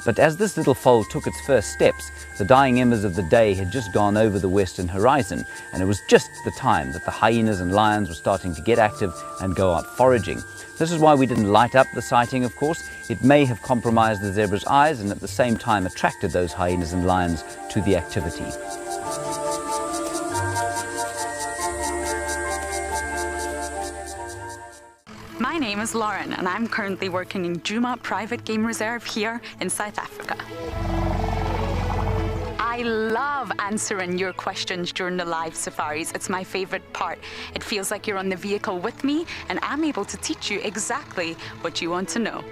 But as this little foal took its first steps, the dying embers of the day had just gone over the western horizon, and it was just the time that the hyenas and lions were starting to get active and go out foraging. This is why we didn't light up the sighting, of course. It may have compromised the zebra's eyes and at the same time attracted those hyenas and lions to the activity. My name is Lauren and I'm currently working in Djuma Private Game Reserve here in South Africa. I love answering your questions during the live safaris. It's my favorite part. It feels like you're on the vehicle with me and I'm able to teach you exactly what you want to know.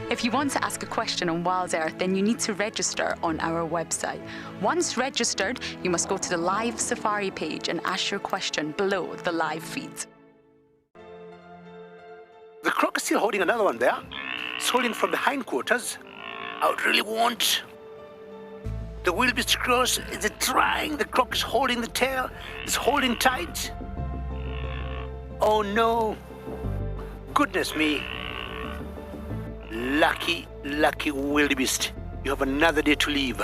If you want to ask a question on WildEarth, then you need to register on our website. Once registered, you must go to the live safari page and ask your question below the live feed. The croc is still holding another one there. It's holding from the hindquarters. I would really want. The wildebeest cross is trying. The croc is holding the tail. It's holding tight. Oh no. Goodness me. Lucky, lucky wildebeest. You have another day to live.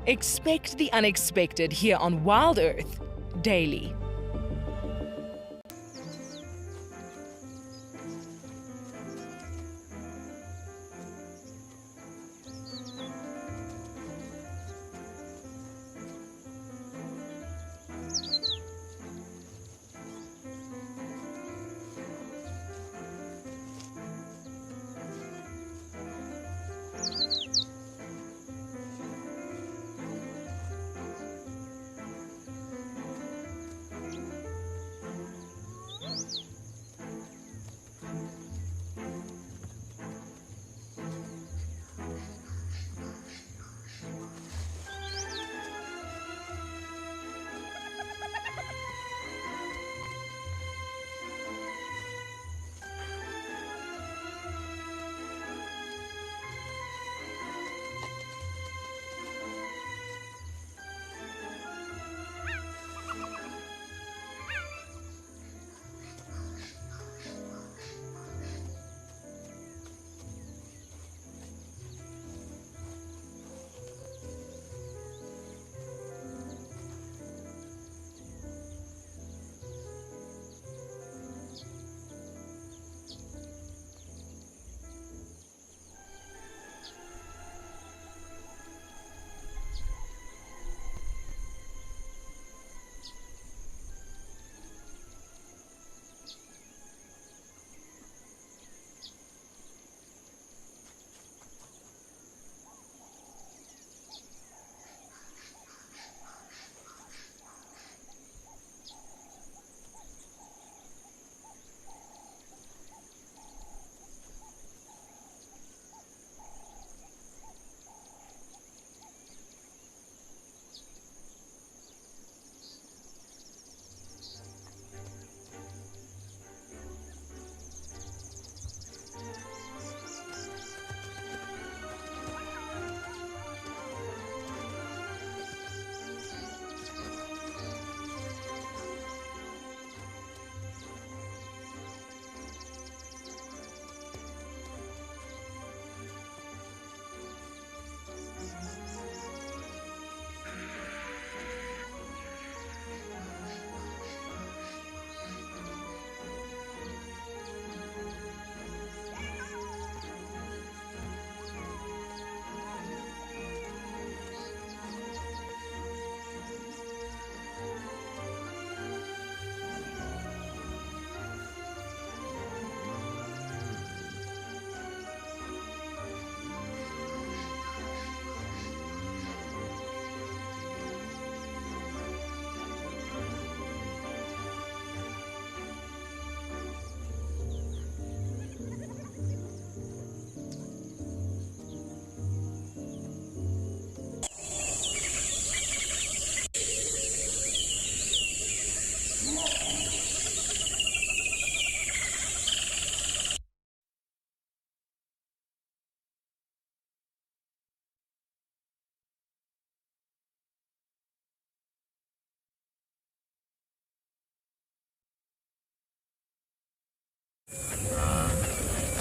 Expect the unexpected here on WildEarth daily.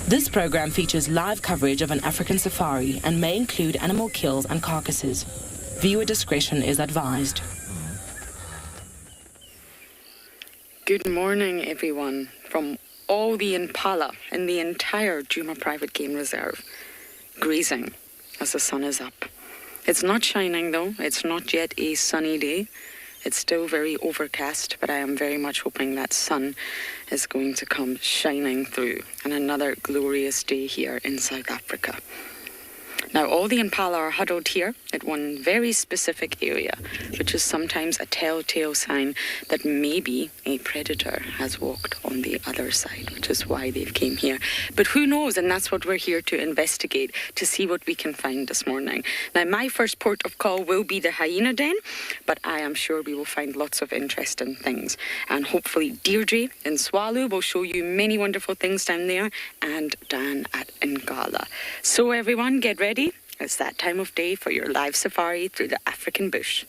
This program features live coverage of an African safari and may include animal kills and carcasses. Viewer discretion is advised. Good morning, everyone, from all the Impala in the entire Djuma Private Game Reserve, grazing as the sun is up. It's not shining though, it's not yet a sunny day. It's still very overcast, but I am very much hoping that sun is going to come shining through and another glorious day here in South Africa. Now, all the Impala are huddled here at one very specific area, which is sometimes a telltale sign that maybe a predator has walked on the other side, which is why they've came here. But who knows, and that's what we're here to investigate, to see what we can find this morning. Now, my first port of call will be the hyena den, but I am sure we will find lots of interesting things. And hopefully Deirdre in Tswalu will show you many wonderful things down there, and Dan at Ngala. So everyone, get ready. It's that time of day for your live safari through the African bush.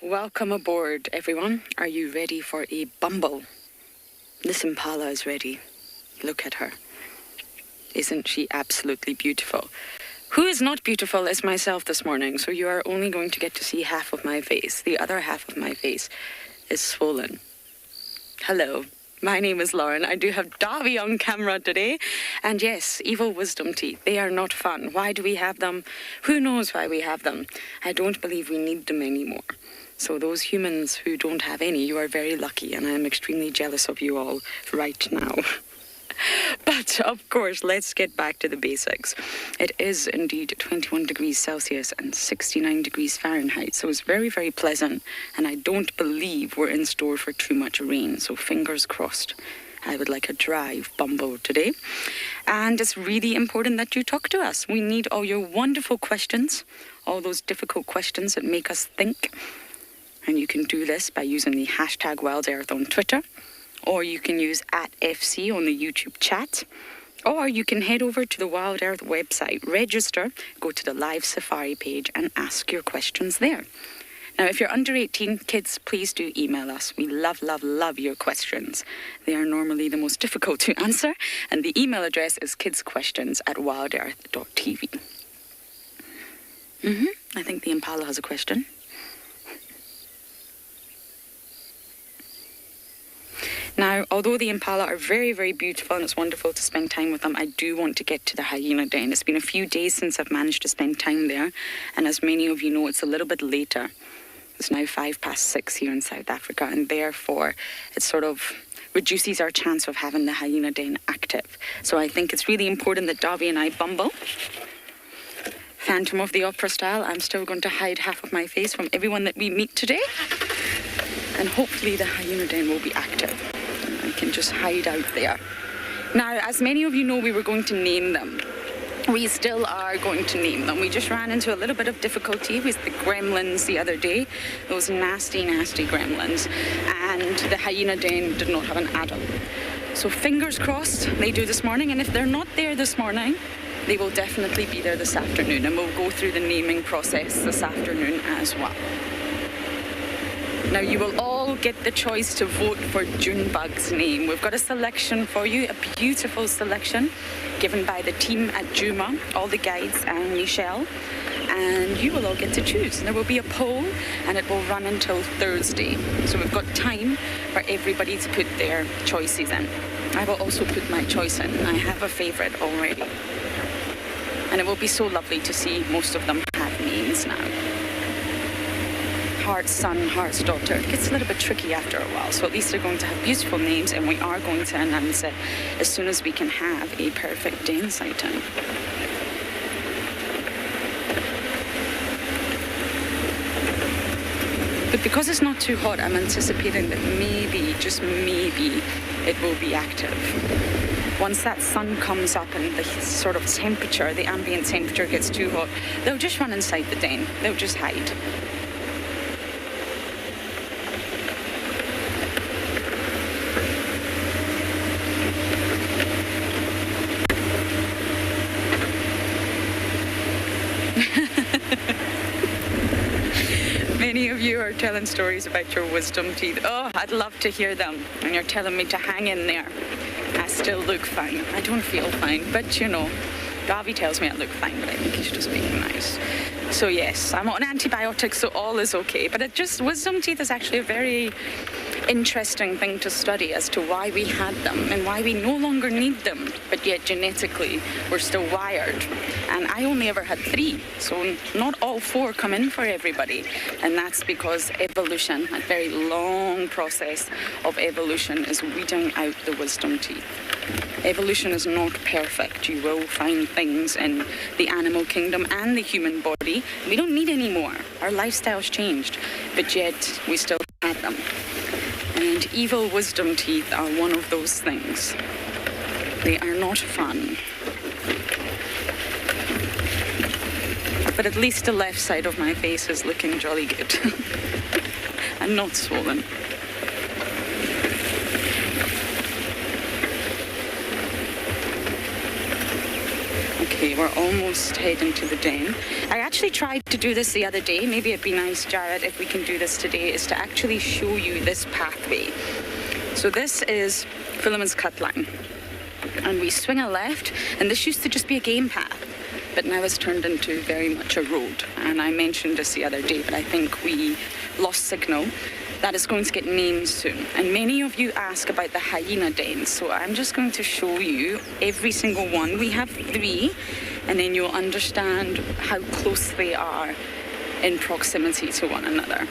Welcome aboard, everyone. Are you ready for a bumble? This Impala is ready. Look at her. Isn't she absolutely beautiful? Who is not beautiful is myself this morning, so you are only going to get to see half of my face. The other half of my face is swollen. Hello. My name is Lauren. I do have Davy on camera today. And yes, evil wisdom teeth. They are not fun. Why do we have them? Who knows why we have them? I don't believe we need them anymore. So those humans who don't have any, you are very lucky, and I am extremely jealous of you all right now. But, of course, let's get back to the basics. It is indeed 21 degrees Celsius and 69 degrees Fahrenheit, so it's very, very pleasant, and I don't believe we're in store for too much rain, so fingers crossed. I would like a dry bumble today. And it's really important that you talk to us. We need all your wonderful questions, all those difficult questions that make us think. And you can do this by using the hashtag WildEarth on Twitter, or you can use @FC on the YouTube chat, or you can head over to the WildEarth website, register, go to the live safari page and ask your questions there. Now, if you're under 18, kids, please do email us. We love, love, love your questions. They are normally the most difficult to answer, and the email address is kidsquestions@wildearth.tv. I think the Impala has a question. Now, although the Impala are very, very beautiful and it's wonderful to spend time with them, I do want to get to the hyena den. It's been a few days since I've managed to spend time there, and as many of you know, it's a little bit later. It's now 6:05 here in South Africa, and therefore it sort of reduces our chance of having the hyena den active. So I think it's really important that Davy and I bumble. Phantom of the Opera style, I'm still going to hide half of my face from everyone that we meet today. And hopefully the hyena den will be active. I can just hide out there. Now, as many of you know, we were going to name them. We still are going to name them. We just ran into a little bit of difficulty with the gremlins the other day. Those nasty, nasty gremlins. And the hyena den did not have an adult. So fingers crossed they do this morning. And if they're not there this morning, they will definitely be there this afternoon. And we'll go through the naming process this afternoon as well. Now, you will all get the choice to vote for Junebug's name. We've got a selection for you, a beautiful selection given by the team at Djuma, all the guides and Michelle. And you will all get to choose. There will be a poll, and it will run until Thursday. So we've got time for everybody to put their choices in. I will also put my choice in. I have a favourite already. And it will be so lovely to see most of them have names now. Heart's son, Heart's daughter. It gets a little bit tricky after a while, so at least they're going to have beautiful names, and we are going to announce it as soon as we can have a perfect den sighting. But because it's not too hot, I'm anticipating that maybe, just maybe, it will be active. once that sun comes up and the sort of temperature, the ambient temperature gets too hot, they'll just run inside the den. They'll just hide. Many of you are telling stories about your wisdom teeth. Oh, I'd love to hear them. And you're telling me to hang in there. I still look fine. I don't feel fine, but you know, Gavi tells me I look fine, but I think he's just being nice. So yes, I'm on antibiotics, so all is okay. But wisdom teeth is actually a very interesting thing to study as to why we had them and why we no longer need them, but yet genetically we're still wired. And I only ever had 3, so not all 4 come in for everybody. And that's because evolution, a very long process of evolution, is weeding out the wisdom teeth. Evolution is not perfect. You will find things in the animal kingdom and the human body we don't need anymore. Our lifestyle's changed, but yet we still have them. And evil wisdom teeth are one of those things. They are not fun. But at least the left side of my face is looking jolly good. And not swollen. Okay, we're almost heading to the den. I actually tried to do this the other day. Maybe it'd be nice, Jared, if we can do this today, is to actually show you this pathway. So this is Philemon's cut line. And we swing a left, and this used to just be a game path, but now it's turned into very much a road. And I mentioned this the other day, but I think we lost signal. That is going to get named soon. And many of you ask about the hyena dens, so I'm just going to show you every single one. We have 3, and then you'll understand how close they are in proximity to one another.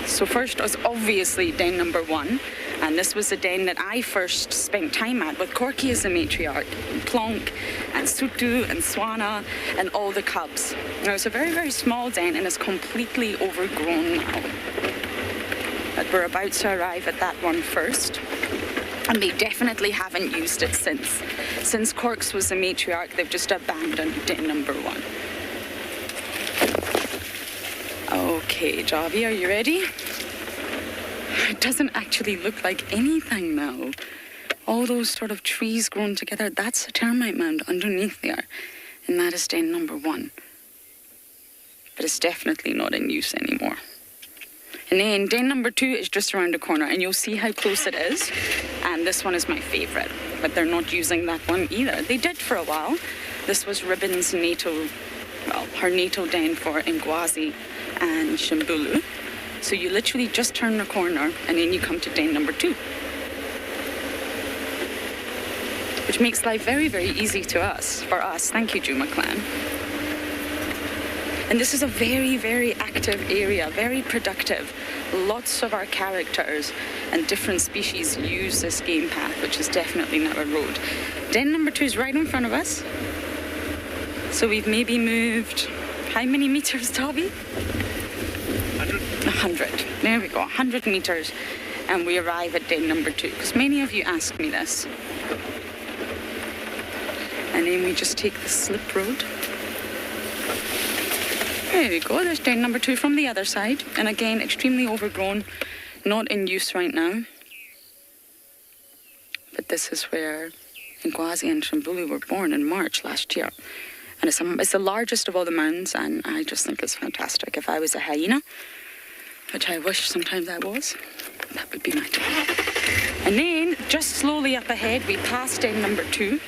So first was obviously den number 1, and this was the den that I first spent time at with Corky as the matriarch, and Plonk, and Sutu, and Swana, and all the cubs. Now it's a very, very small den, and it's completely overgrown now. But we're about to arrive at that one first, and they definitely haven't used it since. Since Corks was the matriarch, they've just abandoned den number 1. Okay, Javi, are you ready? It doesn't actually look like anything now. All those sort of trees grown together, that's a termite mound underneath there, and that is den number 1. But it's definitely not in use anymore. And then den number 2 is just around the corner, and you'll see how close it is. And this one is my favourite, but they're not using that one either. They did for a while. This was Ribbon's natal, well, her natal den for Ngwazi and Shimbulu. So you literally just turn the corner, and then you come to den number 2. Which makes life very, very easy for us. Thank you, Djuma clan. And this is a very, very active area, very productive. Lots of our characters and different species use this game path, which is definitely not a road. Den number 2 is right in front of us. So we've maybe moved, how many meters, Toby? 100. There we go, 100 meters. And we arrive at den number 2, because many of you ask me this. And then we just take the slip road. There we go, there's den number 2 from the other side. And again, extremely overgrown, not in use right now. But this is where Ngwazi and Shimbulu were born in March last year. And it's the largest of all the mounds, and I just think it's fantastic. If I was a hyena, which I wish sometimes I was, that would be my job. And then, just slowly up ahead, we pass den number 2.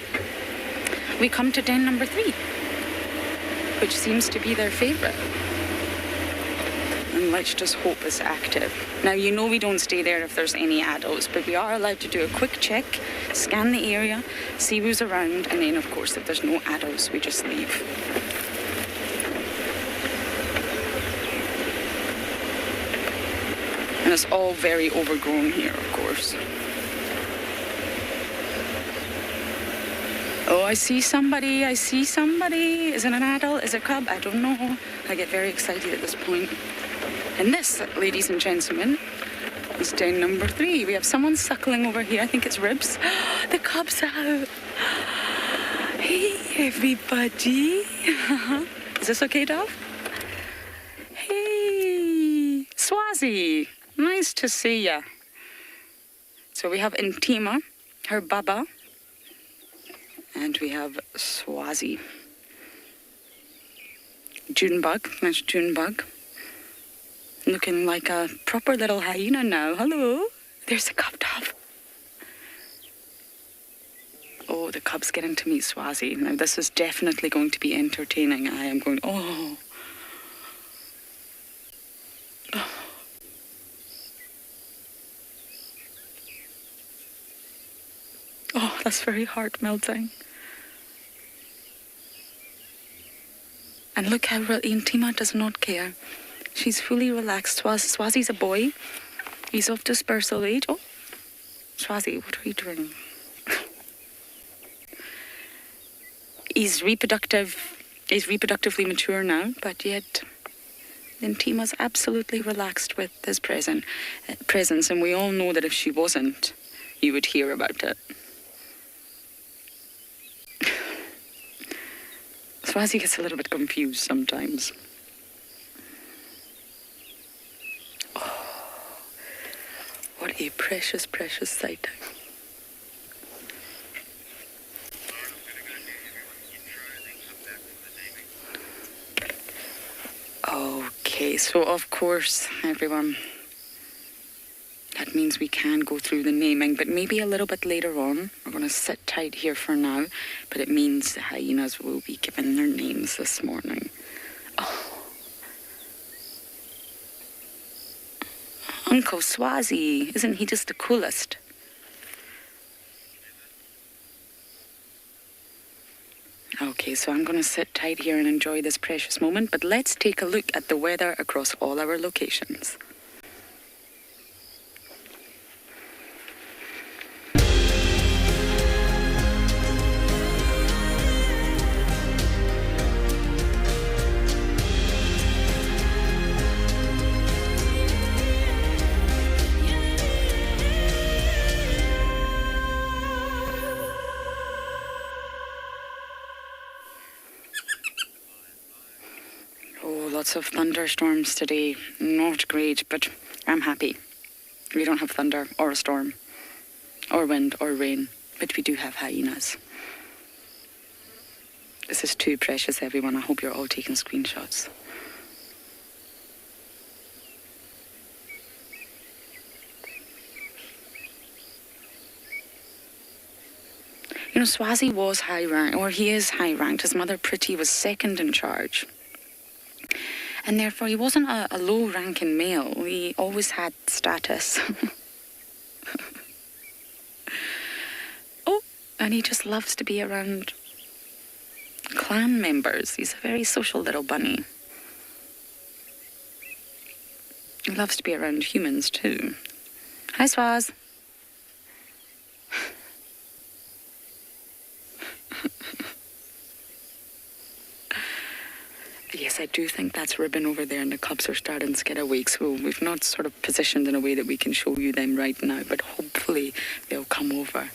We come to den number 3. Which seems to be their favourite. And let's just hope it's active. Now, you know we don't stay there if there's any adults, but we are allowed to do a quick check, scan the area, see who's around, and then, of course, if there's no adults, we just leave. And it's all very overgrown here, of course. Oh, I see somebody. Is it an adult? Is it a cub? I don't know. I get very excited at this point. And this, ladies and gentlemen, It's den number 3. We have someone suckling over here. I think it's ribs. The cub's out. Hey, everybody. Is this okay, Dove? Hey, Swazi. Nice to see ya. So we have Intima, her baba, and we have Swazi. Junebug, that's Junebug. Looking like a proper little hyena now. Hello. There's a cub, Dove. Oh, the cub's getting to meet Swazi. Now, this is definitely going to be entertaining. I am going, oh. Oh. Oh, that's very heart-melting. And look how Intima does not care. She's fully relaxed. Swazi's a boy. He's of dispersal age. Oh, Swazi, what are you doing? He's reproductively mature now, but yet Intima's absolutely relaxed with his presence, and we all know that if she wasn't, you would hear about it. Swazi gets a little bit confused sometimes. Oh, what a precious, precious sight. Okay, so of course, everyone, that means we can go through the naming, but maybe a little bit later on. We're going to sit tight here for now, but it means the hyenas will be given their names this morning. Oh. Uncle Swazi, isn't he just the coolest? Okay, so I'm going to sit tight here and enjoy this precious moment, but let's take a look at the weather across all our locations. Lots of thunderstorms today. Not great, but I'm happy. We don't have thunder or a storm or wind or rain, but we do have hyenas. This is too precious, everyone. I hope you're all taking screenshots. You know, Swazi was high-ranked, or he is high-ranked. His mother, Pretty, was second in charge. And therefore, he wasn't a low-ranking male. He always had status. Oh, and he just loves to be around clan members. He's a very social little bunny. He loves to be around humans, too. Hi, Swaz. Yes, I do think that's ribbon over there, and the cubs are starting to get awake, so we've not sort of positioned in a way that we can show you them right now, but hopefully they'll come over.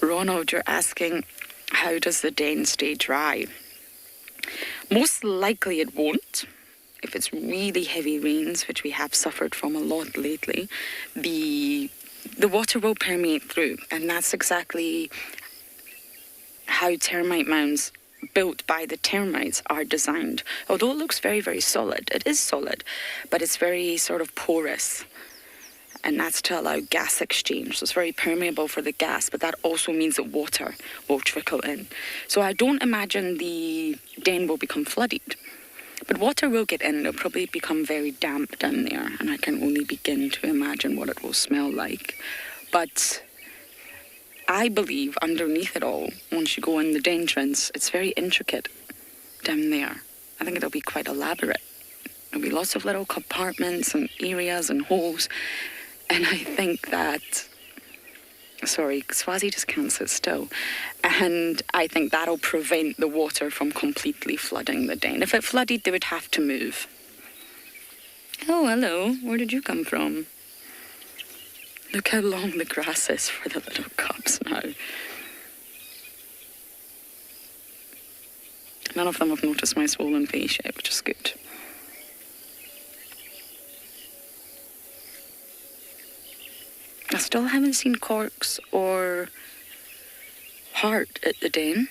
Ronald, you're asking, how does the den stay dry? Most likely it won't. If it's really heavy rains, which we have suffered from a lot lately, the water will permeate through, and that's exactly how termite mounds built by the termites are designed. Although it looks very, very solid, it is solid, but it's very sort of porous, and that's to allow gas exchange. So it's very permeable for the gas, but that also means that water will trickle in. So I don't imagine the den will become flooded. But water will get in. It'll probably become very damp down there, and I can only begin to imagine what it will smell like. But I believe underneath it all, once you go in the den entrance, it's very intricate down there. I think it'll be quite elaborate. There'll be lots of little compartments and areas and holes, and I think that Sorry, Swazi just can't sit still. And I think that'll prevent the water from completely flooding the den. If it flooded, they would have to move. Oh, hello. Where did you come from? Look how long the grass is for the little cubs now. None of them have noticed my swollen face yet, which is good. I still haven't seen Corks or Heart at the den.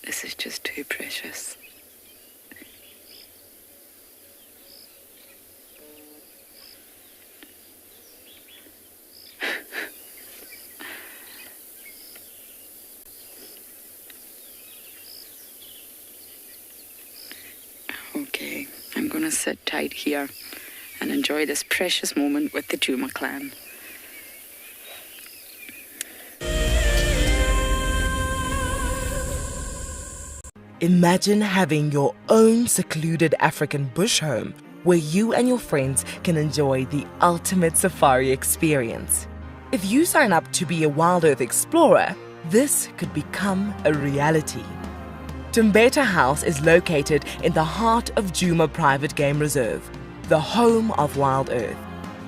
This is just too precious. Okay, I'm going to sit tight here and enjoy this precious moment with the Djuma clan. Imagine having your own secluded African bush home where you and your friends can enjoy the ultimate safari experience. If you sign up to be a WildEarth explorer, this could become a reality. Tumbeta House is located in the heart of Djuma Private Game Reserve, the home of WildEarth.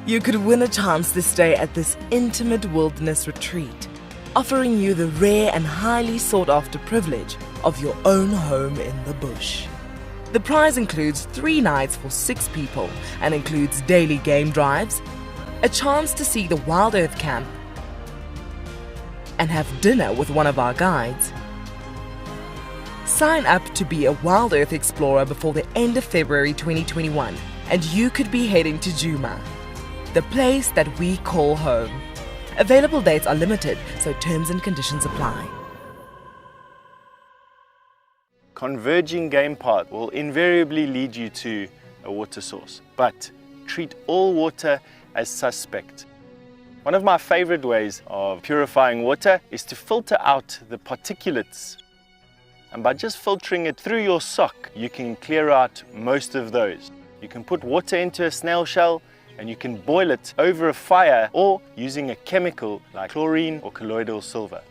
You could win a chance to stay at this intimate wilderness retreat, offering you the rare and highly sought-after privilege of your own home in the bush. The prize includes 3 nights for 6 people and includes daily game drives, a chance to see the WildEarth camp, and have dinner with one of our guides. Sign up to be a WildEarth explorer before the end of February 2021 and you could be heading to Djuma, the place that we call home. Available dates are limited, so terms and conditions apply. Converging game path will invariably lead you to a water source, but treat all water as suspect. One of my favorite ways of purifying water is to filter out the particulates. And by just filtering it through your sock, you can clear out most of those. You can put water into a snail shell and you can boil it over a fire or using a chemical like chlorine or colloidal silver.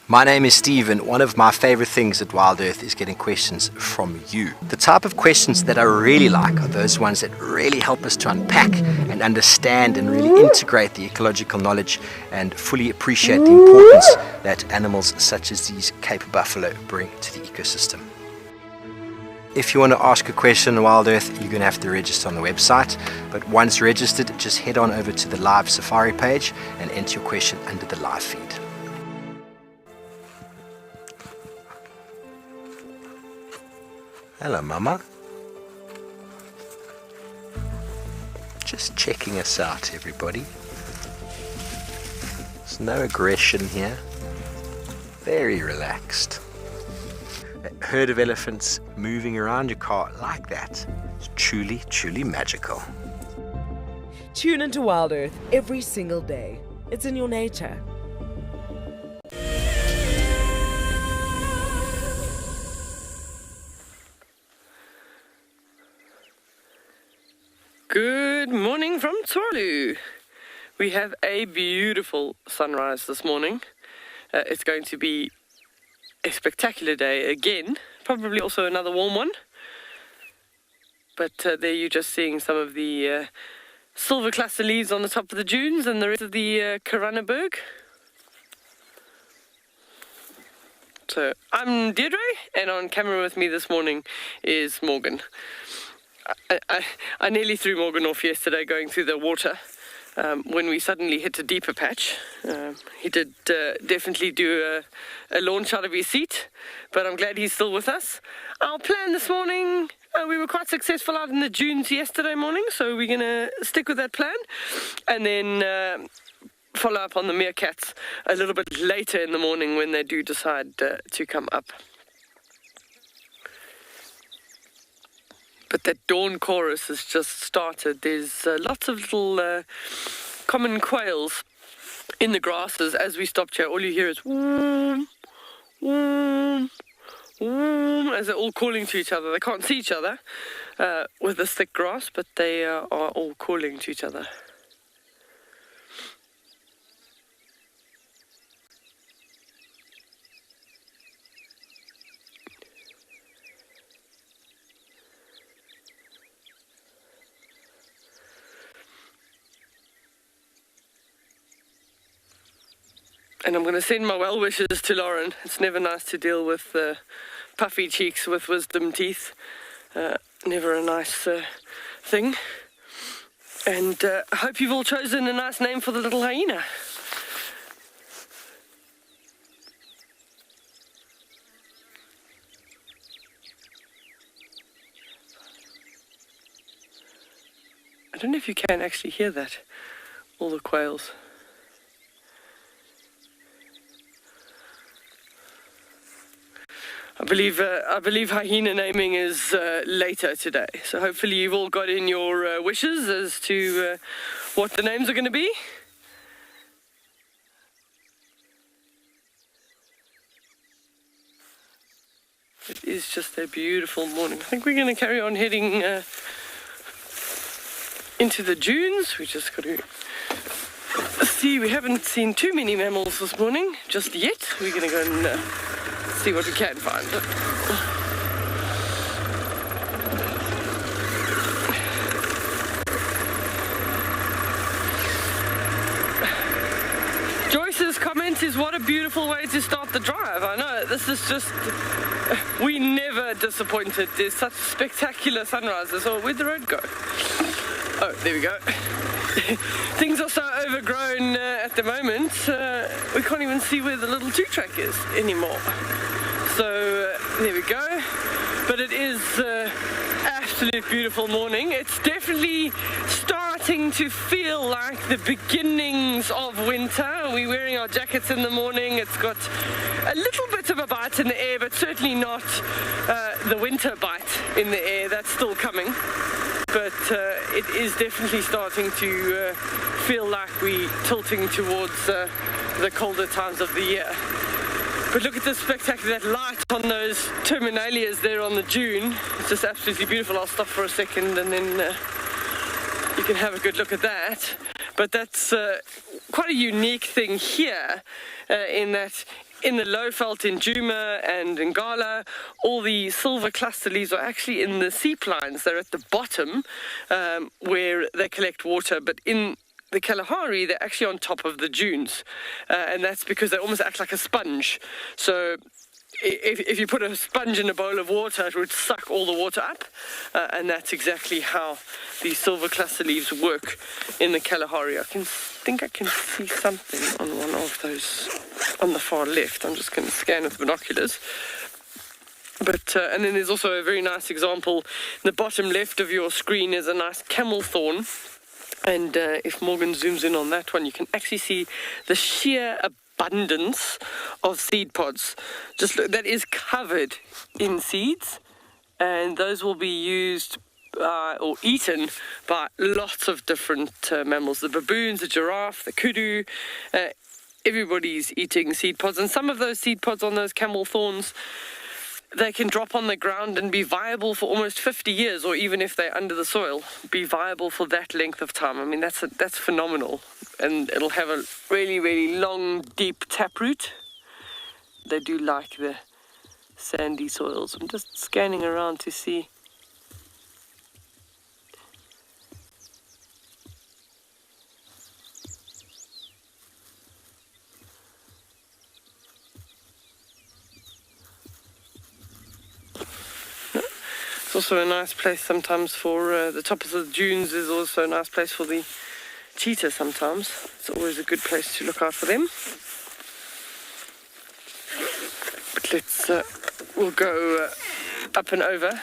My name is Steve, and one of my favorite things at WildEarth is getting questions from you. The type of questions that I really like are those ones that really help us to unpack and understand and really integrate the ecological knowledge and fully appreciate the importance that animals such as these Cape buffalo bring to the ecosystem. If you want to ask a question on WildEarth, you're going to have to register on the website, but once registered, just head on over to the live safari page and enter your question under the live feed. Hello, Mama. Just checking us out, everybody. There's no aggression here. Very relaxed. A herd of elephants moving around your car like that. It's truly, truly magical. Tune into WildEarth every single day. It's in your nature. Good morning from Tswalu. We have a beautiful sunrise this morning. It's going to be a spectacular day again, probably also another warm one. But there you're just seeing some of the silver cluster leaves on the top of the dunes and the rest of the Karaneberg. So I'm Deirdre, and on camera with me this morning is Morgan. I nearly threw Morgan off yesterday going through the water when we suddenly hit a deeper patch. He did definitely do a launch out of his seat, but I'm glad he's still with us. Our plan this morning, we were quite successful out in the dunes yesterday morning, so we're going to stick with that plan and then follow up on the meerkats a little bit later in the morning when they do decide to come up. But that dawn chorus has just started. There's lots of little common quails in the grasses as we stopped here. All you hear is woom, woom, as they're all calling to each other. They can't see each other with this thick grass, but they are all calling to each other. And I'm going to send my well wishes to Lauren. It's never nice to deal with puffy cheeks with wisdom teeth. Never a nice thing. And I hope you've all chosen a nice name for the little hyena. I don't know if you can actually hear that, all the quails. I believe hyena naming is later today, so hopefully you've all got in your wishes as to what the names are going to be. It is just a beautiful morning. I think we're going to carry on heading into the dunes. We just got to see. We haven't seen too many mammals this morning just yet. We're going to go and see what we can find. Joyce's comment is, what a beautiful way to start the drive. I know, this is just, we never disappointed. There's such spectacular sunrises. Oh, where'd the road go? Oh, there we go. Things are so overgrown at the moment, we can't even see where the little two-track is anymore. So there we go. But it is absolute beautiful morning. It's definitely starting to feel like the beginnings of winter. We're wearing our jackets in the morning. It's got a little bit of a bite in the air, but certainly not the winter bite in the air. That's still coming. But it is definitely starting to feel like we're tilting towards the colder times of the year. But look at this spectacular light on those terminalias there on the dune. It's just absolutely beautiful. I'll stop for a second and then you can have a good look at that. But that's quite a unique thing here in that in the low veld in Djuma and Ngala, all the silver cluster leaves are actually in the seep lines. They're at the bottom where they collect water, but in the Kalahari, they're actually on top of the dunes, and that's because they almost act like a sponge. So if you put a sponge in a bowl of water, it would suck all the water up, and that's exactly how these silver cluster leaves work in the Kalahari. I think I can see something on one of those on the far left. I'm just going to scan with binoculars. But and then there's also a very nice example. In the bottom left of your screen is a nice camel thorn. And if Morgan zooms in on that one, you can actually see the sheer abundance of seed pods. Just look, that is covered in seeds, and those will be used or eaten by lots of different mammals. The baboons, the giraffe, the kudu, everybody's eating seed pods. And some of those seed pods on those camel thorns, they can drop on the ground and be viable for almost 50 years, or even if they're under the soil, be viable for that length of time. I mean, that's phenomenal. And it'll have a really, really long, deep taproot. They do like the sandy soils. I'm just scanning around to see. It's also a nice place sometimes for the tops of the dunes. Is also a nice place for the cheetah sometimes. It's always a good place to look out for them. But we'll go up and over.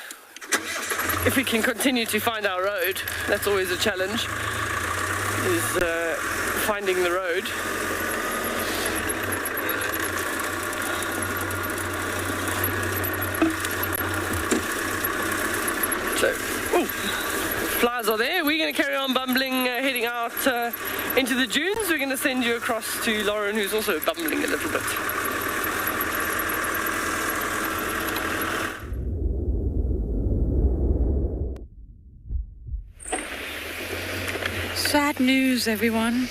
If we can continue to find our road, that's always a challenge, is finding the road. So, flies are there. We're going to carry on bumbling, heading out into the dunes. We're going to send you across to Lauren, who's also bumbling a little bit. Sad news, everyone.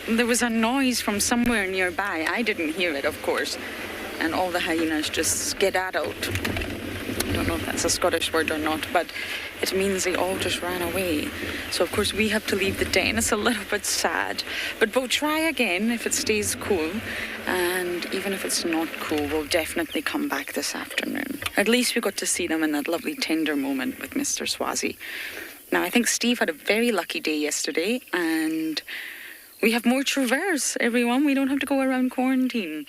There was a noise from somewhere nearby. I didn't hear it, of course. And all the hyenas just skedaddled. I don't know if that's a Scottish word or not, but it means they all just ran away. So, of course, we have to leave the den. It's a little bit sad. But we'll try again if it stays cool. And even if it's not cool, we'll definitely come back this afternoon. At least we got to see them in that lovely tender moment with Mr. Swazi. Now, I think Steve had a very lucky day yesterday, and we have more traverse, everyone. We don't have to go around quarantine.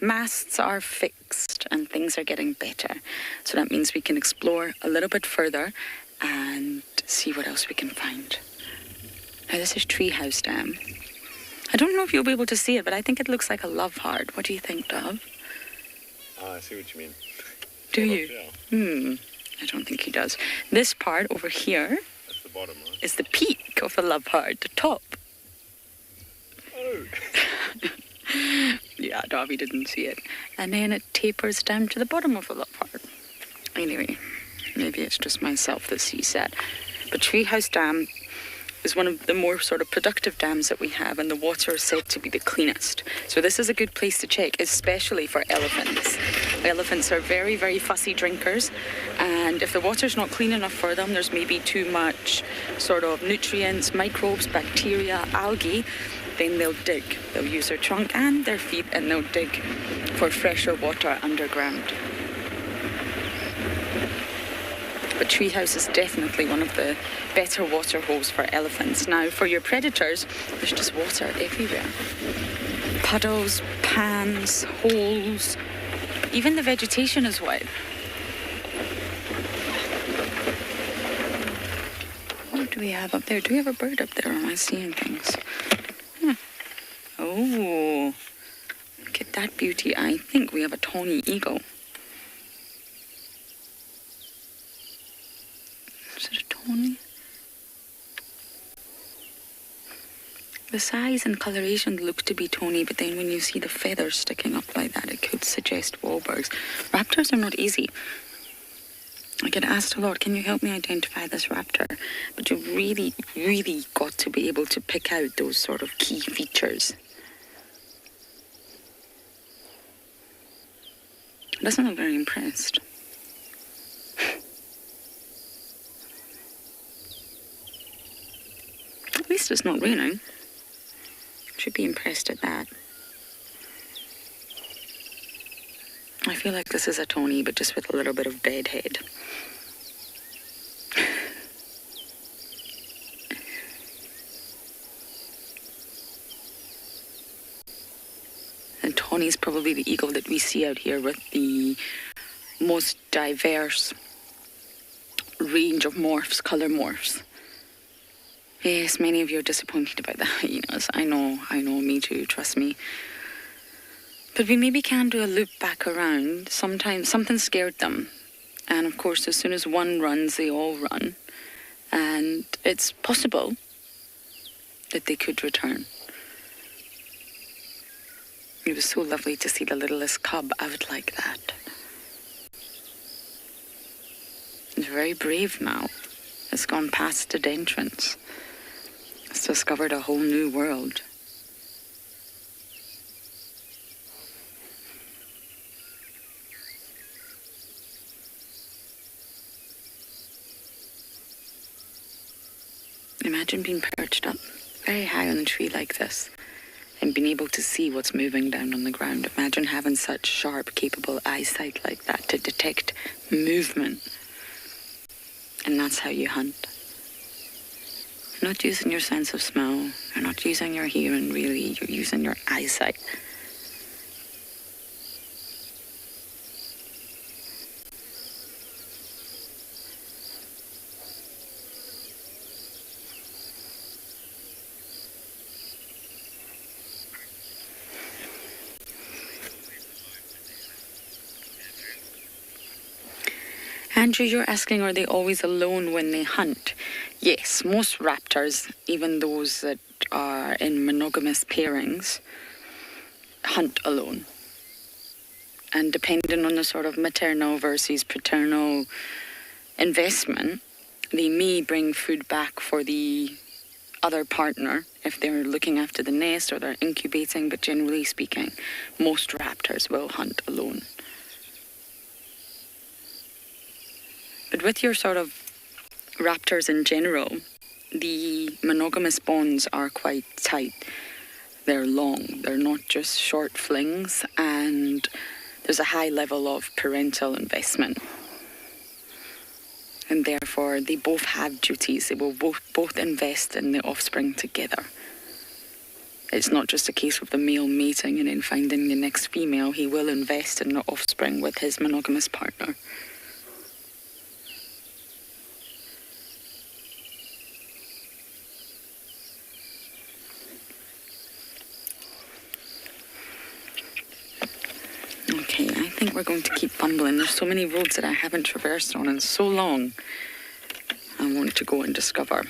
Masts are fixed and things are getting better. So that means we can explore a little bit further and see what else we can find. Now, this is Treehouse Dam. I don't know if you'll be able to see it, but I think it looks like a love heart. What do you think, Dov? I see what you mean. Do you? I don't think he does. This part over here Bottom, right? is the peak of the love heart, the top. Oh. Yeah, Darby didn't see it. And then it tapers down to the bottom of the love heart. Anyway, maybe it's just myself that sees that. But Treehouse Dam is one of the more sort of productive dams that we have, and the water is said to be the cleanest. So this is a good place to check, especially for elephants. Elephants are very, very fussy drinkers, and if the water's not clean enough for them, there's maybe too much sort of nutrients, microbes, bacteria, algae, then they'll dig. They'll use their trunk and their feet, and they'll dig for fresher water underground. But Treehouse is definitely one of the better water holes for elephants. Now, for your predators, there's just water everywhere. Puddles, pans, holes, even the vegetation is wet. What do we have up there? Do we have a bird up there? Or am I seeing things? Oh, look at that beauty. I think we have a tawny eagle. Is it a tawny? The size and coloration look to be tawny, but then when you see the feathers sticking up like that, it could suggest Wahlbergs. Raptors are not easy. I get asked a lot, can you help me identify this raptor? But you really, really got to be able to pick out those sort of key features. It doesn't look very impressed. At least it's not raining. Should be impressed at that. I feel like this is a tawny, but just with a little bit of dead head. And tawny is probably the eagle that we see out here with the most diverse range of morphs, colour morphs. Yes, many of you are disappointed about the hyenas. I know, me too, trust me. But we maybe can do a loop back around. Sometimes something scared them. And of course, as soon as one runs, they all run. And it's possible that they could return. It was so lovely to see the littlest cub out like that. It's very brave now. It's gone past the entrance. It's discovered a whole new world. Imagine being perched up very high on a tree like this and being able to see what's moving down on the ground. Imagine having such sharp, capable eyesight like that to detect movement. And that's how you hunt. You're not using your sense of smell. You're not using your hearing, really. You're using your eyesight. Andrew, you're asking, are they always alone when they hunt? Yes, most raptors, even those that are in monogamous pairings, hunt alone. And depending on the sort of maternal versus paternal investment, they may bring food back for the other partner if they're looking after the nest or they're incubating, but generally speaking, most raptors will hunt alone. But with your sort of raptors in general, the monogamous bonds are quite tight. They're long, they're not just short flings, and there's a high level of parental investment. And therefore, they both have duties. They will both invest in the offspring together. It's not just a case of the male mating and then finding the next female. He will invest in the offspring with his monogamous partner. Okay, I think we're going to keep bumbling. There's so many roads that I haven't traversed on in so long. I want to go and discover.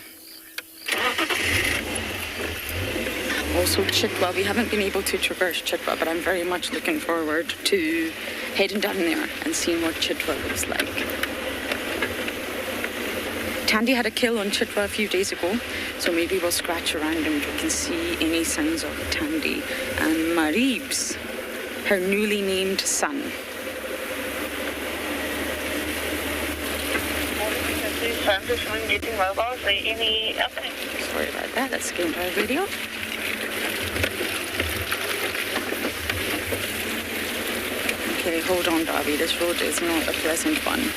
Also Chitwa, we haven't been able to traverse Chitwa, but I'm very much looking forward to heading down there and seeing what Chitwa looks like. Tandy had a kill on Chitwa a few days ago, so maybe we'll scratch around and we can see any signs of Tandy. And Marib's, her newly named son. Getting mobile, is there any update? Sorry about that, that's Game Drive Radio. Okay, hold on, Darby, this road is not a pleasant one.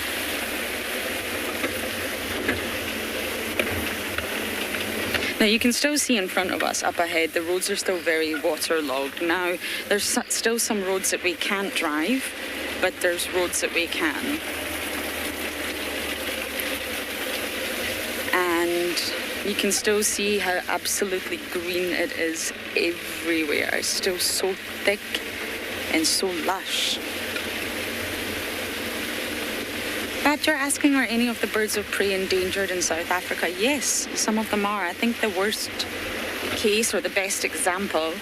Now you can still see in front of us, up ahead, the roads are still very waterlogged. Now, there's still some roads that we can't drive, but there's roads that we can. And you can still see how absolutely green it is everywhere. It's still so thick and so lush. Pat, you're asking, are any of the birds of prey endangered in South Africa? Yes, some of them are. I think the worst case or the best example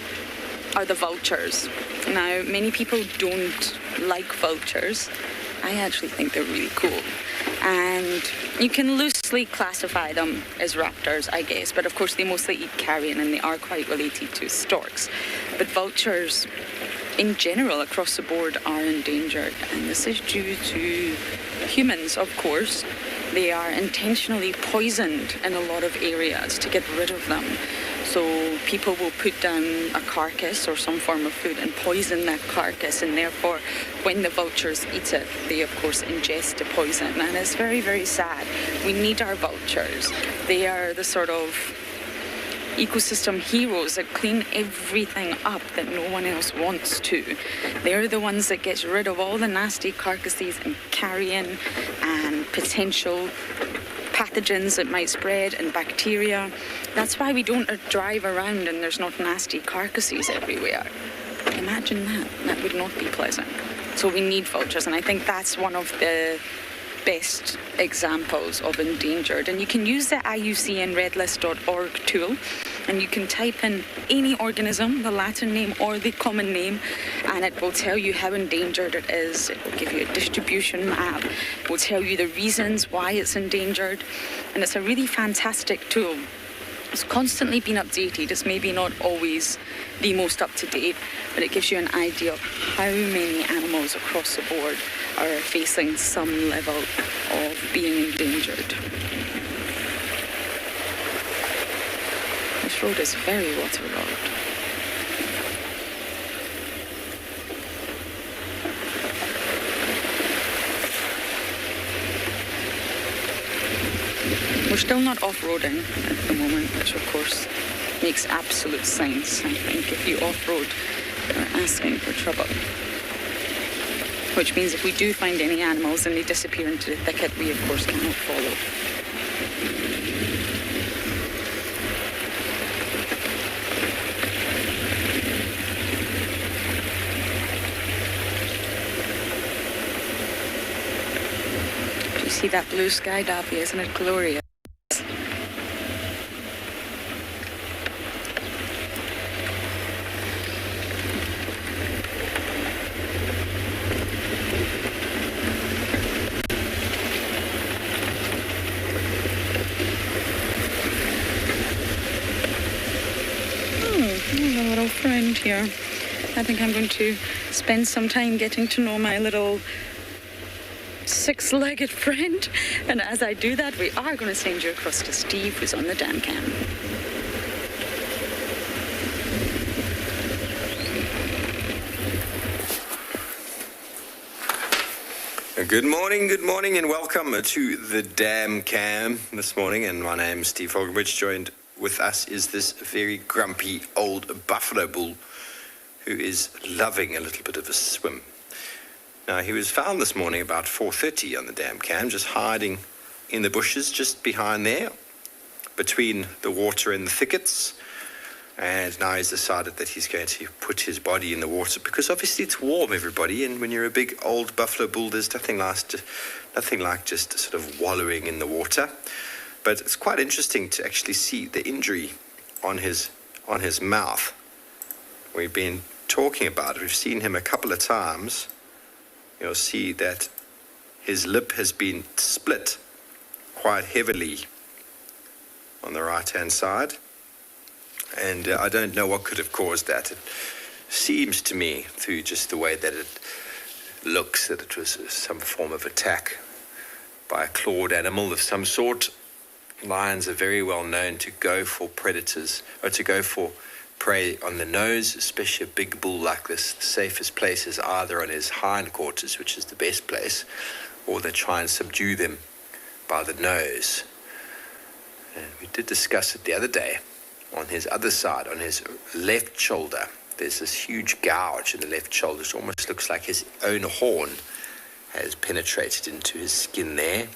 are the vultures. Now, many people don't like vultures. I actually think they're really cool. And you can loosely classify them as raptors, I guess, but of course they mostly eat carrion and they are quite related to storks. But vultures, in general, across the board, are endangered, and this is due to humans, of course. They are intentionally poisoned in a lot of areas to get rid of them. So people will put down a carcass or some form of food and poison that carcass, and therefore when the vultures eat it, they of course ingest the poison, and it's very, very sad. We need our vultures. They are the sort of ecosystem heroes that clean everything up that no one else wants to. They're the ones that get rid of all the nasty carcasses and carrion and potential pathogens that might spread and bacteria. That's why we don't drive around and there's not nasty carcasses everywhere. Imagine that. That would not be pleasant. So we need vultures, and I think that's one of the best examples of endangered. And you can use the IUCN-redlist.org tool, and you can type in any organism, the Latin name or the common name, and it will tell you how endangered it is. It will give you a distribution map. It will tell you the reasons why it's endangered, and it's a really fantastic tool. It's constantly been updated. It's maybe not always the most up-to-date, but it gives you an idea of how many animals across the board are facing some level of being endangered. This road is very waterlogged. We're still not off-roading at the moment, which of course makes absolute sense. I think if you off-road, you're asking for trouble. Which means if we do find any animals and they disappear into the thicket, we of course cannot follow. Do you see that blue sky, Daffy? Isn't it glorious? My little friend here. I think I'm going to spend some time getting to know my little six-legged friend. And as I do that, we are going to send you across to Steve, who's on the dam cam. Good morning, and welcome to the Dam Cam this morning. And my name's Steve Holgebridge. Joined with us is this very grumpy old buffalo bull who is loving a little bit of a swim. Now, he was found this morning about 4:30 on the Dam Cam, just hiding in the bushes just behind there, between the water and the thickets. And now he's decided that he's going to put his body in the water because obviously it's warm, everybody. And when you're a big old buffalo bull, there's nothing like just sort of wallowing in the water. But it's quite interesting to actually see the injury on his mouth. We've been talking about it. We've seen him a couple of times. You'll see that his lip has been split quite heavily on the right-hand side. And I don't know what could have caused that. It seems to me, through just the way that it looks, that it was some form of attack by a clawed animal of some sort. Lions are very well known to go for predators, or to go for prey on the nose, especially a big bull like this. The safest place is either on his hindquarters, which is the best place, or they try and subdue them by the nose. And we did discuss it the other day. On his other side, on his left shoulder, there's this huge gouge in the left shoulder. It almost looks like his own horn has penetrated into his skin there,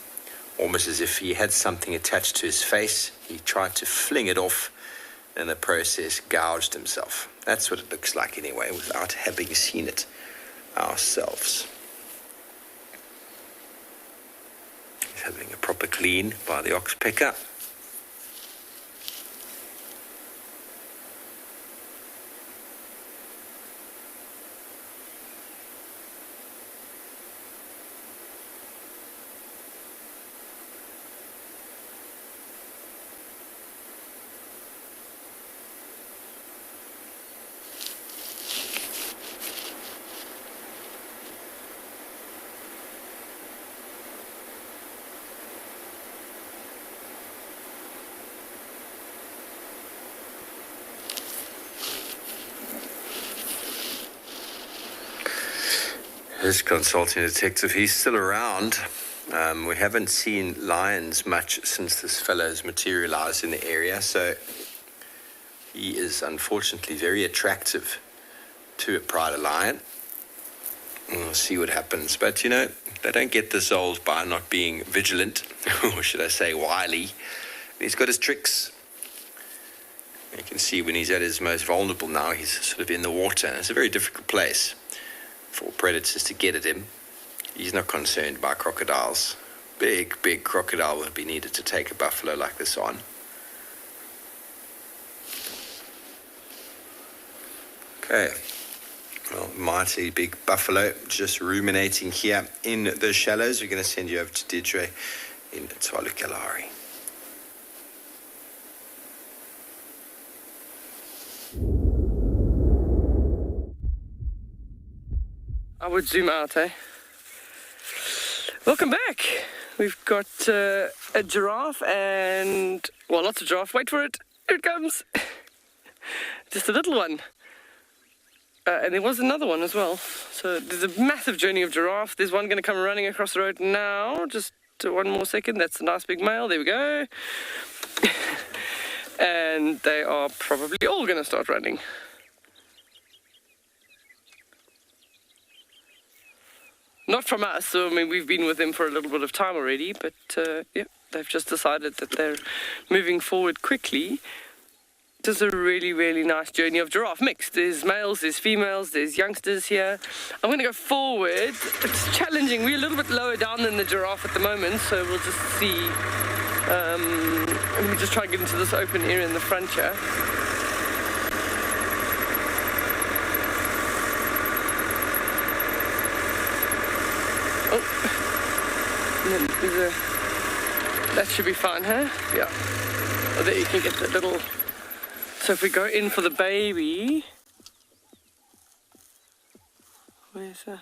almost as if he had something attached to his face. He tried to fling it off, and in the process gouged himself. That's what it looks like anyway, without having seen it ourselves. He's having a proper clean by the oxpecker. This consulting detective, he's still around. We haven't seen lions much since this fellow's materialized in the area, so he is unfortunately very attractive to a pride lion. We'll see what happens. But, you know, they don't get this old by not being vigilant, or should I say wily. He's got his tricks. You can see when he's at his most vulnerable now, he's sort of in the water. It's a very difficult place for predators to get at him. He's not concerned by crocodiles. Big crocodile would be needed to take a buffalo like this on. Okay. Well, mighty big buffalo just ruminating here in the shallows. We're going to send you over to Djuma in Tswalu Kalahari. I would zoom out, eh? Welcome back. We've got a giraffe and, well, lots of giraffe. Wait for it. Here it comes. Just a little one. And there was another one as well. So there's a massive journey of giraffe. There's one going to come running across the road now. Just one more second. That's a nice big male. There we go. And they are probably all going to start running. Not from us, so I mean, we've been with them for a little bit of time already, but yeah, they've just decided that they're moving forward quickly. Just a really nice journey of giraffe mixed. There's males, there's females, there's youngsters here. I'm going to go forward. It's challenging. We're a little bit lower down than the giraffe at the moment, so we'll just see. Let me just try and get into this open area in the front here. And then there's that should be fine, huh? Yeah. Oh, there you can get the little So if we go in for the baby, where's that?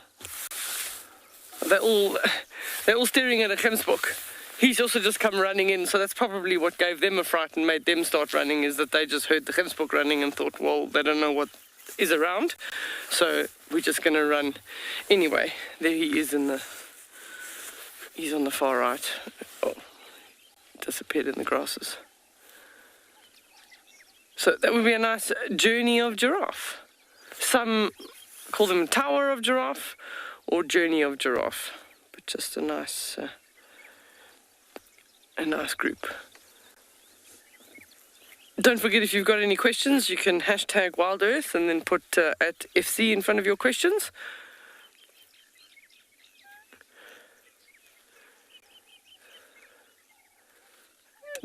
They're all staring at a Springbok. He's also just come running in, so that's probably what gave them a fright and made them start running, is that they just heard the Springbok running and thought, well, they don't know what is around, so we're just going to run anyway. There he is he's on the far right. Oh, disappeared in the grasses. So that would be a nice journey of giraffe. Some call them Tower of Giraffe or Journey of Giraffe, but just a nice group. Don't forget, if you've got any questions, you can hashtag WildEarth and then put at FC in front of your questions.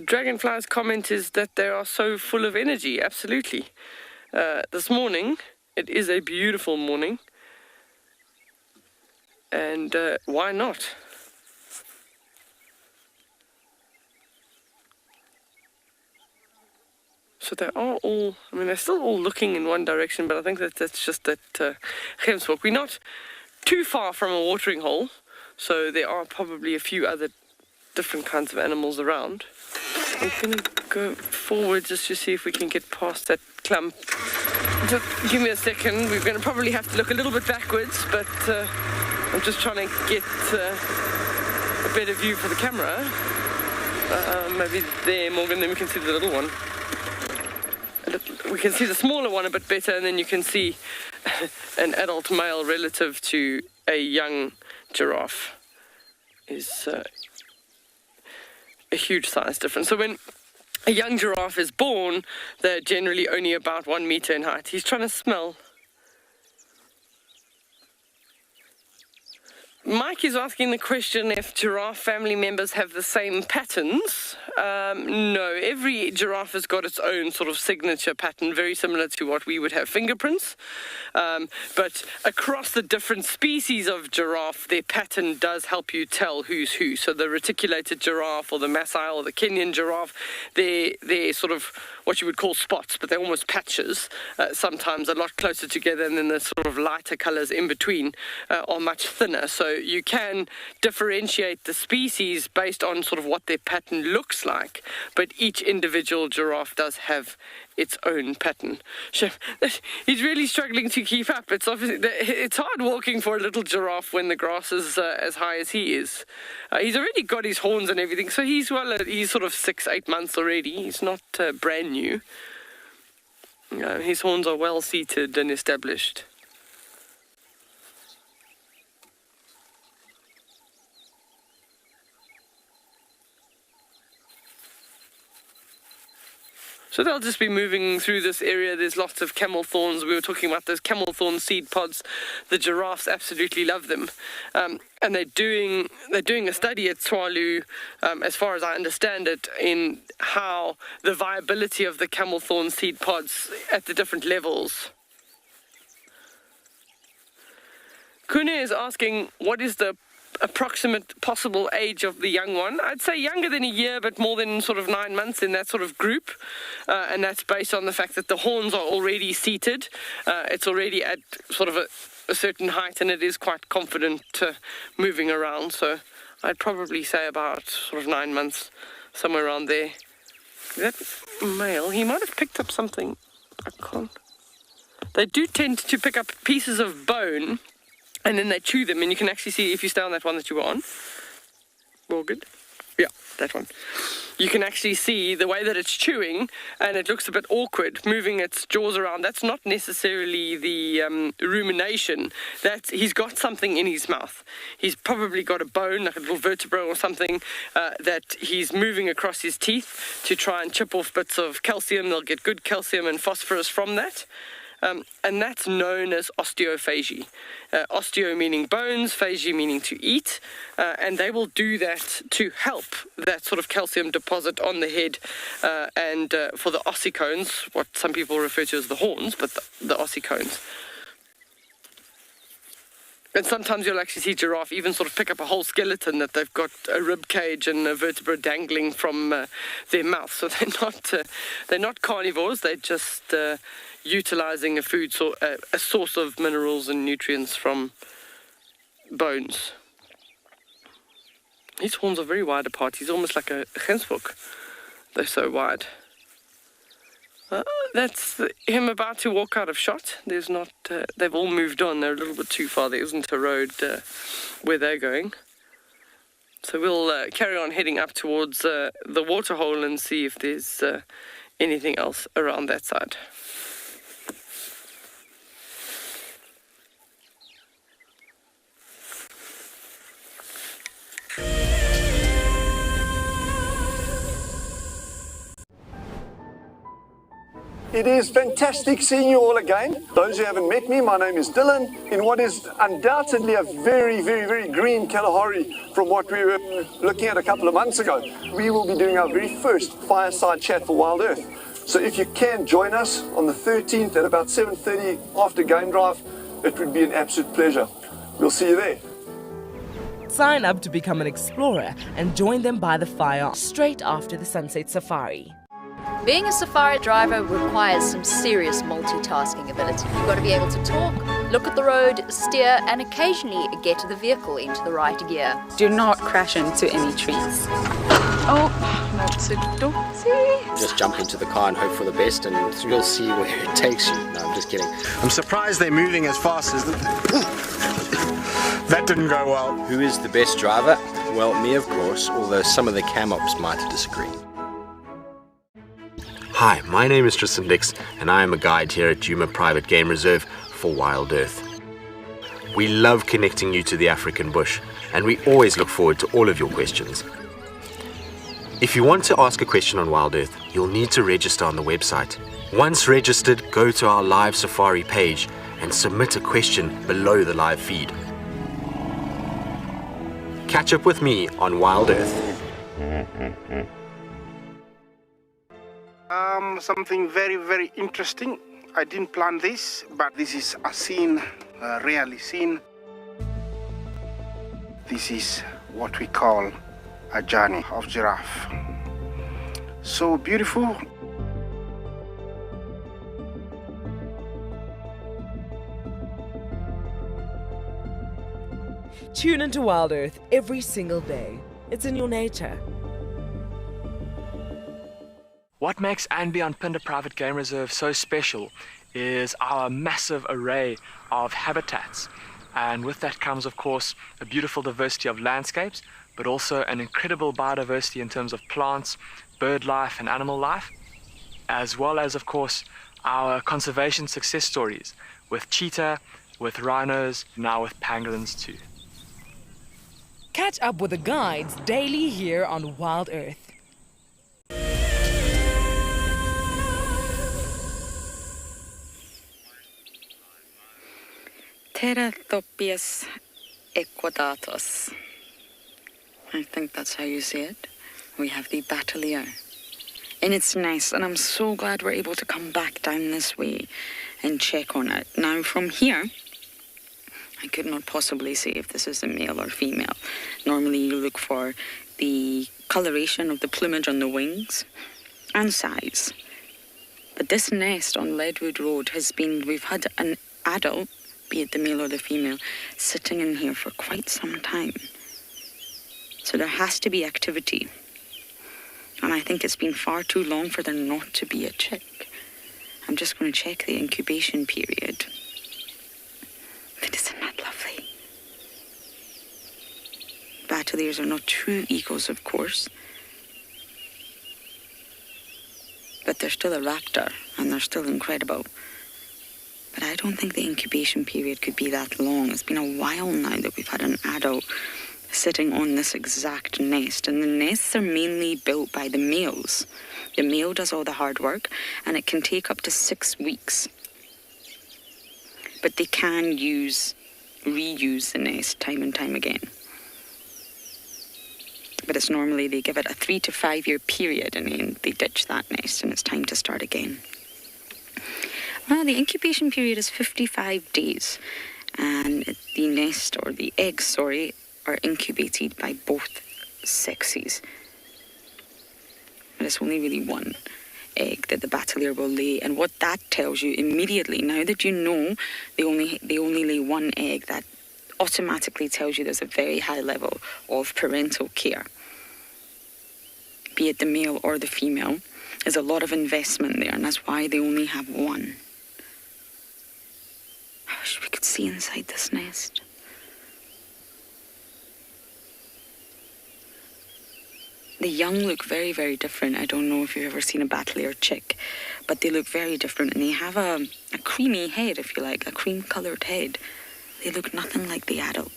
Dragonfly's comment is that they are so full of energy. Absolutely. This morning, it is a beautiful morning. And why not? So they are all, I mean, they're still all looking in one direction, but I think that's just that Springbok. We're not too far from a watering hole, so there are probably a few other different kinds of animals around. I'm going to go forward just to see if we can get past that clump. Just give me a second. We're going to probably have to look a little bit backwards, but I'm just trying to get a better view for the camera. Maybe there, Morgan, then we can see the little one. We can see the smaller one a bit better, and then you can see an adult male relative to a young giraffe is a huge size difference. So when a young giraffe is born, they're generally only about 1 meter in height. He's trying to smell. Mike is asking the question if giraffe family members have the same patterns. No, every giraffe has got its own sort of signature pattern, very similar to what we would have fingerprints. But across the different species of giraffe, their pattern does help you tell who's who. So the reticulated giraffe or the Maasai or the Kenyan giraffe, they're sort of what you would call spots, but they're almost patches, sometimes a lot closer together, and then the sort of lighter colors in between are much thinner. So you can differentiate the species based on sort of what their pattern looks like, but each individual giraffe does have its own pattern. He's really struggling to keep up. It's hard walking for a little giraffe when the grass is as high as he is. He's already got his horns and everything, so he's sort of 6-8 months already. He's not brand new. His horns are well seated and established. So they'll just be moving through this area. There's lots of camel thorns. We were talking about those camel thorn seed pods. The giraffes absolutely love them. And they're doing a study at Tswalu, as far as I understand it, in how the viability of the camel thorn seed pods at the different levels. Kune is asking, what is the approximate possible age of the young one? I'd say younger than a year, but more than sort of 9 months in that sort of group. And that's based on the fact that the horns are already seated. It's already at sort of a certain height, and it is quite confident moving around. So I'd probably say about sort of 9 months, somewhere around there. That male, he might have picked up something. I can't. They do tend to pick up pieces of bone, and then they chew them, and you can actually see, if you stay on that one that you were on. All good? Yeah, that one. You can actually see the way that it's chewing, and it looks a bit awkward, moving its jaws around. That's not necessarily the rumination. He's got something in his mouth. He's probably got a bone, like a little vertebra or something, that he's moving across his teeth to try and chip off bits of calcium. They'll get good calcium and phosphorus from that. And that's known as osteophagy. Osteo meaning bones, phagy meaning to eat, and they will do that to help that sort of calcium deposit on the head, and for the ossicones, what some people refer to as the horns, but the ossicones. And sometimes you'll actually see giraffe even sort of pick up a whole skeleton that they've got a rib cage and a vertebra dangling from their mouth. So they're not carnivores. They're just utilizing a source of minerals and nutrients from bones. His horns are very wide apart. He's almost like a gensbok. They're so wide. That's him about to walk out of shot. There's not. They've all moved on. They're a little bit too far. There isn't a road where they're going. So we'll carry on heading up towards the waterhole and see if there's anything else around that side. It is fantastic seeing you all again. Those who haven't met me, my name is Dylan, in what is undoubtedly a very, very, very green Kalahari from what we were looking at a couple of months ago. We will be doing our very first fireside chat for WildEarth. So if you can join us on the 13th at about 7:30 after game drive, it would be an absolute pleasure. We'll see you there. Sign up to become an explorer and join them by the fire straight after the sunset safari. Being a safari driver requires some serious multitasking ability. You've got to be able to talk, look at the road, steer, and occasionally get the vehicle into the right gear. Do not crash into any trees. Oh, that's a dozy. Just jump into the car and hope for the best, and you'll see where it takes you. No, I'm just kidding. I'm surprised they're moving as fast as that didn't go well. Who is the best driver? Well, me, of course, although some of the cam-ops might disagree. Hi, my name is Tristan Dix, and I am a guide here at Djuma Private Game Reserve for WildEarth. We love connecting you to the African bush, and we always look forward to all of your questions. If you want to ask a question on WildEarth, you'll need to register on the website. Once registered, go to our live safari page and submit a question below the live feed. Catch up with me on WildEarth. Something very, very interesting. I didn't plan this, but this is a scene rarely seen. This is what we call a journey of giraffe. So beautiful. Tune into WildEarth every single day. It's in your nature. What makes andBeyond Phinda Private Game Reserve so special is our massive array of habitats. And with that comes, of course, a beautiful diversity of landscapes, but also an incredible biodiversity in terms of plants, bird life and animal life, as well as, of course, our conservation success stories with cheetah, with rhinos, now with pangolins too. Catch up with the guides daily here on WildEarth. Terathopius equadatus. I think that's how you say it. We have the battalion. And it's nice, and I'm so glad we're able to come back down this way and check on it. Now from here, I could not possibly say if this is a male or female. Normally you look for the coloration of the plumage on the wings and size. But this nest on Leadwood Road we've had an adult, be it the male or the female, sitting in here for quite some time. So there has to be activity. And I think it's been far too long for there not to be a chick. I'm just going to check the incubation period. But isn't that lovely? Battaliers are not true eagles, of course. But they're still a raptor, and they're still incredible. But I don't think the incubation period could be that long. It's been a while now that we've had an adult sitting on this exact nest. And the nests are mainly built by the males. The male does all the hard work, and it can take up to 6 weeks. But they can reuse the nest time and time again. But it's normally they give it a 3 to 5 year period, and then they ditch that nest, and it's time to start again. Well, the incubation period is 55 days. and the nest, or the eggs, sorry, are incubated by both sexes. But it's only really one egg that the battalier will lay, and what that tells you immediately, now that you know they only lay one egg, that automatically tells you there's a very high level of parental care. Be it the male or the female, there's a lot of investment there, and that's why they only have one. I wish we could see inside this nest. The young look very, very different. I don't know if you've ever seen a battalier chick, but they look very different, and they have a creamy head, if you like, a cream-coloured head. They look nothing like the adult.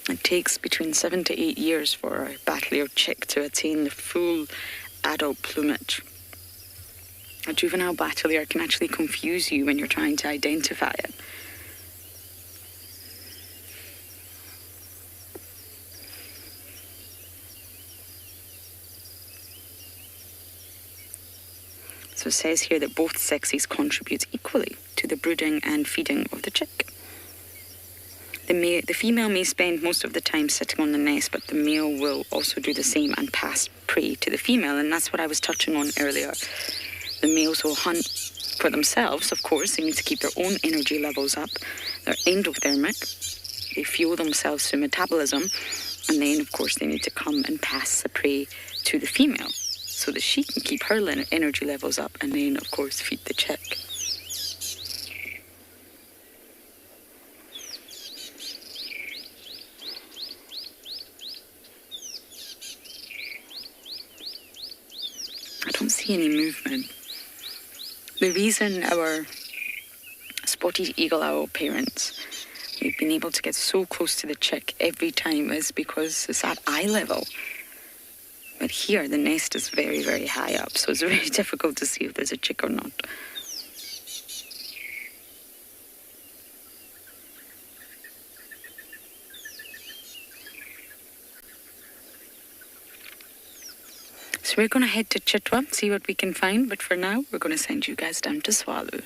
It takes between 7 to 8 years for a battalier chick to attain the full adult plumage. A juvenile battalier can actually confuse you when you're trying to identify it. So it says here that both sexes contribute equally to the brooding and feeding of the chick. The female may spend most of the time sitting on the nest, but the male will also do the same and pass prey to the female, and that's what I was touching on earlier. The males will hunt for themselves, of course. They need to keep their own energy levels up. They're endothermic. They fuel themselves through metabolism, and then, of course, they need to come and pass the prey to the female, so that she can keep her energy levels up, and then, of course, feed the chick. I don't see any movement. The reason our spotted eagle owl parents, we've been able to get so close to the chick every time, is because it's at eye level. But here, the nest is very, very high up, so it's very difficult to see if there's a chick or not. So we're going to head to Chitwa, see what we can find, but for now, we're going to send you guys down to Tswalu.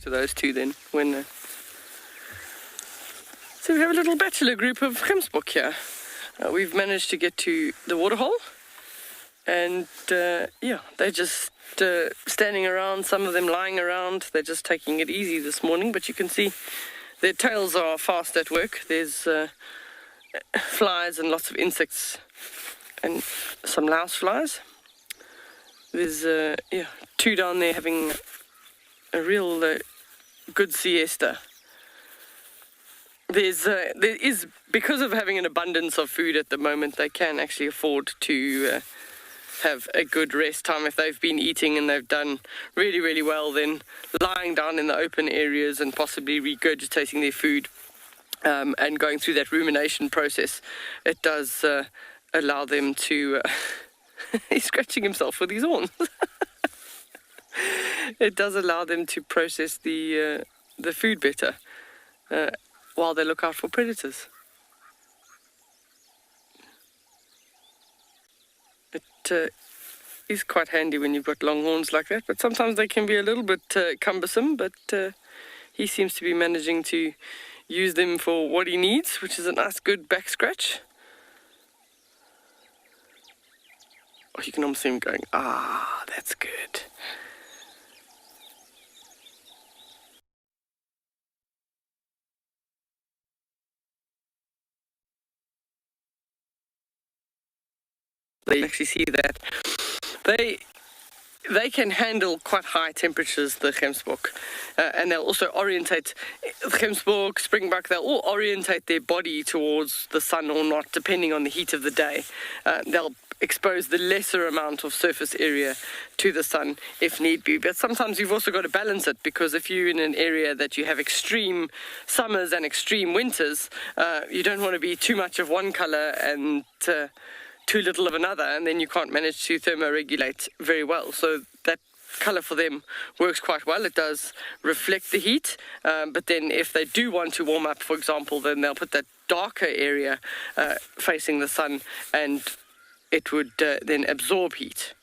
To those two then, when so we have a little bachelor group of Springbok here. We've managed to get to the waterhole, and yeah, they're just standing around, some of them lying around. They're just taking it easy this morning, but you can see their tails are fast at work. There's flies and lots of insects and some louse flies. There's yeah, two down there having a real good siesta. There is, because of having an abundance of food at the moment, they can actually afford to have a good rest time. If they've been eating and they've done really, really well, then lying down in the open areas and possibly regurgitating their food and going through that rumination process, it does allow them to... he's scratching himself with his horns. It does allow them to process the food better while they look out for predators. It is quite handy when you've got long horns like that, but sometimes they can be a little bit cumbersome, but he seems to be managing to use them for what he needs, which is a nice good back scratch. Oh, you can almost see him going, ah, that's good. They actually see that they can handle quite high temperatures, the Springbok, and they'll also orientate, Springbok, Springbok, they'll all orientate their body towards the sun or not, depending on the heat of the day. They'll expose the lesser amount of surface area to the sun if need be, but sometimes you've also got to balance it, because if you're in an area that you have extreme summers and extreme winters, you don't want to be too much of one color and too little of another, and then you can't manage to thermoregulate very well. So that colour for them works quite well. It does reflect the heat, but then if they do want to warm up, for example, then they'll put that darker area facing the sun, and it would then absorb heat.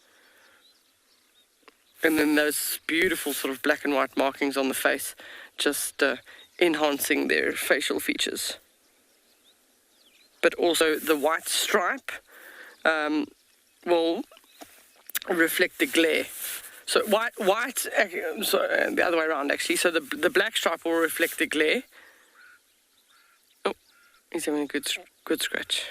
And then those beautiful sort of black and white markings on the face, just enhancing their facial features. But also the white stripe will reflect the glare. So the other way around actually. So the black stripe will reflect the glare. Oh, he's having a good scratch.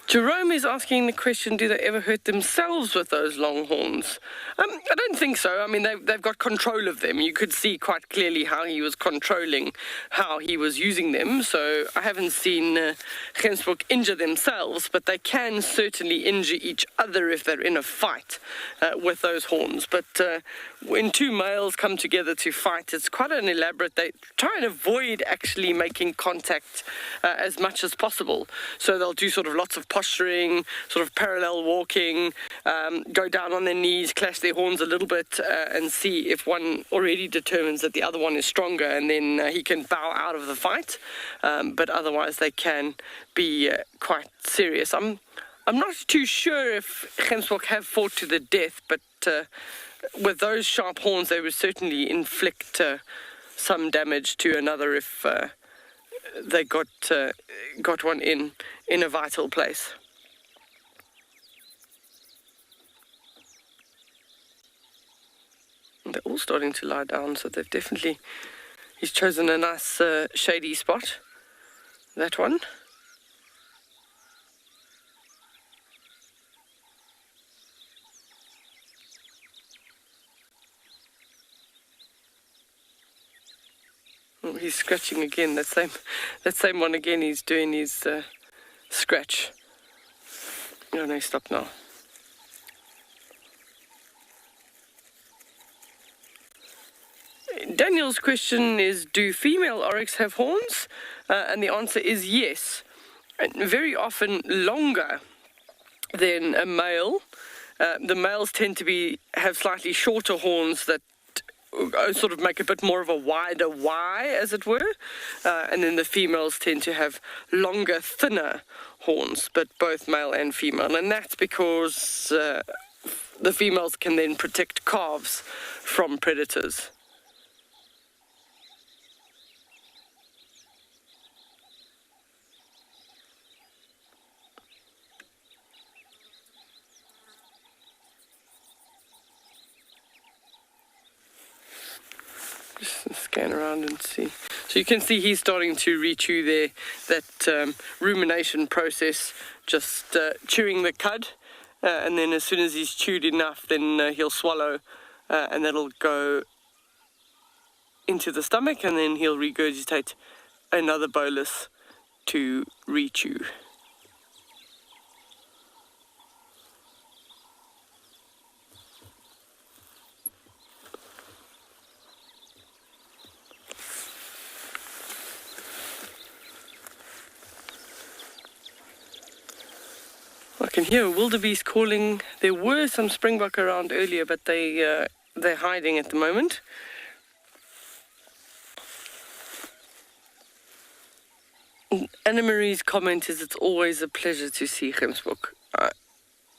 Jerome is asking the question, do they ever hurt themselves with those long horns? I don't think so. I mean, they've got control of them. You could see quite clearly how he was controlling how he was using them. So I haven't seen Springbok injure themselves, but they can certainly injure each other if they're in a fight with those horns. But when two males come together to fight, it's quite an elaborate. They try and avoid actually making contact as much as possible. So they'll do sort of lots of posturing, sort of parallel walking, go down on their knees, clash their horns a little bit, and see if one already determines that the other one is stronger, and then he can bow out of the fight. But otherwise they can be quite serious. I'm not too sure if Springbok have fought to the death, but with those sharp horns they would certainly inflict some damage to another if they got one in a vital place. They're all starting to lie down, so they've definitely... He's chosen a nice shady spot, that one. Oh, he's scratching again. That same one again. He's doing his scratch. No, he stopped now. Daniel's question is, do female oryx have horns? And the answer is yes. And very often longer than a male. The males tend to have slightly shorter horns that sort of make a bit more of a wider Y, as it were. And then the females tend to have longer, thinner horns, but both male and female. And that's because the females can then protect calves from predators. Just scan around and see. So you can see he's starting to re-chew there, that rumination process, just chewing the cud, and then as soon as he's chewed enough, then he'll swallow, and that'll go into the stomach, and then he'll regurgitate another bolus to re-chew. I can hear a wildebeest calling. There were some springbok around earlier, but they're hiding at the moment. Anna Marie's comment is, it's always a pleasure to see Springbok.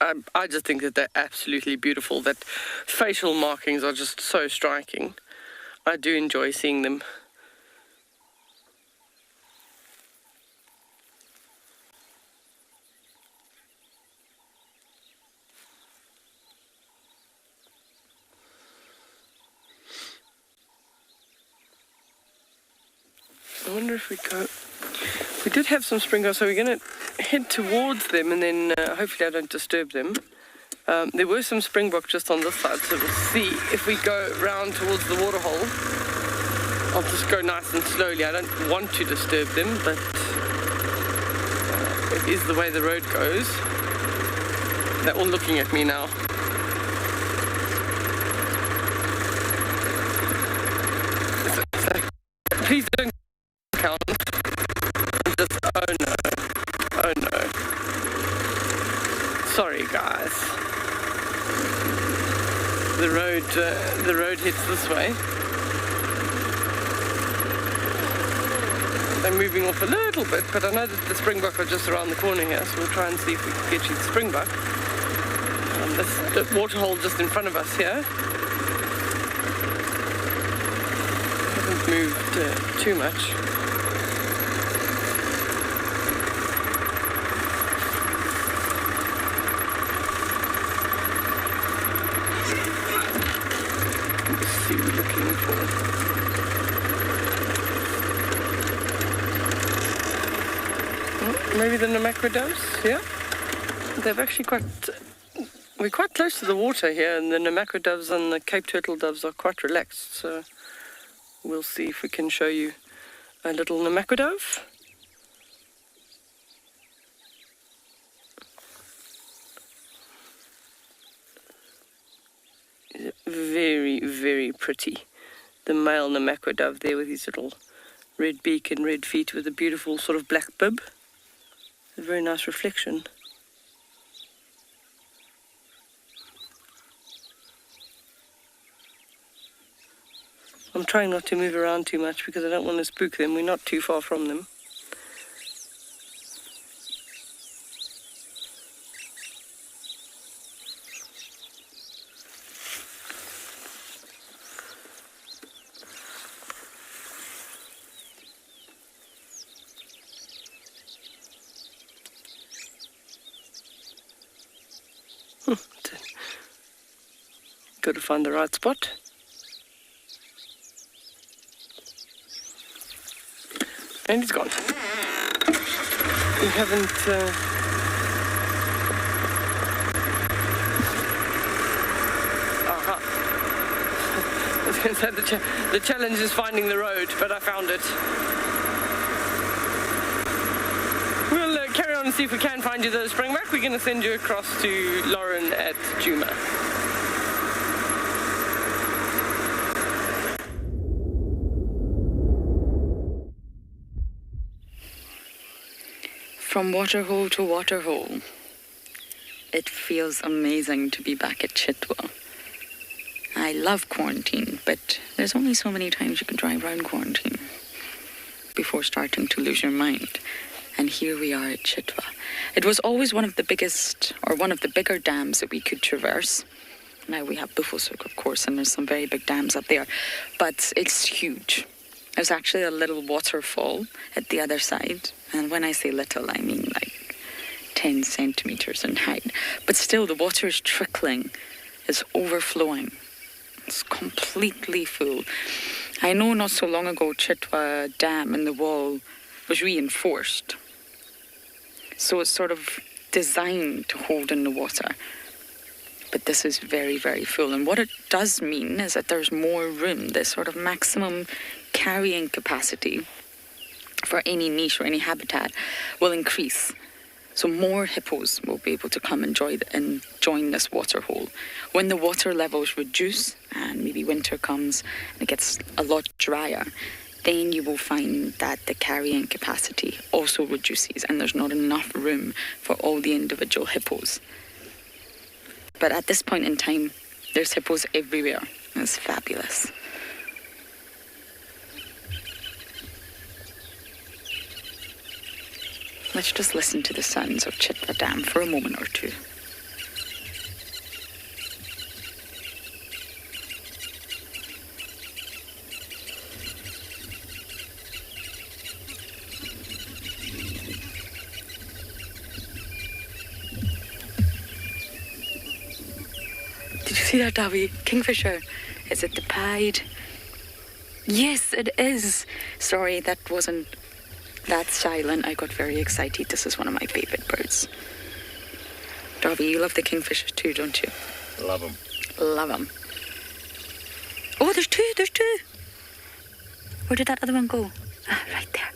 I just think that they're absolutely beautiful. That facial markings are just so striking. I do enjoy seeing them. I wonder if we did have some springbok, so we're going to head towards them, and then hopefully I don't disturb them. There were some springbok just on this side, so we'll see if we go round towards the waterhole. I'll just go nice and slowly. I don't want to disturb them, but it is the way the road goes. They're all looking at me now. So, please don't count. Just, oh no. Oh no. Sorry guys. The road hits this way. They're moving off a little bit, but I know that the Springbok are just around the corner here, so we'll try and see if we can get you the Springbok. The waterhole just in front of us here hasn't moved too much. Let's see what we're looking for. Maybe the Namaqua doves, yeah? They've actually we're quite close to the water here, and the Namaqua doves and the Cape Turtle doves are quite relaxed, so we'll see if we can show you a little Namaqua dove. Very, very pretty. The male Namaqua dove there with his little red beak and red feet with a beautiful sort of black bib. A very nice reflection. I'm trying not to move around too much because I don't want to spook them. We're not too far from them. Got to find the right spot. And it's gone. We haven't... I was going to say the challenge is finding the road, but I found it. We'll carry on and see if we can find you the Springbok. We're going to send you across to Lauren at Djuma. From waterhole to waterhole, it feels amazing to be back at Chitwa. I love quarantine, but there's only so many times you can drive around quarantine before starting to lose your mind. And here we are at Chitwa. It was always one of the biggest, or one of the bigger dams that we could traverse. Now we have Buffelshoek, of course, and there's some very big dams up there, but it's huge. There's actually a little waterfall at the other side. And when I say little, I mean like 10 centimeters in height. But still, the water is trickling. It's overflowing. It's completely full. I know not so long ago, Chitwa Dam and the wall was reinforced. So it's sort of designed to hold in the water. But this is very, very full. And what it does mean is that there's more room. There's sort of maximum carrying capacity for any niche or any habitat will increase. So more hippos will be able to come and join this waterhole. When the water levels reduce and maybe winter comes and it gets a lot drier, then you will find that the carrying capacity also reduces and there's not enough room for all the individual hippos. But at this point in time, there's hippos everywhere. It's fabulous. Let's just listen to the sounds of Chitwa Dam for a moment or two. Did you see that, Davy? Kingfisher. Is it the pied? Yes, it is. Sorry, that wasn't... That's silent. I got very excited. This is one of my favourite birds. Darby, you love the kingfisher too, don't you? Love them. Love them. Oh, there's two. Where did that other one go? Ah, right there.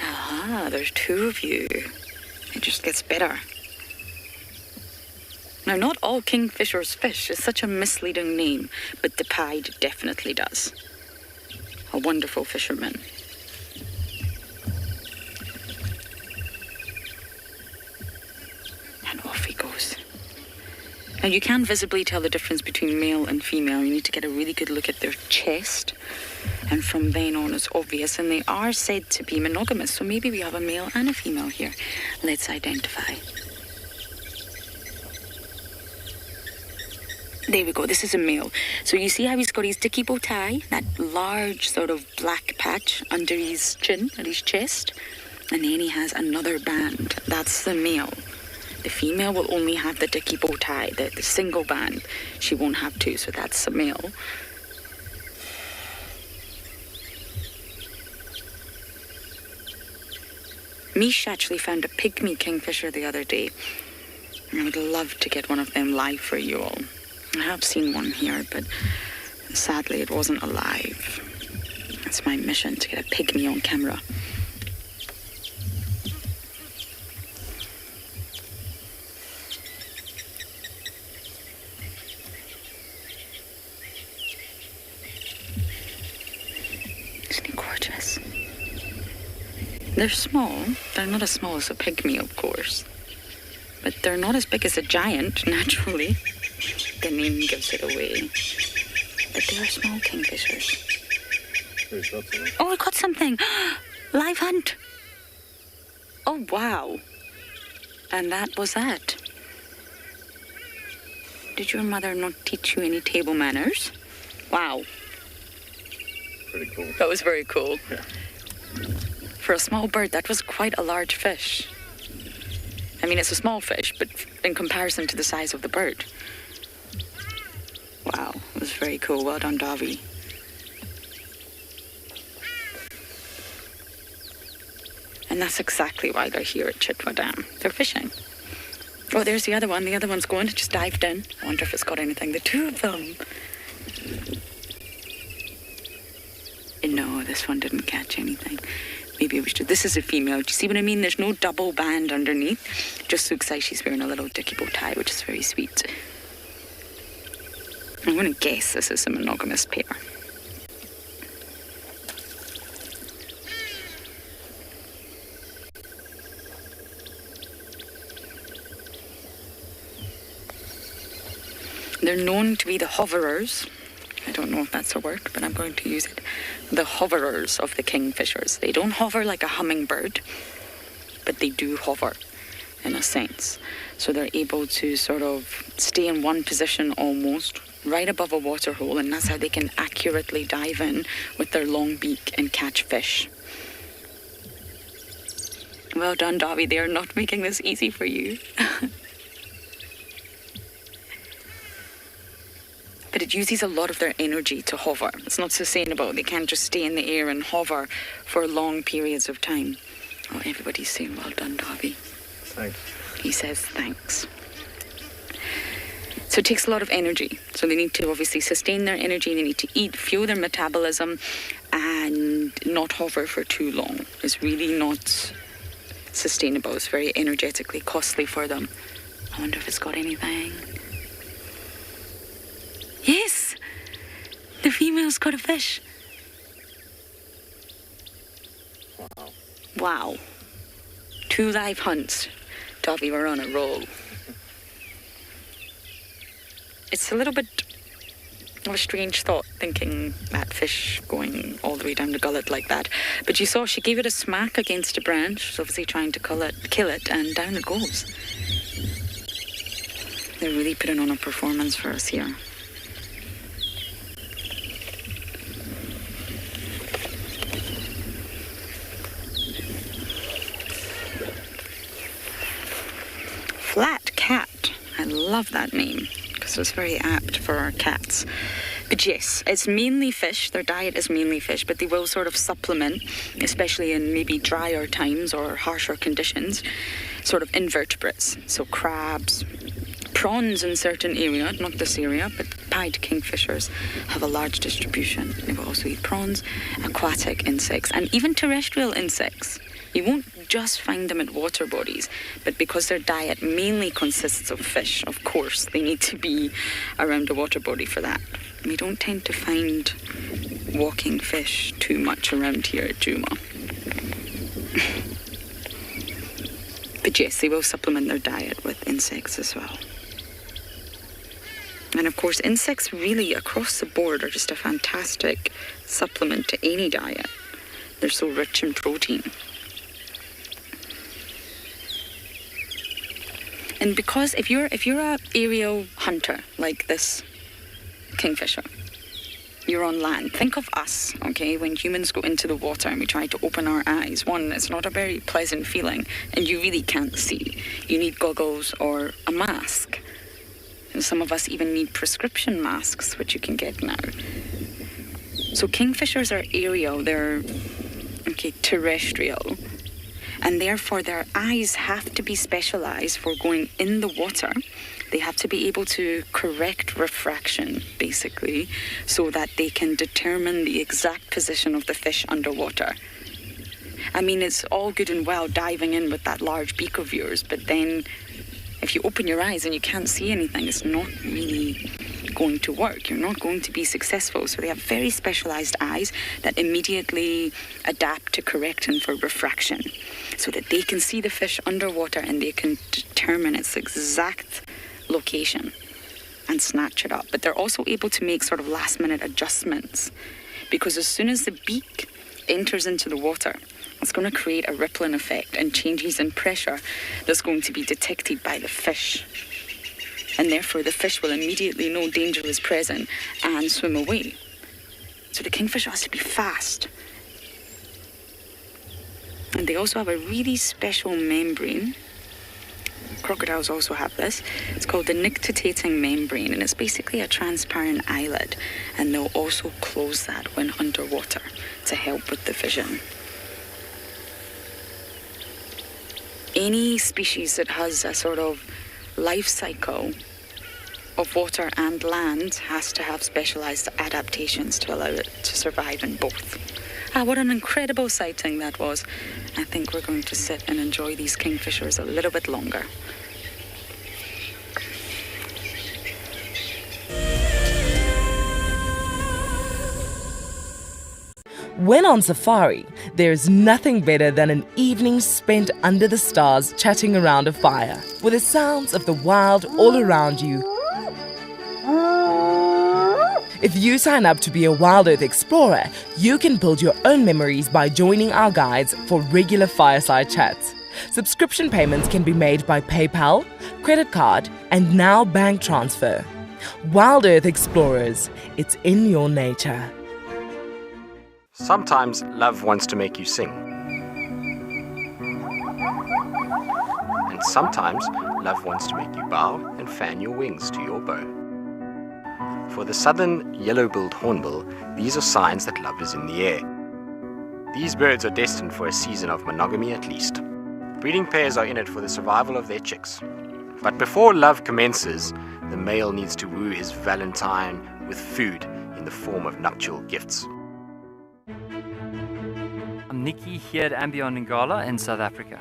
Ah, there's two of you. It just gets better. Now, not all kingfishers fish is such a misleading name, but the pied definitely does. A wonderful fisherman. And off he goes. Now, you can visibly tell the difference between male and female. You need to get a really good look at their chest. And from then on, it's obvious. And they are said to be monogamous. So maybe we have a male and a female here. Let's identify. There we go, this is a male. So you see how he's got his dicky bow tie, that large sort of black patch under his chin, at his chest. And then he has another band. That's the male. The female will only have the dicky bow tie, the single band. She won't have two, so that's the male. Mish actually found a pygmy kingfisher the other day. I would love to get one of them live for you all. I have seen one here, but sadly it wasn't alive. It's my mission to get a pygmy on camera. Isn't he gorgeous? They're small. They're not as small as a pygmy, of course. But they're not as big as a giant, naturally. The name gives it away. But they are small kingfishers. Oh, I caught something! Live hunt! Oh, wow. And that was that. Did your mother not teach you any table manners? Wow. Pretty cool. That was very cool. Yeah. For a small bird, that was quite a large fish. I mean, it's a small fish, but in comparison to the size of the bird. Wow, it was very cool. Well done, Davi. And that's exactly why they're here at Chitwa Dam. They're fishing. Oh, there's the other one. The other one's going. It just dived in. I wonder if it's got anything. The two of them. No, this one didn't catch anything. Maybe it was just... This is a female. Do you see what I mean? There's no double band underneath. Just looks like she's wearing a little dicky bow tie, which is very sweet. I'm going to guess this is a monogamous pair. They're known to be the hoverers. I don't know if that's a word, but I'm going to use it. The hoverers of the kingfishers. They don't hover like a hummingbird, but they do hover in a sense. So they're able to sort of stay in one position almost, right above a water hole, and that's how they can accurately dive in with their long beak and catch fish. Well done, Davi. They are not making this easy for you. But it uses a lot of their energy to hover. It's not sustainable. They can't just stay in the air and hover for long periods of time. Oh, everybody's saying, well done, Davi. Thanks. He says thanks. So it takes a lot of energy. So they need to obviously sustain their energy. They need to eat, fuel their metabolism, and not hover for too long. It's really not sustainable. It's very energetically costly for them. I wonder if it's got anything. Yes! The female's got a fish. Wow. Wow. 2 live hunts. Davi, we're on a roll. It's a little bit of a strange thought, thinking that fish going all the way down the gullet like that. But you saw she gave it a smack against a branch. She's obviously trying to kill it, and down it goes. They're really putting on a performance for us here. Flat cat. I love that name because it's very apt for our cats. But yes, it's mainly fish. Their diet is mainly fish, but they will sort of supplement, especially in maybe drier times or harsher conditions, sort of invertebrates. So crabs, Prawns in certain areas, not this area, but pied kingfishers have a large distribution. They will also eat prawns, aquatic insects, and even terrestrial insects. You won't just find them at water bodies, but because their diet mainly consists of fish, of course, they need to be around a water body for that. We don't tend to find walking fish too much around here at Djuma. But yes, they will supplement their diet with insects as well. And of course, insects really across the board are just a fantastic supplement to any diet. They're so rich in protein. And because if you're a aerial hunter like this kingfisher, you're on land. Think of us, okay, when humans go into the water and we try to open our eyes. One, it's not a very pleasant feeling, and you really can't see. You need goggles or a mask. And some of us even need prescription masks, which you can get now. So kingfishers are aerial, they're terrestrial. And therefore their eyes have to be specialized for going in the water. They have to be able to correct refraction, basically, so that they can determine the exact position of the fish underwater. I mean, it's all good and well diving in with that large beak of yours, but then if you open your eyes and you can't see anything, it's not really going to work. You're not going to be successful. So they have very specialized eyes that immediately adapt to correcting for refraction, so that they can see the fish underwater and they can determine its exact location and snatch it up. But they're also able to make sort of last minute adjustments, because as soon as the beak enters into the water, it's going to create a rippling effect and changes in pressure that's going to be detected by the fish. And therefore the fish will immediately know danger is present and swim away. So the kingfisher has to be fast. And they also have a really special membrane. Crocodiles also have this. It's called the nictitating membrane, and it's basically a transparent eyelid. And they'll also close that when underwater to help with the vision. Any species that has a sort of life cycle of water and land has to have specialized adaptations to allow it to survive in both. What an incredible sighting that was. I think we're going to sit and enjoy these kingfishers a little bit longer. When on safari, there's nothing better than an evening spent under the stars chatting around a fire, with the sounds of the wild all around you. If you sign up to be a WildEarth explorer, you can build your own memories by joining our guides for regular fireside chats. Subscription payments can be made by PayPal, credit card, and now bank transfer. WildEarth Explorers, it's in your nature. Sometimes love wants to make you sing. And sometimes love wants to make you bow and fan your wings to your bow. For the southern yellow-billed hornbill, these are signs that love is in the air. These birds are destined for a season of monogamy at least. Breeding pairs are in it for the survival of their chicks. But before love commences, the male needs to woo his valentine with food in the form of nuptial gifts. I'm Nikki here at andBeyond in Ngala in South Africa.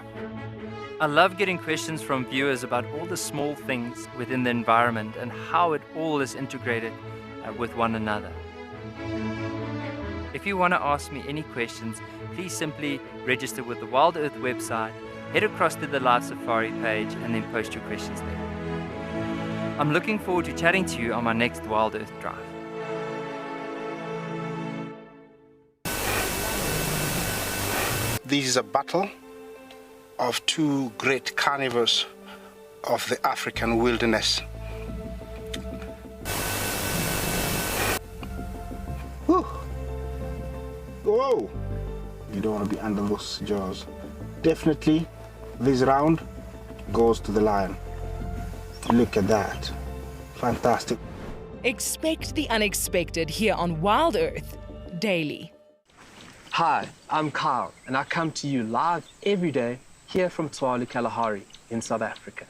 I love getting questions from viewers about all the small things within the environment and how it all is integrated with one another. If you want to ask me any questions, please simply register with the WildEarth website, head across to the Live Safari page, and then post your questions there. I'm looking forward to chatting to you on my next WildEarth drive. This is a battle of two great carnivores of the African wilderness. Whew. Whoa! You don't want to be under those jaws. Definitely, this round goes to the lion. Look at that. Fantastic. Expect the unexpected here on WildEarth daily. Hi, I'm Kyle, and I come to you live every day here from Tswalu Kalahari in South Africa.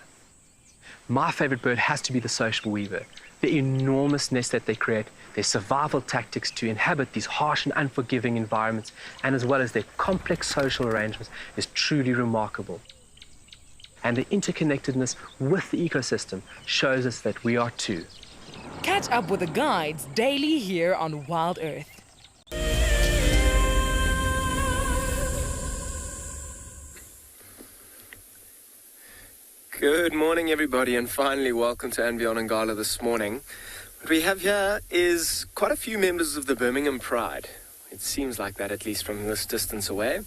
my favorite bird has to be the social weaver. The enormous nest that they create, their survival tactics to inhabit these harsh and unforgiving environments, and as well as their complex social arrangements, is truly remarkable. And the interconnectedness with the ecosystem shows us that we are too. Catch up with the guides daily here on WildEarth. Good morning, everybody, and finally welcome to andBeyond and Ngala this morning. What we have here is quite a few members of the Birmingham Pride. It seems like that, at least from this distance away.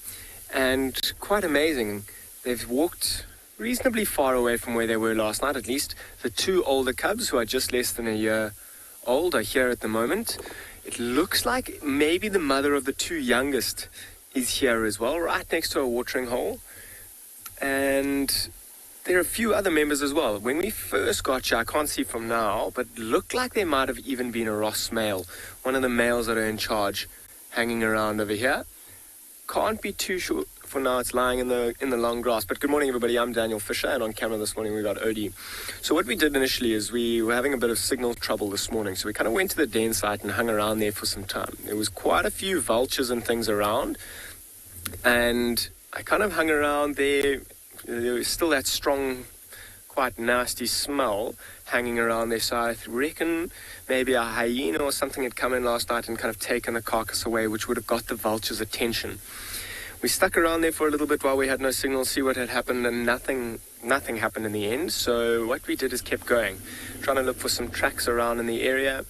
And quite amazing. They've walked reasonably far away from where they were last night, at least. The two older cubs, who are just less than a year old, are here at the moment. It looks like maybe the mother of the two youngest is here as well, right next to a watering hole. And there are a few other members as well. When we first got here, I can't see from now, but it looked like there might have even been a Ross male, one of the males that are in charge, hanging around over here. Can't be too sure for now. It's lying in the long grass. But good morning, everybody. I'm Daniel Fisher, and on camera this morning we got Odie. So what we did initially is we were having a bit of signal trouble this morning, so we kind of went to the den site and hung around there for some time. There was quite a few vultures and things around, and I kind of hung around there. There was still that strong, quite nasty smell hanging around there, so I reckon maybe a hyena or something had come in last night and kind of taken the carcass away, which would have got the vulture's attention. We stuck around there for a little bit while we had no signal, see what had happened, and nothing happened in the end. So what we did is kept going, trying to look for some tracks around in the area,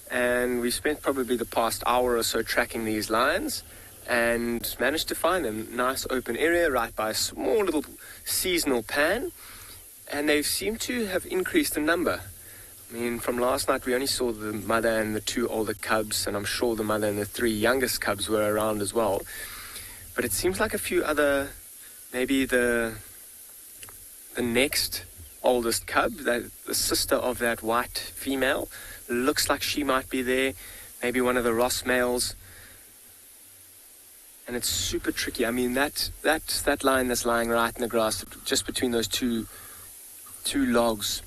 and we spent probably the past hour or so tracking these lions, and managed to find them. Nice open area right by a small little seasonal pan, and they seem to have increased in number. I mean, from last night we only saw the mother and the two older cubs, and I'm sure the mother and the three youngest cubs were around as well. But it seems like a few other, maybe the next oldest cub, the sister of that white female, looks like she might be there, maybe one of the Ross males. And it's super tricky. I mean, that lion that's lying right in the grass, just between those two logs,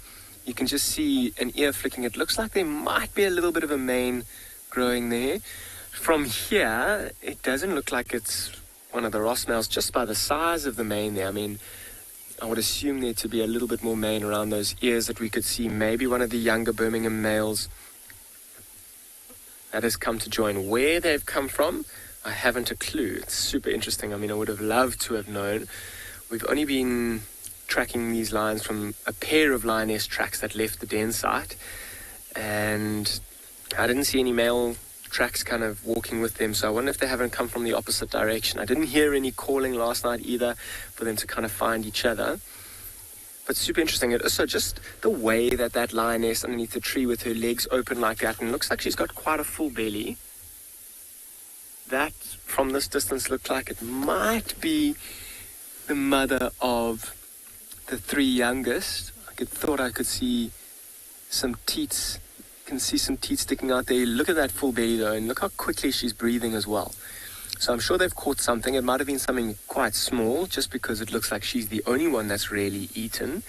you can just see an ear flicking. It looks like there might be a little bit of a mane growing there. From here, it doesn't look like it's one of the Ross males, just by the size of the mane there. I mean, I would assume there to be a little bit more mane around those ears that we could see. Maybe one of the younger Birmingham males that has come to join. Where they've come from, I haven't a clue. It's super interesting. I mean, I would have loved to have known. We've only been tracking these lions from a pair of lioness tracks that left the den site, and I didn't see any male tracks kind of walking with them, so I wonder if they haven't come from the opposite direction. I didn't hear any calling last night either for them to kind of find each other. But super interesting. It also just the way that lioness underneath the tree with her legs open like that, and it looks like she's got quite a full belly. That, from this distance, looked like it might be the mother of the three youngest. Thought I could see some teats. Can see some teeth sticking out there. Look at that full belly though, and look how quickly she's breathing as well. So I'm sure they've caught something. It might have been something quite small, just because it looks like she's the only one that's really eaten,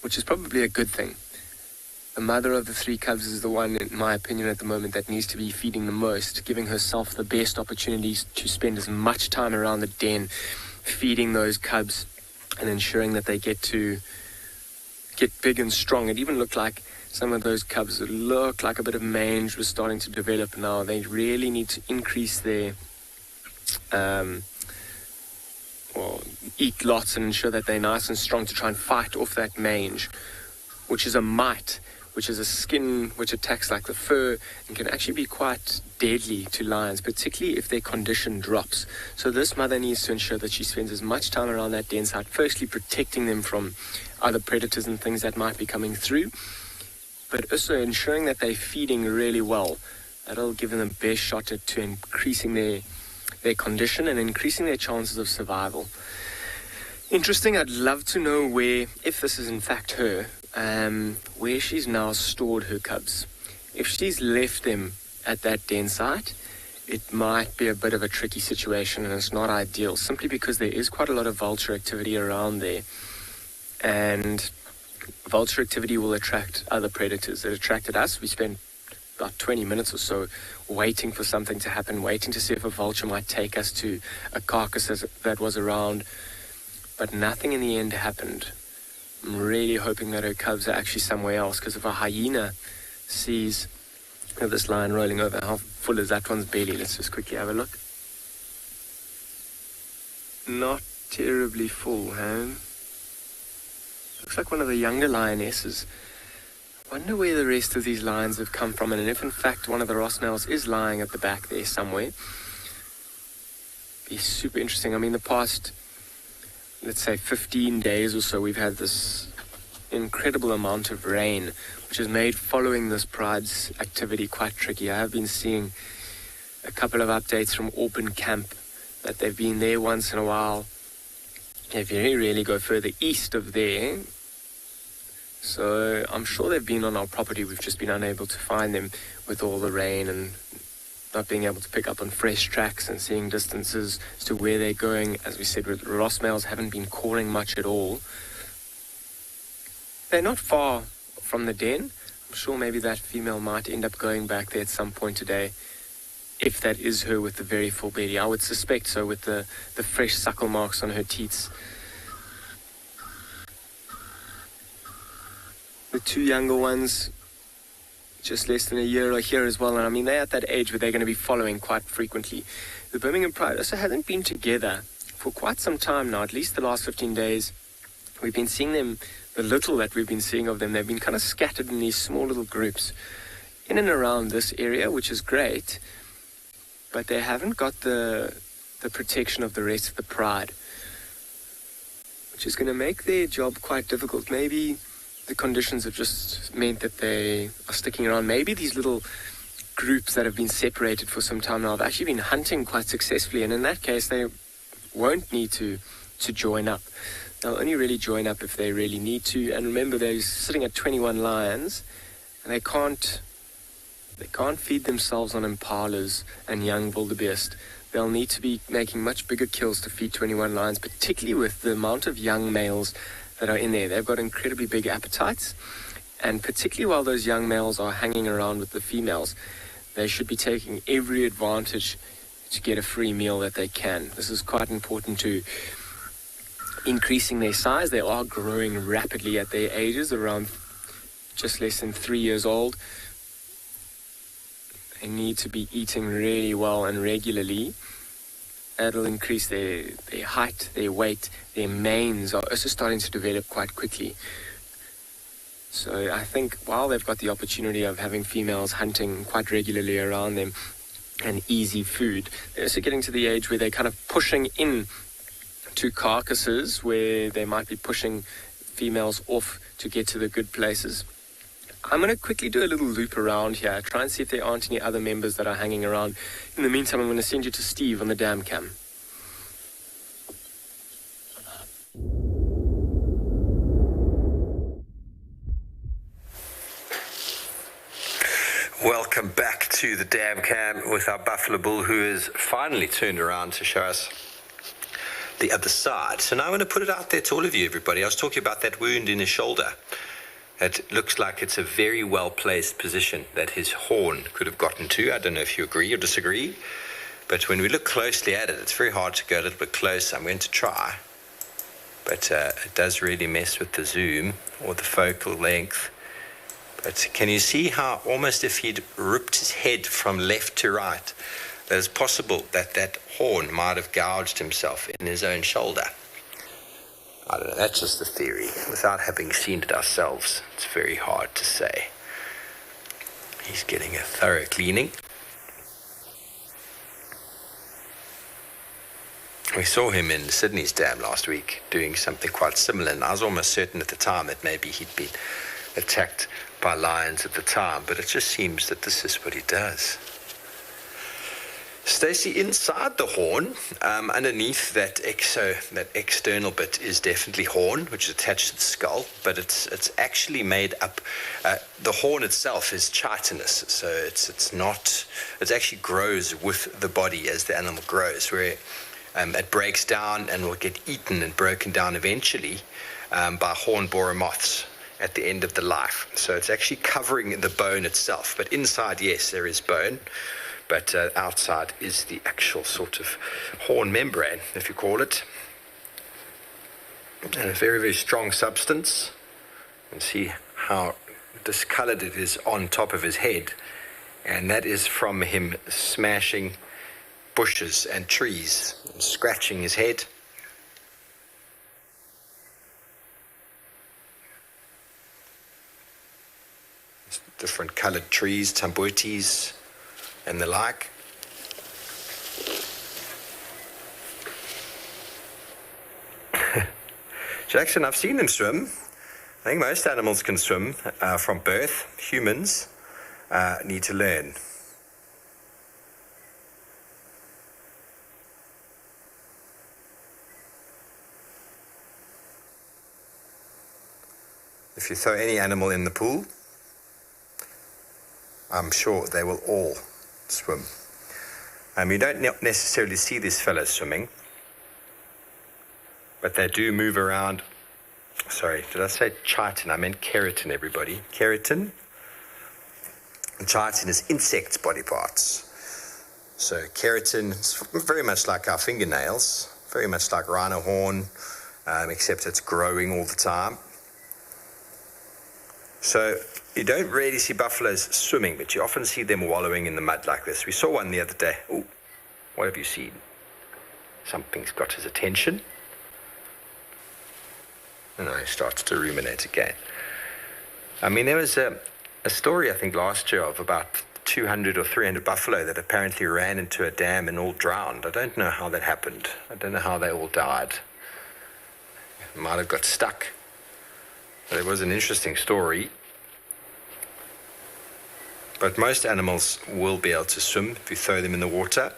which is probably a good thing. The mother of the three cubs is the one, in my opinion, at the moment that needs to be feeding the most, giving herself the best opportunities to spend as much time around the den feeding those cubs and ensuring that they get big and strong. It even looked like some of those cubs that look like a bit of mange was starting to develop now. They really need to increase their eat lots and ensure that they're nice and strong to try and fight off that mange, which is a mite, which is a skin which attacks like the fur and can actually be quite deadly to lions, particularly if their condition drops. So this mother needs to ensure that she spends as much time around that den site, firstly protecting them from other predators and things that might be coming through, but also ensuring that they're feeding really well. That'll give them the best shot at to increasing their condition and increasing their chances of survival. Interesting. I'd love to know where, if this is in fact her, where she's now stored her cubs. If she's left them at that den site, it might be a bit of a tricky situation, and it's not ideal, simply because there is quite a lot of vulture activity around there. And vulture activity will attract other predators. It attracted us. We spent about 20 minutes or so waiting for something to happen, waiting to see if a vulture might take us to a carcass that was around, but nothing in the end happened. I'm really hoping that her cubs are actually somewhere else, because if a hyena sees this lion rolling over, how full is that one's belly? Let's just quickly have a look. Not terribly full, huh? Looks like one of the younger lionesses. I wonder where the rest of these lions have come from, and if in fact one of the Rossnails is lying at the back there somewhere. Be super interesting. I mean, the past, let's say 15 days or so, we've had this incredible amount of rain, which has made following this pride's activity quite tricky. I have been seeing a couple of updates from Auburn Camp that they've been there once in a while. They very rarely go further east of there. So I'm sure they've been on our property. We've just been unable to find them with all the rain and not being able to pick up on fresh tracks and seeing distances as to where they're going. As we said, Ross males haven't been calling much at all. They're not far from the den. I'm sure maybe that female might end up going back there at some point today, if that is her with the very full belly. I would suspect so, with the fresh suckle marks on her teats. The two younger ones, just less than a year, are here as well, and I mean, they're at that age where they're going to be following quite frequently. The Birmingham Pride also hasn't been together for quite some time now, at least the last 15 days. We've been seeing them, the little that we've been seeing of them, they've been kind of scattered in these small little groups in and around this area, which is great, but they haven't got the protection of the rest of the pride, which is going to make their job quite difficult. Maybe the conditions have just meant that they are sticking around. Maybe these little groups that have been separated for some time now have actually been hunting quite successfully, and in that case they won't need to join up. They'll only really join up if they really need to. And remember, they're sitting at 21 lions, and they can't feed themselves on impalas and young wildebeest. They'll need to be making much bigger kills to feed 21 lions, particularly with the amount of young males that are in there. They've got incredibly big appetites, and particularly while those young males are hanging around with the females, they should be taking every advantage to get a free meal that they can. This is quite important to increasing their size. They are growing rapidly at their ages, around just less than 3 years old. They need to be eating really well and regularly. That'll increase their height, their weight. Their manes are also starting to develop quite quickly. So I think while they've got the opportunity of having females hunting quite regularly around them and easy food, they're also getting to the age where they're kind of pushing in to carcasses where they might be pushing females off to get to the good places. I'm going to quickly do a little loop around here, try and see if there aren't any other members that are hanging around. In the meantime, I'm going to send you to Steve on the dam cam. Welcome back to the dam cam with our buffalo bull, who has finally turned around to show us the other side. So now I'm going to put it out there to all of you, everybody. I was talking about that wound in his shoulder. It looks like it's a very well-placed position that his horn could have gotten to. I don't know if you agree or disagree, but when we look closely at it, it's very hard to go a little bit closer. I'm going to try, but it does really mess with the zoom or the focal length. But can you see how almost if he'd ripped his head from left to right, that it's possible that that horn might have gouged himself in his own shoulder? I don't know, that's just a theory. Without having seen it ourselves, it's very hard to say. He's getting a thorough cleaning. We saw him in Sydney's dam last week doing something quite similar, and I was almost certain at the time that maybe he'd been attacked by lions at the time, but it just seems that this is what he does. Stacey, inside the horn, underneath that external bit is definitely horn, which is attached to the skull, but it's actually made up. The horn itself is chitinous, so it actually grows with the body as the animal grows, where it breaks down and will get eaten and broken down eventually by horned burrow moths at the end of the life. So it's actually covering the bone itself. But inside, yes, there is bone. But outside is the actual sort of horn membrane, if you call it. And a very, very strong substance. You can see how discolored it is on top of his head. And that is from him smashing bushes and trees and scratching his head. Different colored trees, tambutis, and the like. Jackson, I've seen them swim. I think most animals can swim from birth. Humans need to learn. If you throw any animal in the pool, I'm sure they will all swim. You don't necessarily see these fellows swimming, but they do move around. Sorry, did I say chitin? I meant keratin, everybody. Keratin. And chitin is insects' body parts. So keratin is very much like our fingernails, very much like rhino horn, except it's growing all the time. So you don't really see buffaloes swimming, but you often see them wallowing in the mud like this. We saw one the other day. Oh, what have you seen? Something's got his attention. And now he starts to ruminate again. I mean, there was a story, I think, last year of about 200 or 300 buffalo that apparently ran into a dam and all drowned. I don't know how that happened. I don't know how they all died. They might have got stuck. But it was an interesting story. But most animals will be able to swim if you throw them in the water.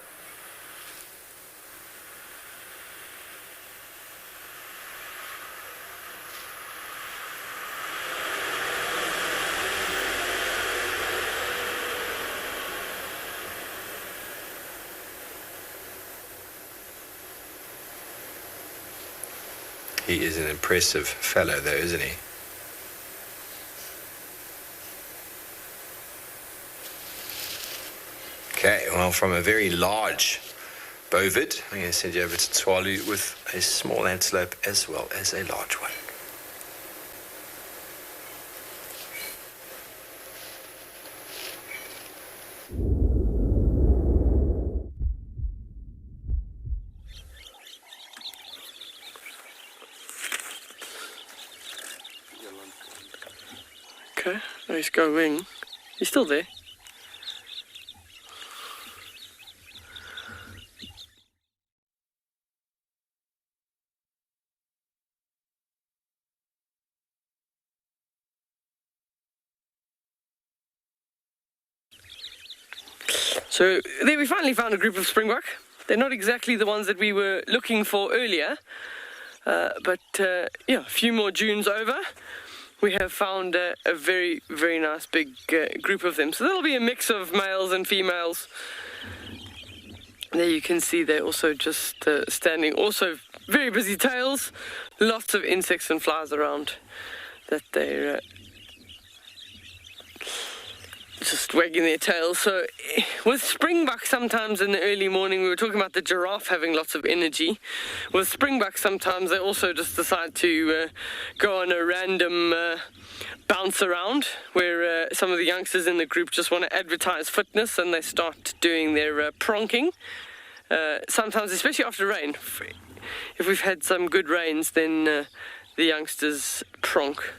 He is an impressive fellow though, isn't he? Okay, well, from a very large bovid, I'm going to send you over to Tswalu with a small antelope as well as a large one. Okay, nice going. He's still there. So there we finally found a group of Springbok. They're not exactly the ones that we were looking for earlier, but yeah, a few more dunes over, we have found a very, very nice big group of them. So that'll be a mix of males and females. There you can see they're also just standing, also very busy tails, lots of insects and flies around that they're just wagging their tails. So with Springbok, sometimes in the early morning, we were talking about the giraffe having lots of energy. With Springbok, sometimes they also just decide to go on a random bounce around, where some of the youngsters in the group just want to advertise fitness and they start doing their pronking. Sometimes, especially after rain, if we've had some good rains, then the youngsters pronk.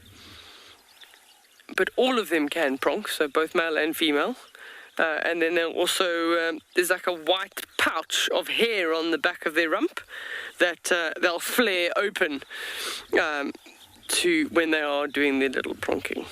But all of them can pronk, so both male and female. And then they'll also, there's like a white pouch of hair on the back of their rump that they'll flare open to when they are doing their little pronking.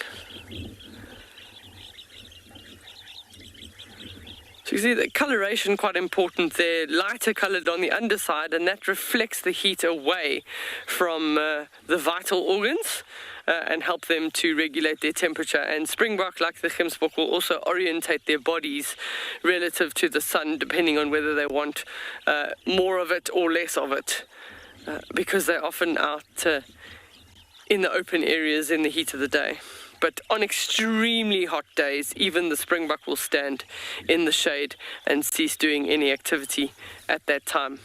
So you see the coloration quite important there, lighter coloured on the underside, and that reflects the heat away from the vital organs. And help them to regulate their temperature. And Springbok, like the Gemsbok, will also orientate their bodies relative to the sun, depending on whether they want more of it or less of it, because they're often out in the open areas in the heat of the day. But on extremely hot days, even the springbok will stand in the shade and cease doing any activity at that time.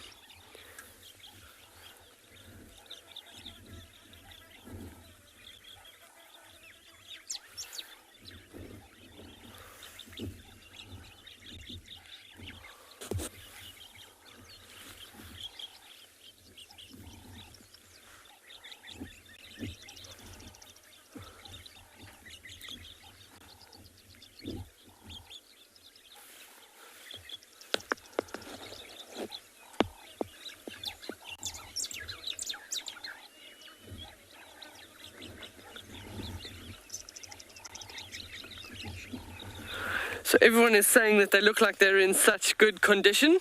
So everyone is saying that they look like they're in such good condition.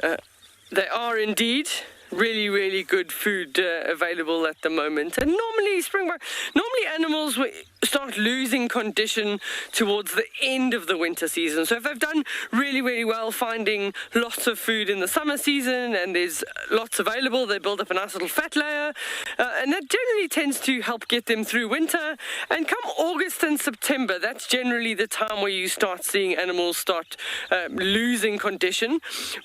They are indeed. Really good food available at the moment. And normally animals start losing condition towards the end of the winter season. So if they've done really well finding lots of food in the summer season and there's lots available, they build up a nice little fat layer, and that generally tends to help get them through winter. And come August and September, that's generally the time where you start seeing animals start losing condition,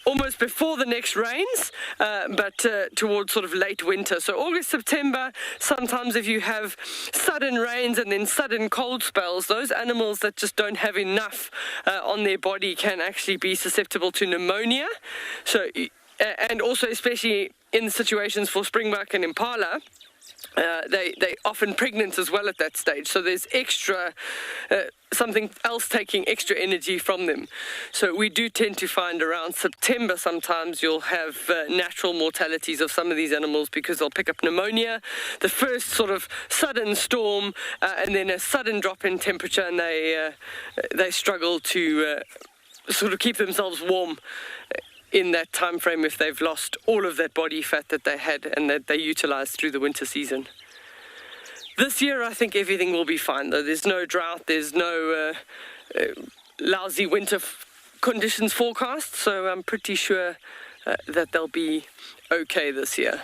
almost before the next rains, but towards sort of late winter. So August, September, sometimes if you have sudden rains and then sudden cold spells, those animals that just don't have enough on their body can actually be susceptible to pneumonia. So, and also especially in situations for springbok and impala, they often pregnant as well at that stage, so there's extra something else taking extra energy from them. So we do tend to find around September sometimes you'll have natural mortalities of some of these animals because they'll pick up pneumonia, the first sort of sudden storm, and then a sudden drop in temperature, and they struggle to sort of keep themselves warm in that time frame if they've lost all of that body fat that they had and that they utilized through the winter season. This year I think everything will be fine though. There's no drought, there's no lousy winter conditions forecast, so I'm pretty sure that they'll be okay this year.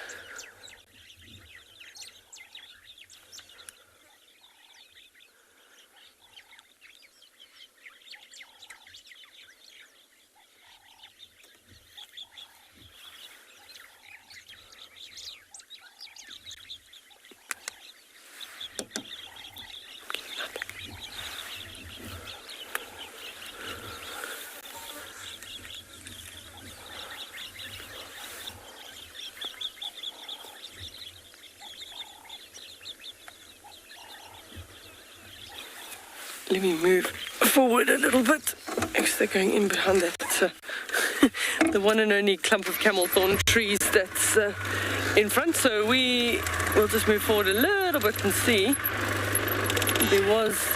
Let me move forward a little bit because they're going in behind that the one and only clump of camel thorn trees that's in front. So we will just move forward a little bit and see. There was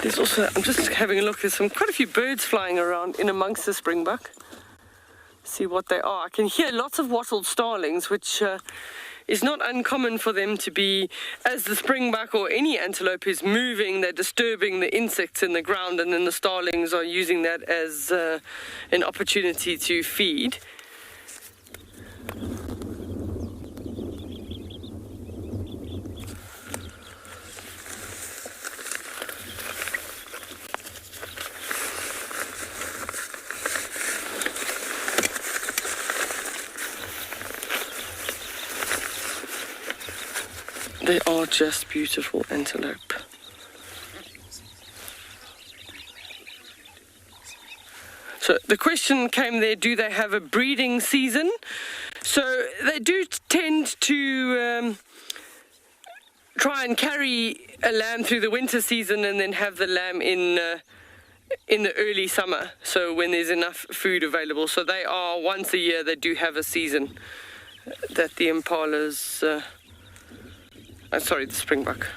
there's also, I'm just having a look, there's quite a few birds flying around in amongst the springbok. See what they are. I can hear lots of wattled starlings, which is not uncommon for them to be, as the springbok or any antelope is moving, they're disturbing the insects in the ground, and then the starlings are using that as an opportunity to feed. They are just beautiful antelope. So the question came there, do they have a breeding season? So they do tend to try and carry a lamb through the winter season and then have the lamb in the early summer, so when there's enough food available. So they are, once a year, they do have a season that the impalas... sorry, the springbok.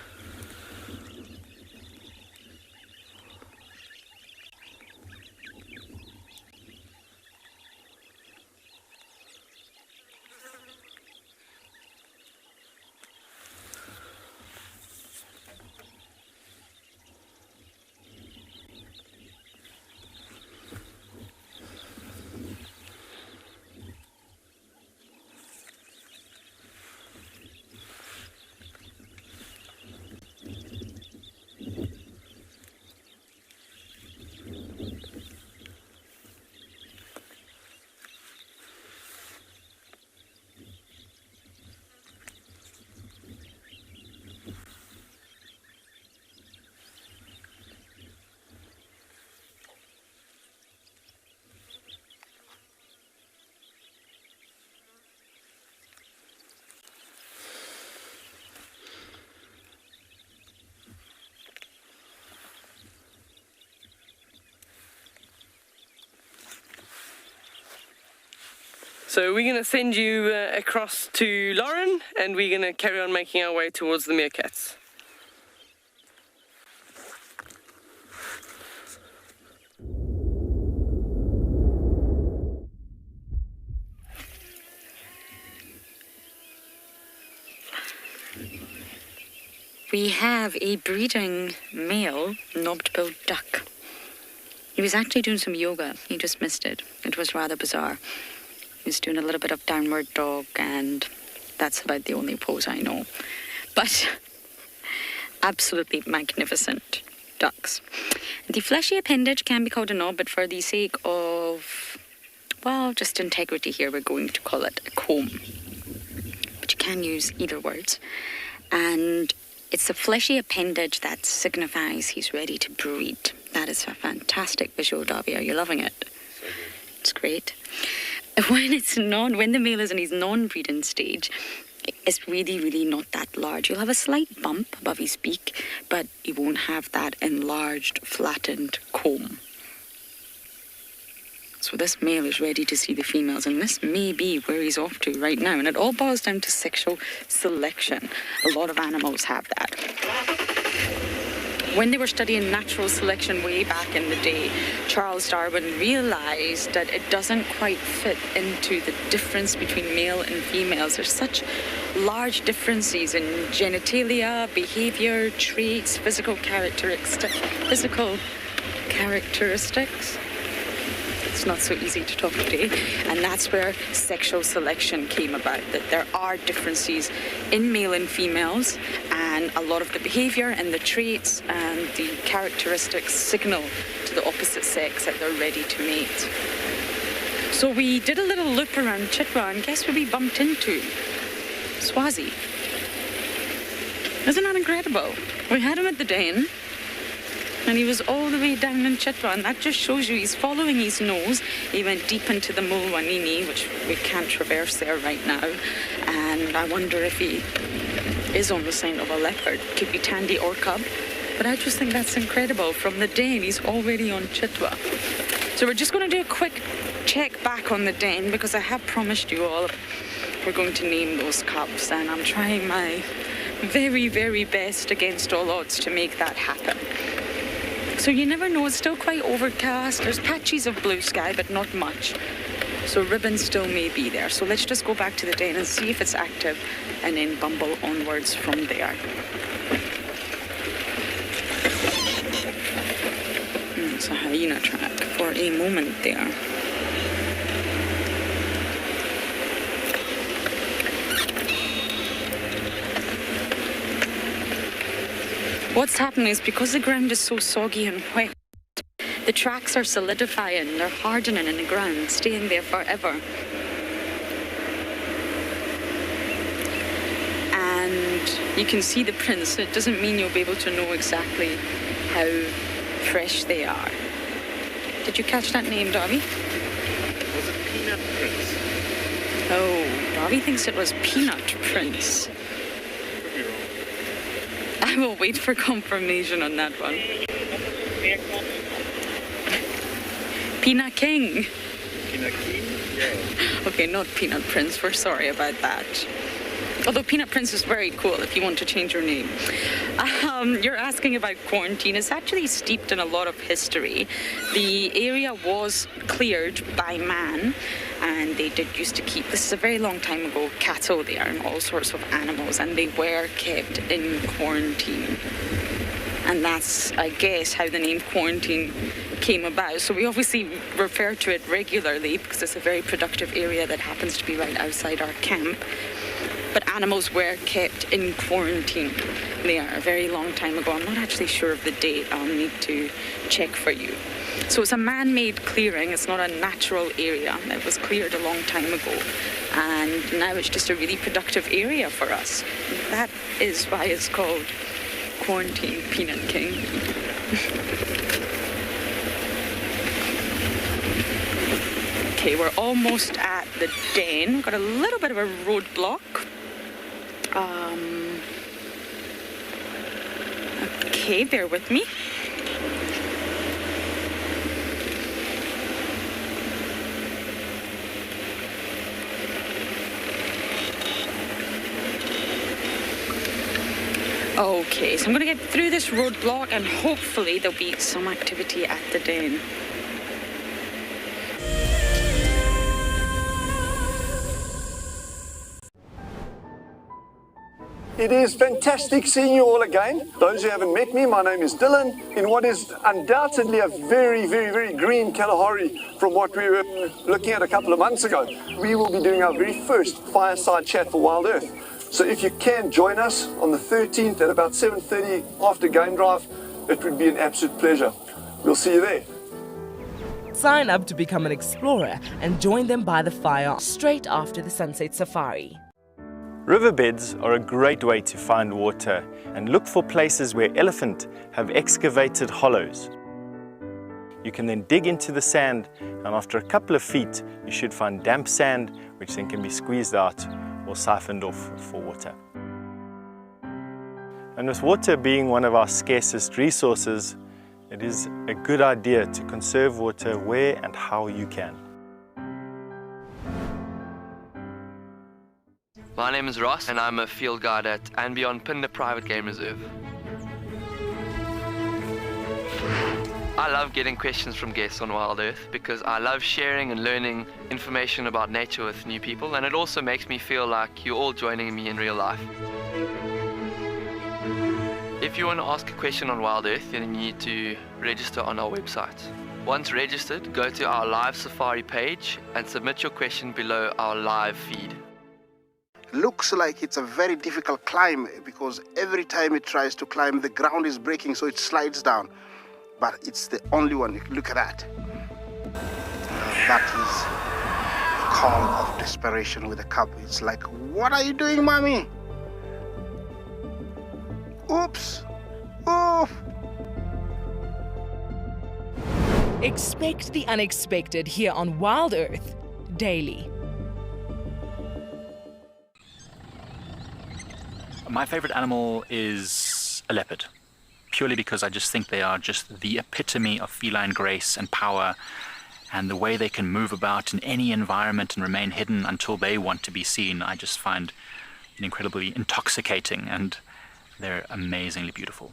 So we're going to send you across to Lauren, and we're going to carry on making our way towards the meerkats. We have a breeding male knobbed-billed duck. He was actually doing some yoga. He just missed it. It was rather bizarre. He was doing a little bit of downward dog, and that's about the only pose I know. But absolutely magnificent ducks. The fleshy appendage can be called a knob, but for the sake of, well, just integrity here, we're going to call it a comb. But you can use either words. And it's the fleshy appendage that signifies he's ready to breed. That is a fantastic visual, Darby. Are you loving it? It's great. When the male is in his non-breeding stage, it's really, really not that large. You'll have a slight bump above his beak, but you won't have that enlarged, flattened comb. So this male is ready to see the females, and this may be where he's off to right now. And it all boils down to sexual selection. A lot of animals have that. When they were studying natural selection way back in the day, Charles Darwin realized that it doesn't quite fit into the difference between male and females. There's such large differences in genitalia, behavior, traits, physical characteristics. It's not so easy to talk today, and that's where sexual selection came about, that there are differences in male and females, and a lot of the behavior and the traits and the characteristics signal to the opposite sex that they're ready to mate. So we did a little loop around Chitwa, and guess where we bumped into? Swazi. Isn't that incredible? We had him at the den, and he was all the way down in Chitwa, and that just shows you he's following his nose. He went deep into the Mulwanini, which we can't traverse there right now, and I wonder if he is on the scent of a leopard. Could be Tandy or cub, but I just think that's incredible. From the den, he's already on Chitwa. So we're just going to do a quick check back on the den, because I have promised you all we're going to name those cubs, and I'm trying my very, very best against all odds to make that happen. So you never know, it's still quite overcast. There's patches of blue sky, but not much. So ribbons still may be there. So let's just go back to the den and see if it's active, and then bumble onwards from there. It's a hyena track for a moment there. What's happening is because the ground is so soggy and wet, the tracks are solidifying, they're hardening in the ground, staying there forever. And you can see the prints. It doesn't mean you'll be able to know exactly how fresh they are. Did you catch that name, Darby? Was it Peanut Prince? Oh, Darby thinks it was Peanut Prince. I will wait for confirmation on that one. Peanut King. Peanut King? Yeah. Okay, not Peanut Prince. We're sorry about that. Although Peanut Prince is very cool if you want to change your name. You're asking about quarantine. It's actually steeped in a lot of history. The area was cleared by man, and they did used to keep, this is a very long time ago, cattle there and all sorts of animals, and they were kept in quarantine. And that's, I guess, how the name quarantine came about. So we obviously refer to it regularly because it's a very productive area that happens to be right outside our camp. But animals were kept in quarantine there a very long time ago. I'm not actually sure of the date. I'll need to check for you. So it's a man-made clearing. It's not a natural area. It was cleared a long time ago. And now it's just a really productive area for us. That is why it's called Quarantine Peanut King. Okay, we're almost at the den. We've got a little bit of a roadblock. Okay, bear with me. Okay, so I'm going to get through this roadblock and hopefully there'll be some activity at the den. It is fantastic seeing you all again. Those who haven't met me, my name is Dylan, in what is undoubtedly a very, very, very green Kalahari from what we were looking at a couple of months ago. We will be doing our very first fireside chat for WildEarth. So if you can join us on the 13th at about 7:30 after game drive, it would be an absolute pleasure. We'll see you there. Sign up to become an explorer and join them by the fire straight after the sunset safari. Riverbeds are a great way to find water and look for places where elephant have excavated hollows. You can then dig into the sand, and after a couple of feet you should find damp sand, which then can be squeezed out or siphoned off for water. And with water being one of our scarcest resources, it is a good idea to conserve water where and how you can. My name is Ross and I'm a field guide at andBeyond Phinda Private Game Reserve. I love getting questions from guests on WildEarth because I love sharing and learning information about nature with new people, and it also makes me feel like you're all joining me in real life. If you want to ask a question on WildEarth, then you need to register on our website. Once registered, go to our live safari page and submit your question below our live feed. Looks like it's a very difficult climb because every time it tries to climb, the ground is breaking, so it slides down. But it's the only one. Look at that. That is a call of desperation with a cub. It's like, what are you doing, mommy? Oops. Oof. Expect the unexpected here on WildEarth daily. My favorite animal is a leopard, purely because I just think they are just the epitome of feline grace and power, and the way they can move about in any environment and remain hidden until they want to be seen, I just find incredibly intoxicating, and they're amazingly beautiful.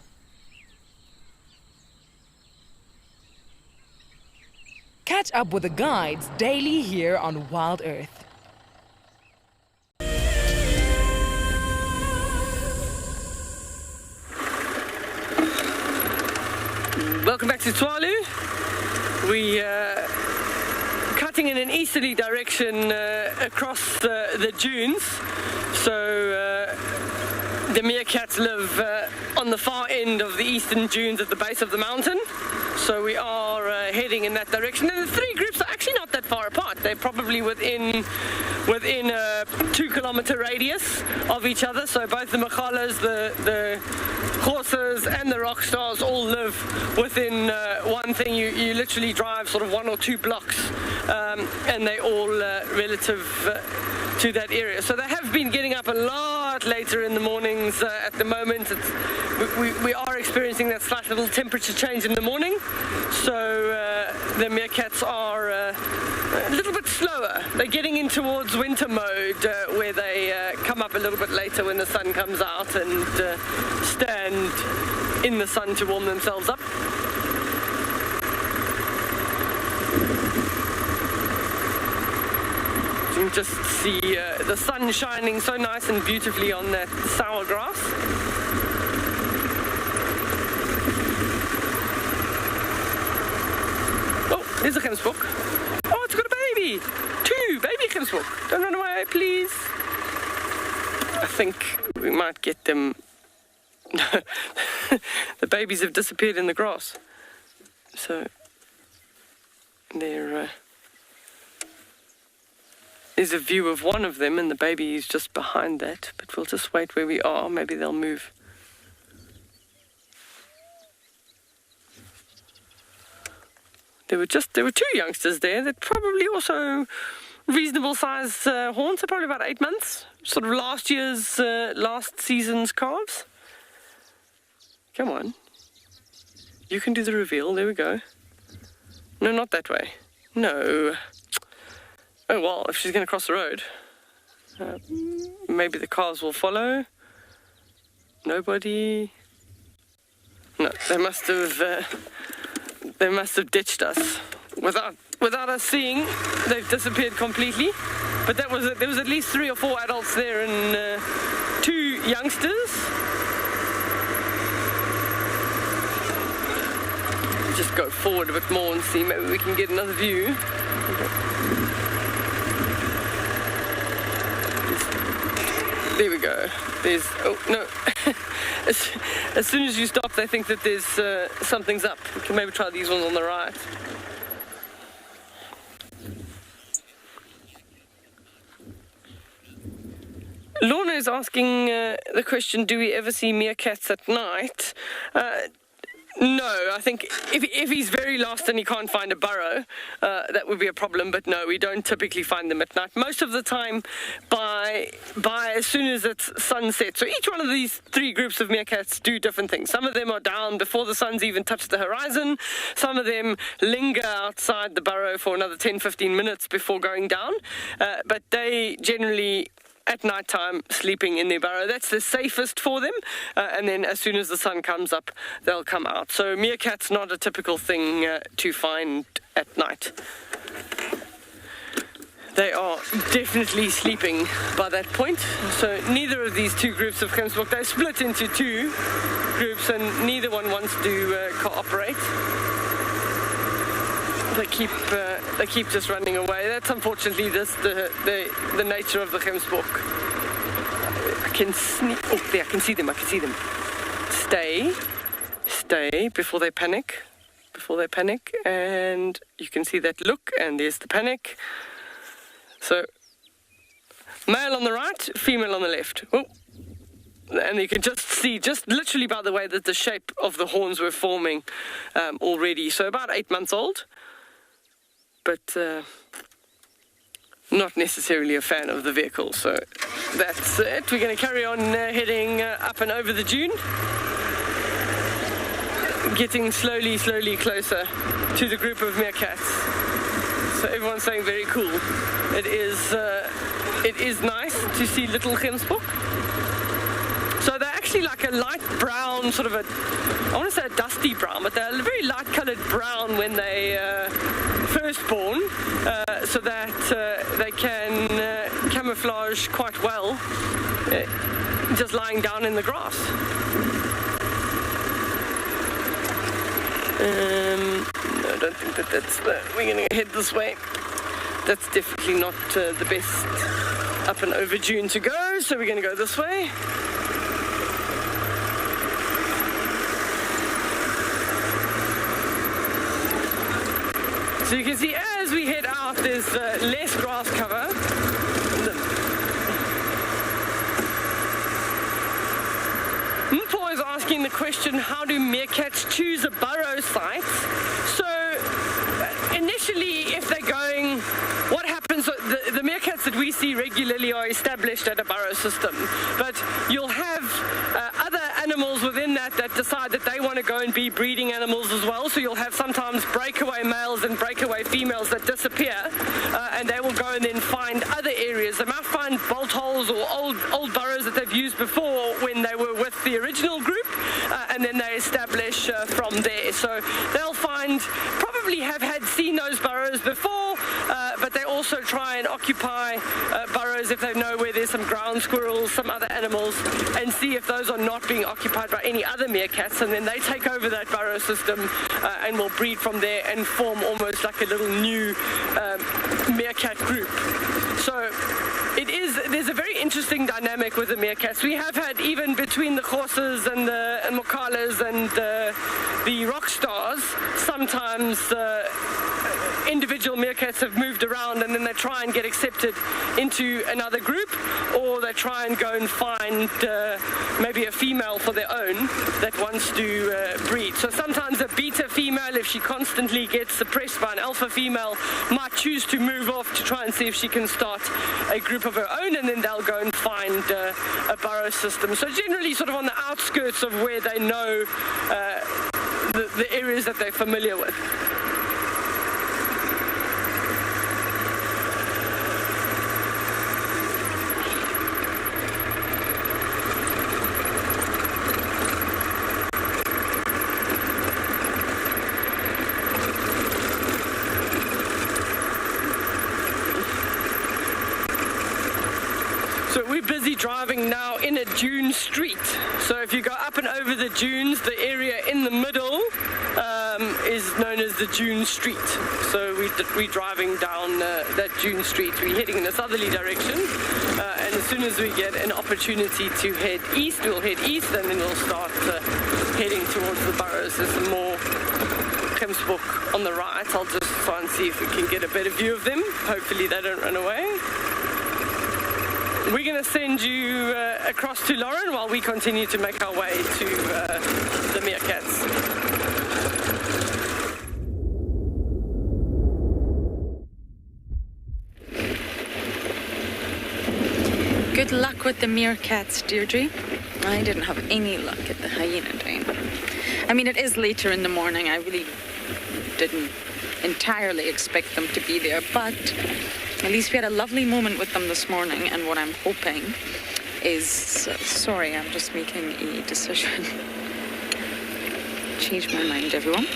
Catch up with the guides daily here on WildEarth. Welcome back to Tswalu. We cutting in an easterly direction across the dunes. So the meerkats live on the far end of the eastern dunes at the base of the mountain. So we are heading in that direction. And the three groups are actually not that far apart. They're probably within a 2-kilometer radius of each other. So both the Machalas, the horses and the rock stars all live within one thing. You literally drive sort of 1 or 2 blocks, and they all relative to that area. So they have been getting up a lot later in the mornings. At the moment we are experiencing that slight little temperature change in the morning, so the meerkats are a little bit slower. They're getting in towards winter mode, where they come up a little bit later when the sun comes out and stand in the sun to warm themselves up. You can just see the sun shining so nice and beautifully on that sour grass. Oh, there's a Springbok. Oh, it's got a baby! 2 baby Springbok. Don't run away, please. I think we might get them. The babies have disappeared in the grass. So they're... There's a view of one of them and the baby is just behind that, but we'll just wait where we are. Maybe they'll move. There were 2 youngsters there that probably also reasonable size horns, so probably about 8 months. Sort of last season's calves. Come on. You can do the reveal. There we go. No, not that way. No. Oh, well, if she's going to cross the road, maybe the cars will follow. Nobody? No, they must have ditched us without us seeing. They've disappeared completely. But there was at least 3 or 4 adults there and 2 youngsters. Just go forward a bit more and see, maybe we can get another view. There we go. There's, oh no. as soon as you stop, they think that there's something's up. We can maybe try these ones on the right. Lorna is asking the question, do we ever see meerkats at night? No, I think if he's very lost and he can't find a burrow, that would be a problem, but no, we don't typically find them at night. Most of the time, by as soon as it's sunset. So each one of these 3 groups of meerkats do different things. Some of them are down before the sun's even touched the horizon. Some of them linger outside the burrow for another 10-15 minutes before going down, but they generally at night time sleeping in their burrow. That's the safest for them, and then as soon as the sun comes up, they'll come out. So meerkat's not a typical thing to find at night. They are definitely sleeping by that point. So neither of these 2 groups of Springbok, they split into 2 groups and neither one wants to cooperate. They keep just running away. That's unfortunately just the nature of the Springbok. I can see them. Stay before they panic. And you can see that look, and there's the panic. So male on the right, female on the left. Oh. And you can just see, just literally by the way that the shape of the horns were forming already. So about 8 months old. But not necessarily a fan of the vehicle. So that's it. We're going to carry on heading up and over the dune. Getting slowly closer to the group of meerkats. So everyone's saying very cool. It is nice to see little Springbok. So they're actually like a light brown, sort of I want to say a dusty brown, but they're a very light coloured brown when they first born, so that they can camouflage quite well, just lying down in the grass. No, I don't think that's we're going to head this way. That's definitely not the best up and over dune to go, so we're going to go this way. So you can see as we head out, there's less grass cover. Mpo is asking the question, how do meerkats choose a burrow site? So initially, if they're going, what happens, the meerkats that we see regularly are established at a burrow system, but you'll have other animals within that decide that they want to go and be breeding animals as well. So you'll have sometimes breakaway males and breakaway females that disappear, and they will go and then find other areas. They might find bolt holes or old burrows that they've used before when they were with the original group, and then they establish from there. So they'll probably have seen those burrows before, but they also try and occupy burrows if they know where there's some ground squirrels, some other animals, and see if those are not being occupied by any other meerkats, and then they take over that burrow system and will breed from there and form almost like a little new meerkat group. So there's a very interesting dynamic with the meerkats. We have had, even between the horses and the mokalas and the rock stars, sometimes individual meerkats have moved around and then they try and get accepted into another group, or they try and go and find maybe a female for their own that wants to breed. So sometimes a beta female, if she constantly gets suppressed by an alpha female, might choose to move off to try and see if she can start a group of her own, and then they'll go and find a burrow system. So generally sort of on the outskirts of where they know the areas that they're familiar with. but we're busy driving now in a dune street. So if you go up and over the dunes, the area in the middle is known as the dune street. So we're driving down that dune street. We're heading in a southerly direction, and as soon as we get an opportunity to head east, we'll head east, and then we'll start heading towards the burrows. There's some more Springbok on the right. I'll just try and see if we can get a better view of them. Hopefully they don't run away. We're going to send you across to Lauren while we continue to make our way to the meerkats. Good luck with the meerkats, Deirdre. I didn't have any luck at the hyena time. I mean, it is later in the morning. I really didn't entirely expect them to be there, but at least we had a lovely moment with them this morning, and what I'm hoping is... sorry, I'm just making a decision. Change my mind, everyone.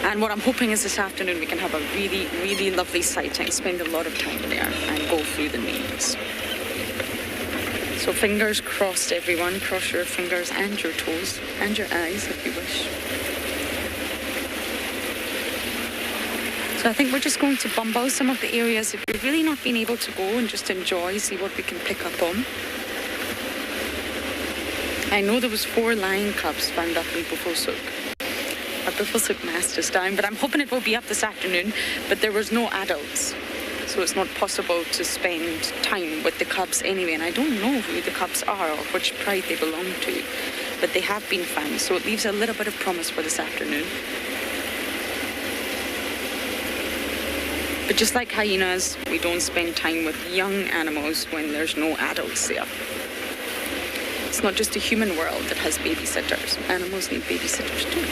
And what I'm hoping is this afternoon we can have a really, really lovely sighting, spend a lot of time there, and go through the names. So fingers crossed, everyone. Cross your fingers and your toes and your eyes if you wish. So I think we're just going to bump out some of the areas if we've really not been able to go and just enjoy, see what we can pick up on. I know there was 4 lion cubs found up in Buffelshoek. Our Buffelshoek mast is down, but I'm hoping it will be up this afternoon, but there was no adults. So it's not possible to spend time with the cubs anyway, and I don't know who the cubs are or which pride they belong to, but they have been found, so it leaves a little bit of promise for this afternoon. But just like hyenas, we don't spend time with young animals when there's no adults there. It's not just a human world that has babysitters. Animals need babysitters too.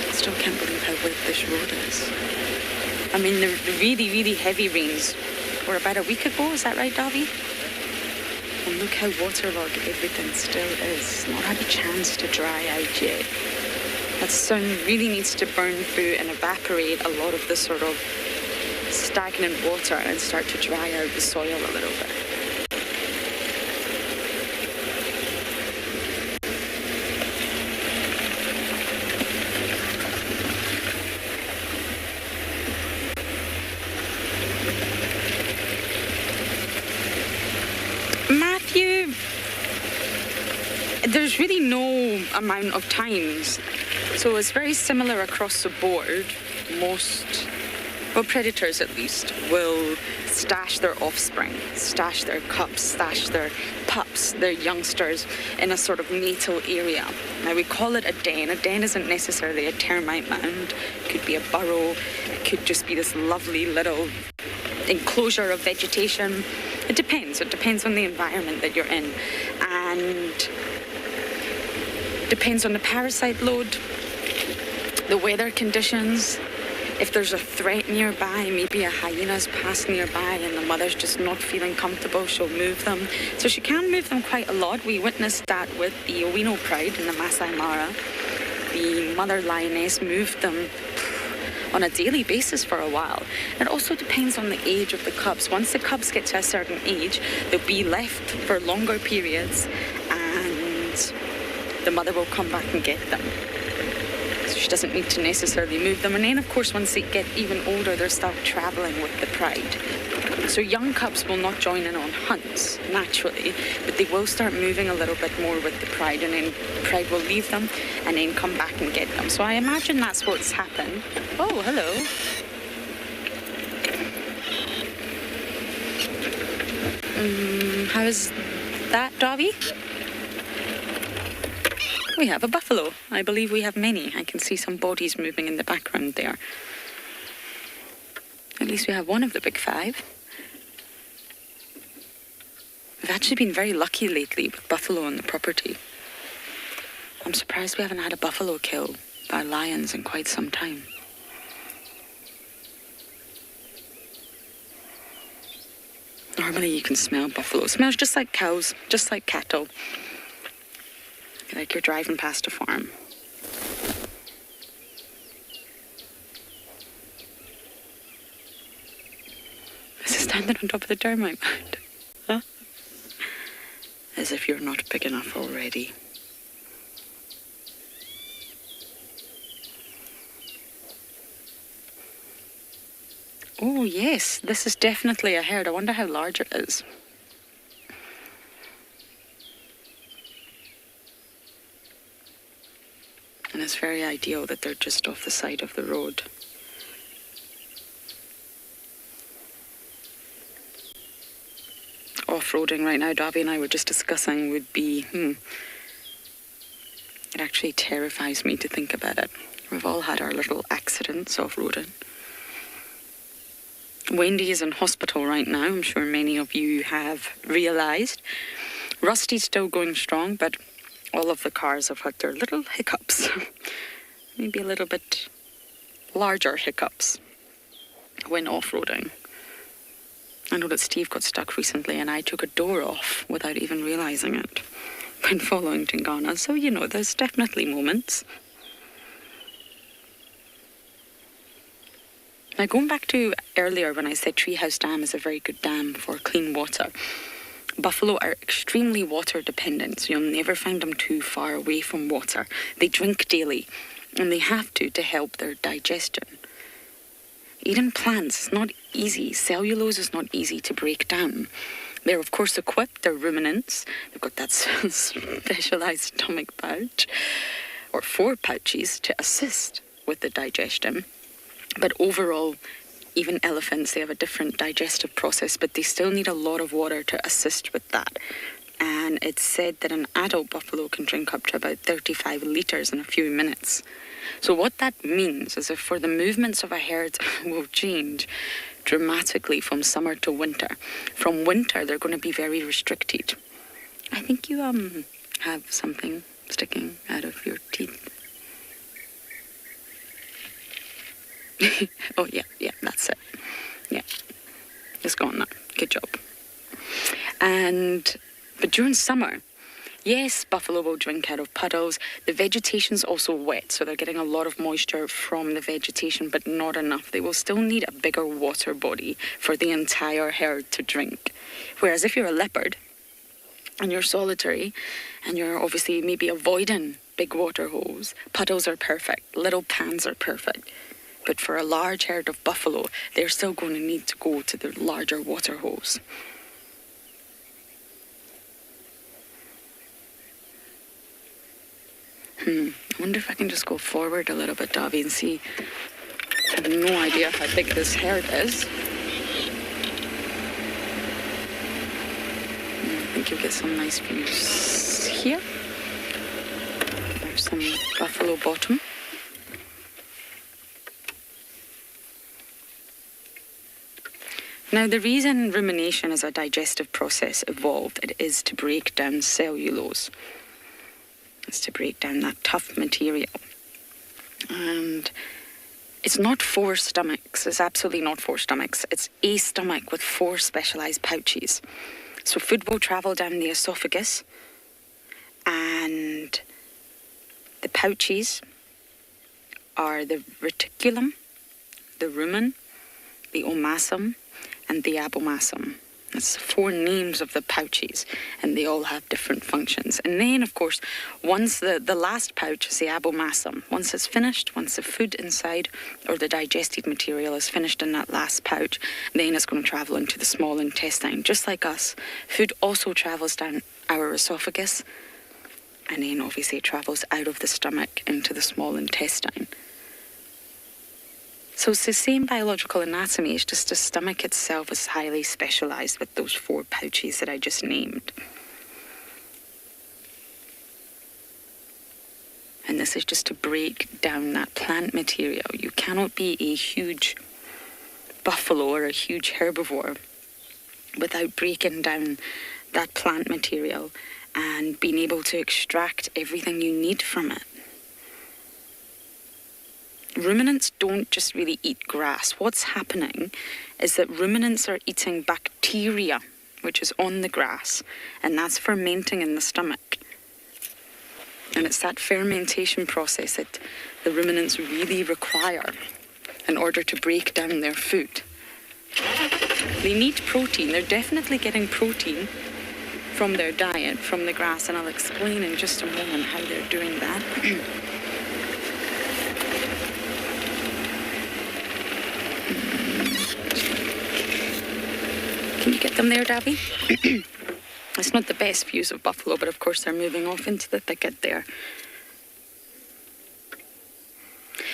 I still can't believe how wet this road is. I mean, the really, really heavy rains were about a week ago, is that right, Davy? And look how waterlogged everything still is. Not had a chance to dry out yet. That sun really needs to burn through and evaporate a lot of the sort of stagnant water and start to dry out the soil a little bit. Matthew, there's really no amount of times. So it's very similar across the board. Most, well, predators at least, will stash their offspring, stash their cubs, stash their pups, their youngsters in a sort of natal area. Now we call it a den. A den isn't necessarily a termite mound. It could be a burrow. It could just be this lovely little enclosure of vegetation. It depends. It depends on the environment that you're in. And depends on the parasite load, the weather conditions. If there's a threat nearby, maybe a hyena's passed nearby and the mother's just not feeling comfortable, she'll move them. So she can move them quite a lot. We witnessed that with the Owino pride in the Masai Mara. The mother lioness moved them on a daily basis for a while. It also depends on the age of the cubs. Once the cubs get to a certain age, they'll be left for longer periods and the mother will come back and get them. So she doesn't need to necessarily move them. And then, of course, once they get even older, they'll start traveling with the pride. So young cubs will not join in on hunts, naturally, but they will start moving a little bit more with the pride, and then pride will leave them and then come back and get them. So I imagine that's what's happened. Oh, hello. How's that, Davy? We have a buffalo. I believe we have many. I can see some bodies moving in the background there. At least we have one of the big 5. We've actually been very lucky lately with buffalo on the property. I'm surprised we haven't had a buffalo killed by lions in quite some time. Normally you can smell buffalo. It smells just like cows, just like cattle. Like you're driving past a farm. standing on top of the termite mound. Huh? As if you're not big enough already. Oh yes, this is definitely a herd. I wonder how large it is. And it's very ideal that they're just off the side of the road. Off-roading right now, Davi and I were just discussing, would be, it actually terrifies me to think about it. We've all had our little accidents off-roading. Wendy is in hospital right now, I'm sure many of you have realised. Rusty's still going strong, but all of the cars have had their little hiccups. Maybe a little bit larger hiccups when off-roading. I know that Steve got stuck recently and I took a door off without even realising it when following Tingana. So, you know, there's definitely moments. Now, going back to earlier when I said Treehouse Dam is a very good dam for clean water, buffalo are extremely water dependent, so you'll never find them too far away from water. They drink daily, and they have to help their digestion. Eating plants is not easy. Cellulose is not easy to break down. They're, of course, equipped. They're ruminants. They've got that specialised stomach pouch, or 4 pouches, to assist with the digestion. But overall, even elephants, they have a different digestive process, but they still need a lot of water to assist with that. And it's said that an adult buffalo can drink up to about 35 litres in a few minutes. So what that means is if for the movements of a herd will change dramatically from summer to winter. From winter, they're going to be very restricted. I think you have something sticking out of your teeth. Oh, yeah, that's it. Yeah, it's gone now. Good job. But during summer, yes, buffalo will drink out of puddles. The vegetation's also wet, so they're getting a lot of moisture from the vegetation, but not enough. They will still need a bigger water body for the entire herd to drink. Whereas if you're a leopard and you're solitary and you're obviously maybe avoiding big water holes, puddles are perfect. Little pans are perfect. But for a large herd of buffalo, they're still going to need to go to the larger water holes. I wonder if I can just go forward a little bit, Davi, and see. I have no idea how big this herd is. I think you'll get some nice views here. There's some buffalo bottom. Now, the reason rumination as a digestive process evolved, it is to break down cellulose. It's to break down that tough material. And it's not 4 stomachs. It's absolutely not 4 stomachs. It's a stomach with 4 specialised pouches. So food will travel down the esophagus, and the pouches are the reticulum, the rumen, the omasum, and the abomasum. That's 4 names of the pouches, and they all have different functions. And then, of course, once the last pouch is the abomasum, once it's finished, once the food inside or the digested material is finished in that last pouch, then it's going to travel into the small intestine. Just like us, food also travels down our esophagus, and then obviously it travels out of the stomach into the small intestine. So it's the same biological anatomy, it's just the stomach itself is highly specialised with those 4 pouches that I just named. And this is just to break down that plant material. You cannot be a huge buffalo or a huge herbivore without breaking down that plant material and being able to extract everything you need from it. Ruminants don't just really eat grass. What's happening is that ruminants are eating bacteria, which is on the grass, and that's fermenting in the stomach. And it's that fermentation process that the ruminants really require in order to break down their food. They need protein. They're definitely getting protein from their diet, from the grass, and I'll explain in just a moment how they're doing that. Can you get them there, Davy? It's not the best views of buffalo, but of course they're moving off into the thicket there.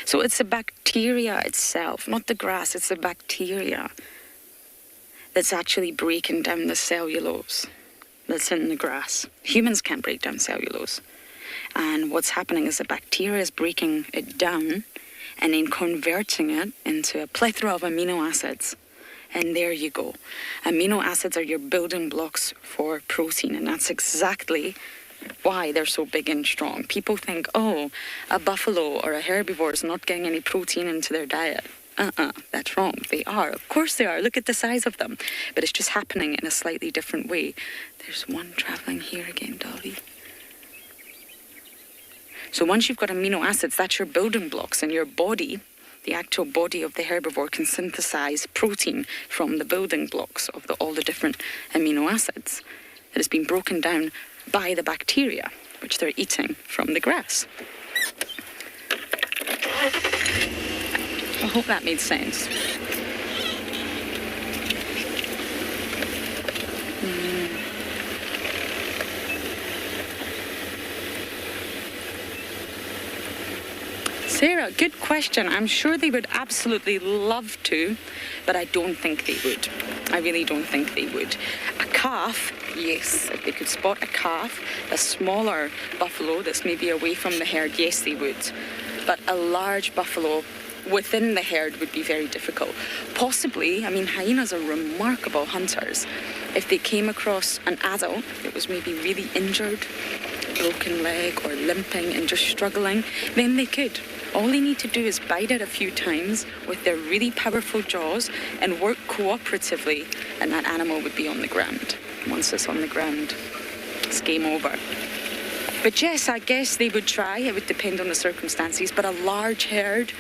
So it's the bacteria itself, not the grass, it's the bacteria that's actually breaking down the cellulose that's in the grass. Humans can't break down cellulose. And what's happening is the bacteria is breaking it down and then converting it into a plethora of amino acids. And there you go. Amino acids are your building blocks for protein, and that's exactly why they're so big and strong. People think, oh, a buffalo or a herbivore is not getting any protein into their diet. That's wrong. They are. Of course they are. Look at the size of them. But it's just happening in a slightly different way. There's one traveling here again, Dolly. So once you've got amino acids, that's your building blocks, and your body, the actual body of the herbivore, can synthesize protein from the building blocks of all the different amino acids that has been broken down by the bacteria, which they're eating from the grass. I hope that made sense. Sarah, good question. I'm sure they would absolutely love to, but I don't think they would. I really don't think they would. A calf, yes, if they could spot a calf, a smaller buffalo that's maybe away from the herd, yes, they would. But a large buffalo within the herd would be very difficult. Possibly, I mean, hyenas are remarkable hunters. If they came across an adult that was maybe really injured, broken leg or limping and just struggling, then they could. All they need to do is bite it a few times with their really powerful jaws and work cooperatively, and that animal would be on the ground. Once it's on the ground, it's game over. But yes, I guess they would try. It would depend on the circumstances. But a large herd,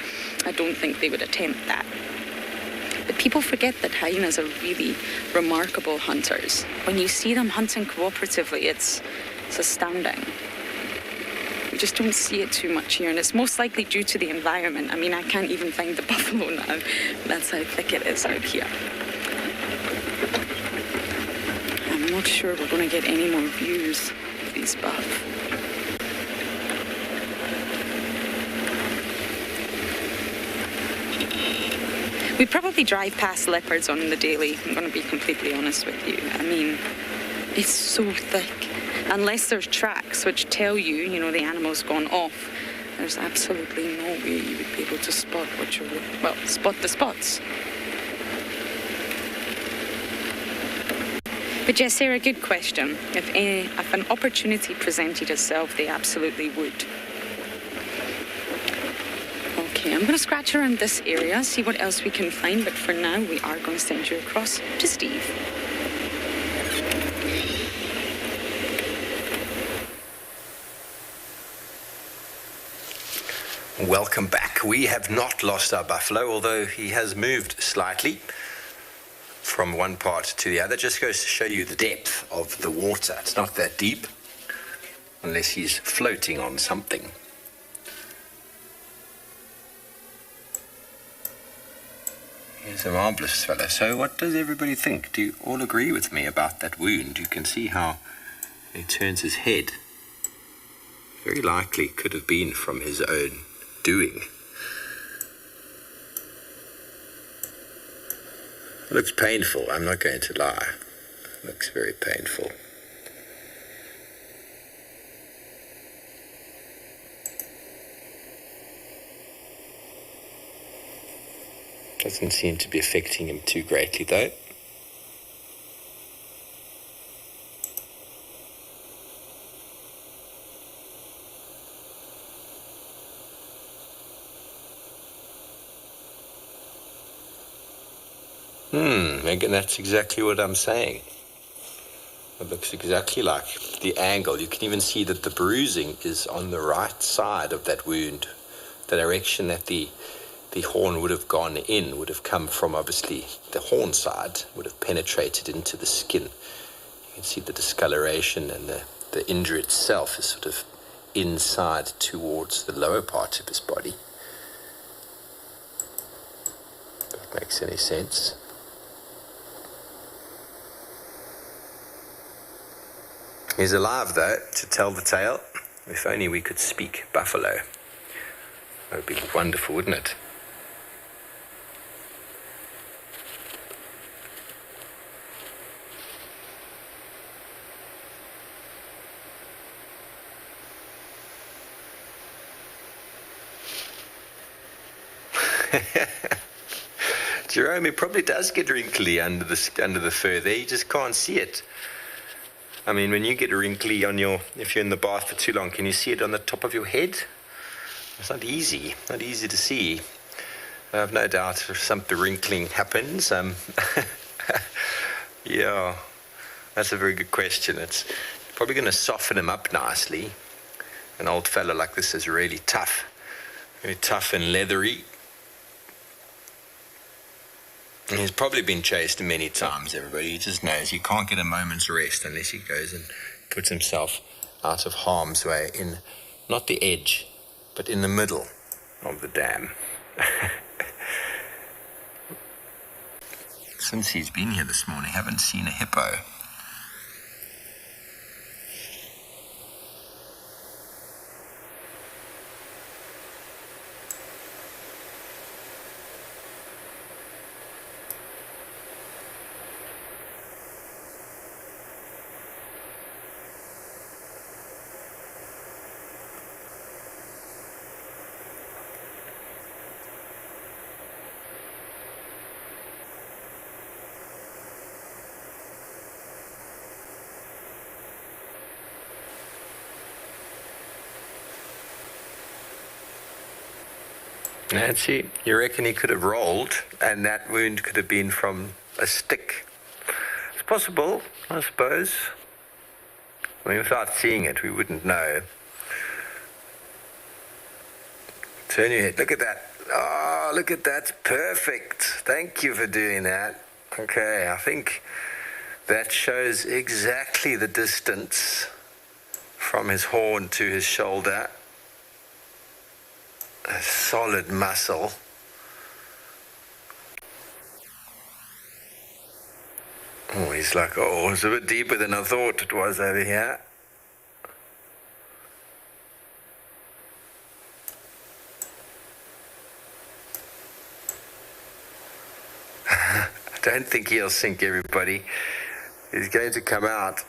I don't think they would attempt that. But people forget that hyenas are really remarkable hunters. When you see them hunting cooperatively, it's astounding. We just don't see it too much here, and it's most likely due to the environment. I mean, I can't even find the buffalo now. That's how thick it is out here. I'm not sure we're going to get any more views of these buff. We probably drive past leopards on the daily, I'm going to be completely honest with you. I mean, it's so thick. Unless there's tracks which tell you, you know, the animal's gone off, there's absolutely no way you would be able to spot what you're looking, well, spot the spots. But yes, Sarah, good question. If an opportunity presented itself, they absolutely would. Okay, I'm going to scratch around this area, see what else we can find, but for now, we are going to send you across to Steve. Welcome back. We have not lost our buffalo, although he has moved slightly from one part to the other. Just goes to show you the depth of the water. It's not that deep, unless he's floating on something. He's a marvellous fellow. So what does everybody think? Do you all agree with me about that wound? You can see how he turns his head. Very likely could have been from his own doing. It looks painful, I'm not going to lie. It looks very painful. Doesn't seem to be affecting him too greatly though. Megan, that's exactly what I'm saying. It looks exactly like the angle. You can even see that the bruising is on the right side of that wound, the direction that the the horn would have gone in, would have come from obviously the horn side, would have penetrated into the skin. You can see the discoloration, and the injury itself is sort of inside towards the lower part of his body. If that makes any sense. He's alive though, to tell the tale. If only we could speak buffalo. That would be wonderful, wouldn't it? Jerome, it probably does get wrinkly under the fur there. You just can't see it. I mean, when you get wrinkly if you're in the bath for too long, can you see it on the top of your head? It's not easy to see. I have no doubt if the wrinkling happens. Yeah, that's a very good question. It's probably going to soften him up nicely. An old fella like this is really tough and leathery. And he's probably been chased many times, everybody. He just knows he can't get a moment's rest unless he goes and puts himself out of harm's way in, not the edge, but in the middle of the dam. Since he's been here this morning, I haven't seen a hippo. Nancy, you reckon he could have rolled and that wound could have been from a stick? It's possible, I suppose. I mean, without seeing it, we wouldn't know. Turn your head. Look at that. Oh, look at that. Perfect. Thank you for doing that. Okay, I think that shows exactly the distance from his horn to his shoulder. A solid muscle. Oh, he's like, it's a bit deeper than I thought it was over here. I don't think he'll sink, everybody. He's going to come out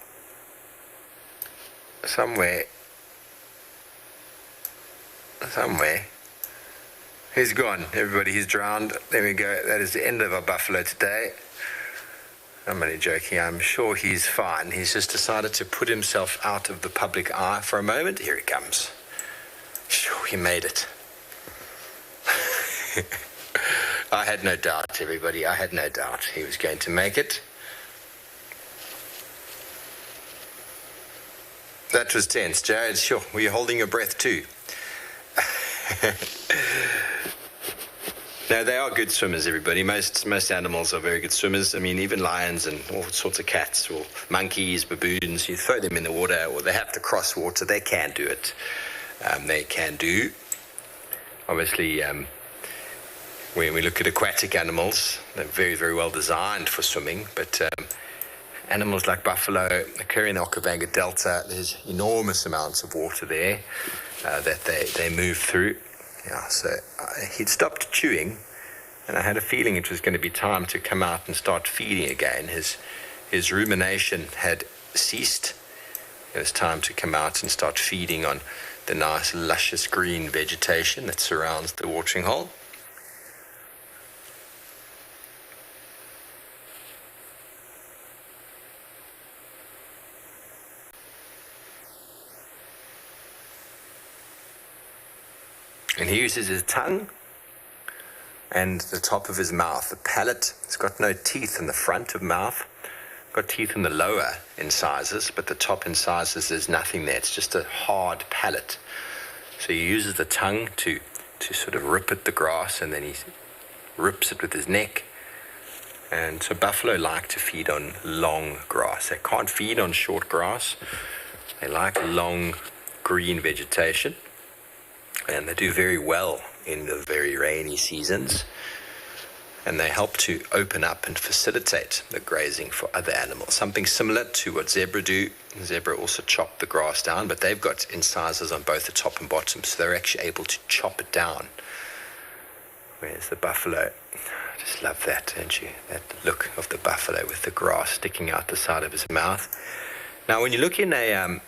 somewhere. He's gone, everybody, he's drowned. There we go, that is the end of our buffalo today. I'm only joking, I'm sure he's fine. He's just decided to put himself out of the public eye for a moment. Here he comes. Sure, he made it. I had no doubt, everybody, I had no doubt he was going to make it. That was tense, Jared, sure. Were you holding your breath too? No, they are good swimmers, everybody. Most animals are very good swimmers. I mean, even lions and all sorts of cats or monkeys, baboons, you throw them in the water or they have to cross water, they can do it. They can do. Obviously, when we look at aquatic animals, they're very, very well designed for swimming, but animals like buffalo occur in the Okavango Delta. There's enormous amounts of water there that they move through. Yeah, so he'd stopped chewing, and I had a feeling it was going to be time to come out and start feeding again. His rumination had ceased. It was time to come out and start feeding on the nice, luscious green vegetation that surrounds the watering hole. And he uses his tongue and the top of his mouth. The palate, it's got no teeth in the front of mouth. Got teeth in the lower incisors, but the top incisors, there's nothing there. It's just a hard palate. So he uses the tongue to to sort of rip at the grass, and then he rips it with his neck. And so buffalo like to feed on long grass. They can't feed on short grass. They like long green vegetation, and they do very well in the very rainy seasons. And they help to open up and facilitate the grazing for other animals. Something similar to what zebra do. Zebra also chop the grass down, but they've got incisors on both the top and bottom, so they're actually able to chop it down. Whereas the buffalo, I just love that, don't you? That look of the buffalo with the grass sticking out the side of his mouth. Now, when you look in a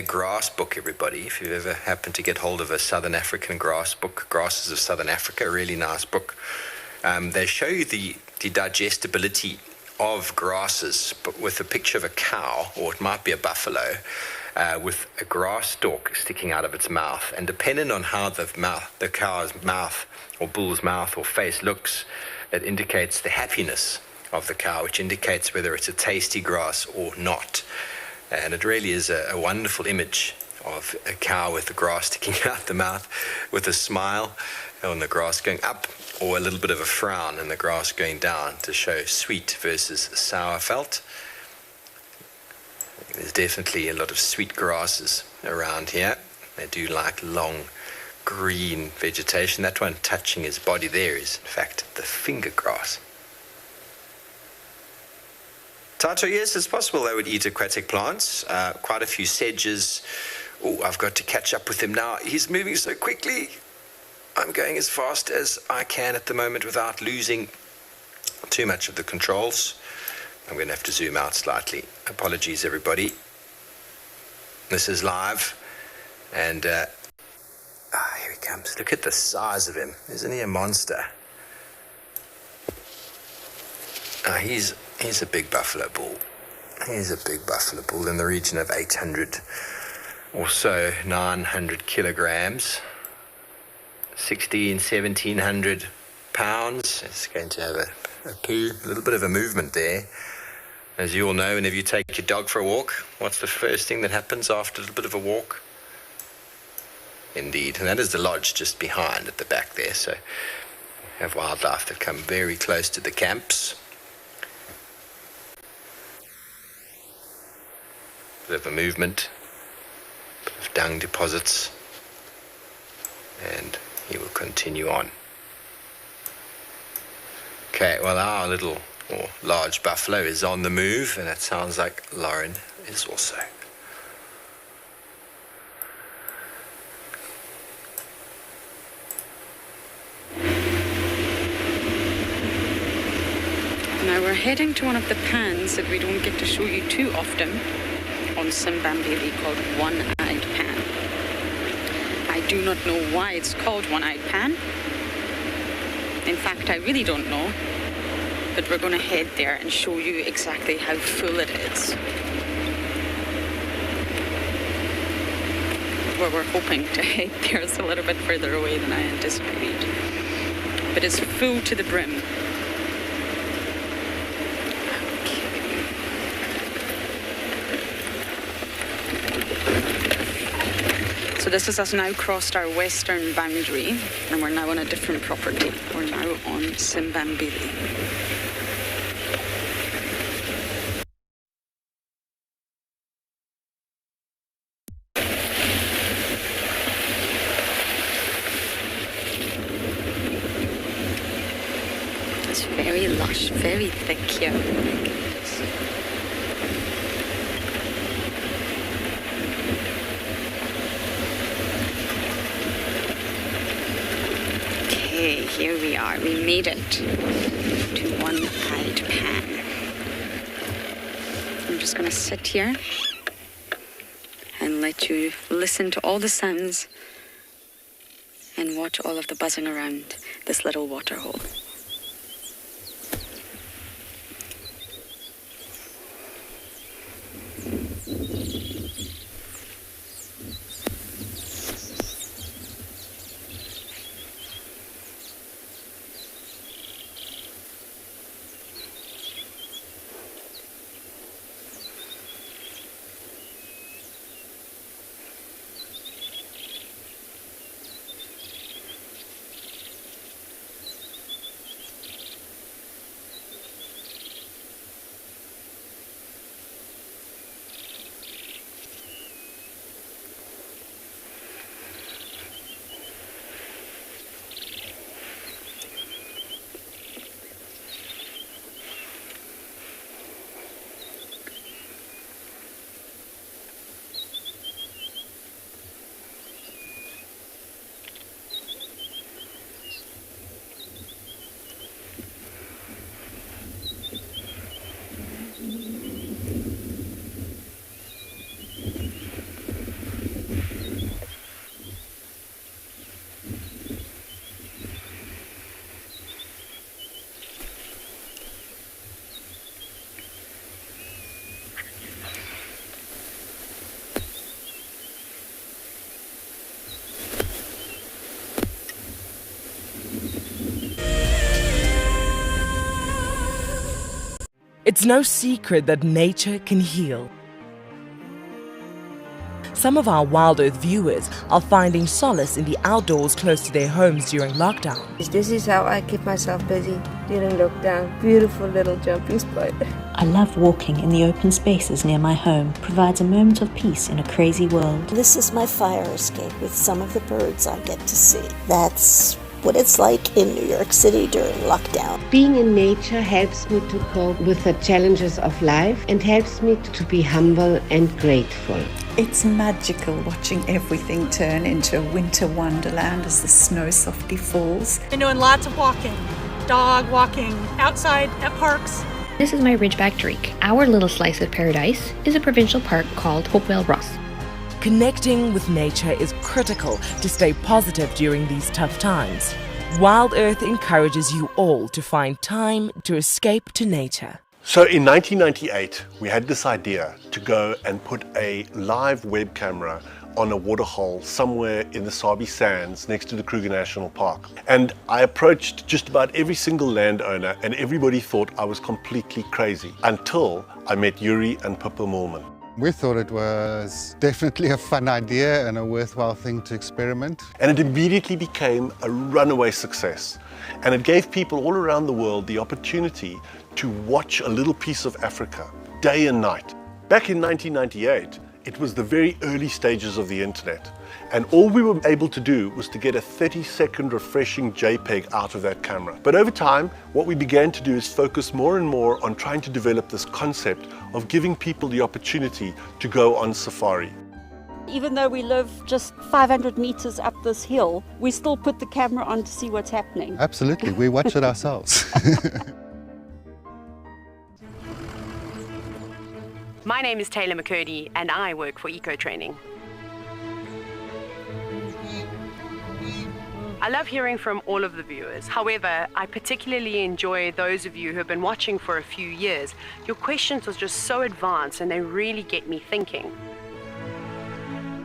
grass book, everybody, if you've ever happened to get hold of a Southern African grass book, Grasses of Southern Africa, a really nice book, they show you the digestibility of grasses, but with a picture of a cow, or it might be a buffalo, with a grass stalk sticking out of its mouth. And depending on how the cow's mouth or bull's mouth or face looks, it indicates the happiness of the cow, which indicates whether it's a tasty grass or not. And it really is a wonderful image of a cow with the grass sticking out the mouth, with a smile, and the grass going up, or a little bit of a frown and the grass going down, to show sweet versus sour felt. There's definitely a lot of sweet grasses around here. They do like long green vegetation. That one touching his body there is in fact the finger grass. Tato, yes, it's possible they would eat aquatic plants. Quite a few sedges. Oh, I've got to catch up with him now. He's moving so quickly. I'm going as fast as I can at the moment without losing too much of the controls. I'm going to have to zoom out slightly. Apologies, everybody. This is live. And here he comes. Look at the size of him. Isn't he a monster? He's a big buffalo bull. He's a big buffalo bull in the region of 800 or so, 900 kilograms. 1,1700 pounds. It's going to have a little bit of a movement there. As you all know, whenever you take your dog for a walk, what's the first thing that happens after a little bit of a walk? Indeed, and that is the lodge just behind at the back there. So we have wildlife that come very close to the camps. Bit of a movement, bit of dung deposits, and he will continue on. Okay, well, our little or large buffalo is on the move, and it sounds like Lauren is also. Now we're heading to one of the pans that we don't get to show you too often on Simbambili, called One-Eyed Pan. I do not know why it's called One-Eyed Pan. In fact, I really don't know. But we're going to head there and show you exactly how full it is. Where we're hoping to head there is a little bit further away than I anticipated. But it's full to the brim. So this is us now crossed our western boundary, and we're now on a different property. We're now on Simbambili. It's very lush, very thick here. Here we are. We made it to One-Eyed Pan. I'm just going to sit here and let you listen to all the sounds and watch all of the buzzing around this little water hole. It's no secret that nature can heal. Some of our WildEarth viewers are finding solace in the outdoors close to their homes during lockdown. This is how I keep myself busy during lockdown. Beautiful little jumping spot. I love walking in the open spaces near my home. Provides a moment of peace in a crazy world. This is my fire escape with some of the birds I get to see. That's what it's like in New York City during lockdown. Being in nature helps me to cope with the challenges of life and helps me to be humble and grateful. It's magical watching everything turn into a winter wonderland as the snow softly falls. Been doing lots of walking, dog walking, outside at parks. This is my Ridgeback Drake. Our little slice of paradise is a provincial park called Hopewell Ross. Connecting with nature is critical to stay positive during these tough times. WildEarth encourages you all to find time to escape to nature. So in 1998, we had this idea to go and put a live web camera on a waterhole somewhere in the Sabi sands next to the Kruger National Park. And I approached just about every single landowner and everybody thought I was completely crazy until I met Yuri and Pippa Moorman. We thought it was definitely a fun idea and a worthwhile thing to experiment. And it immediately became a runaway success. And it gave people all around the world the opportunity to watch a little piece of Africa day and night. Back in 1998, it was the very early stages of the internet. And all we were able to do was to get a 30-second refreshing JPEG out of that camera. But over time, what we began to do is focus more and more on trying to develop this concept of giving people the opportunity to go on safari. Even though we live just 500 meters up this hill, we still put the camera on to see what's happening. Absolutely, we watch it ourselves. My name is Taylor McCurdy and I work for Eco Training. I love hearing from all of the viewers. However, I particularly enjoy those of you who have been watching for a few years. Your questions are just so advanced and they really get me thinking.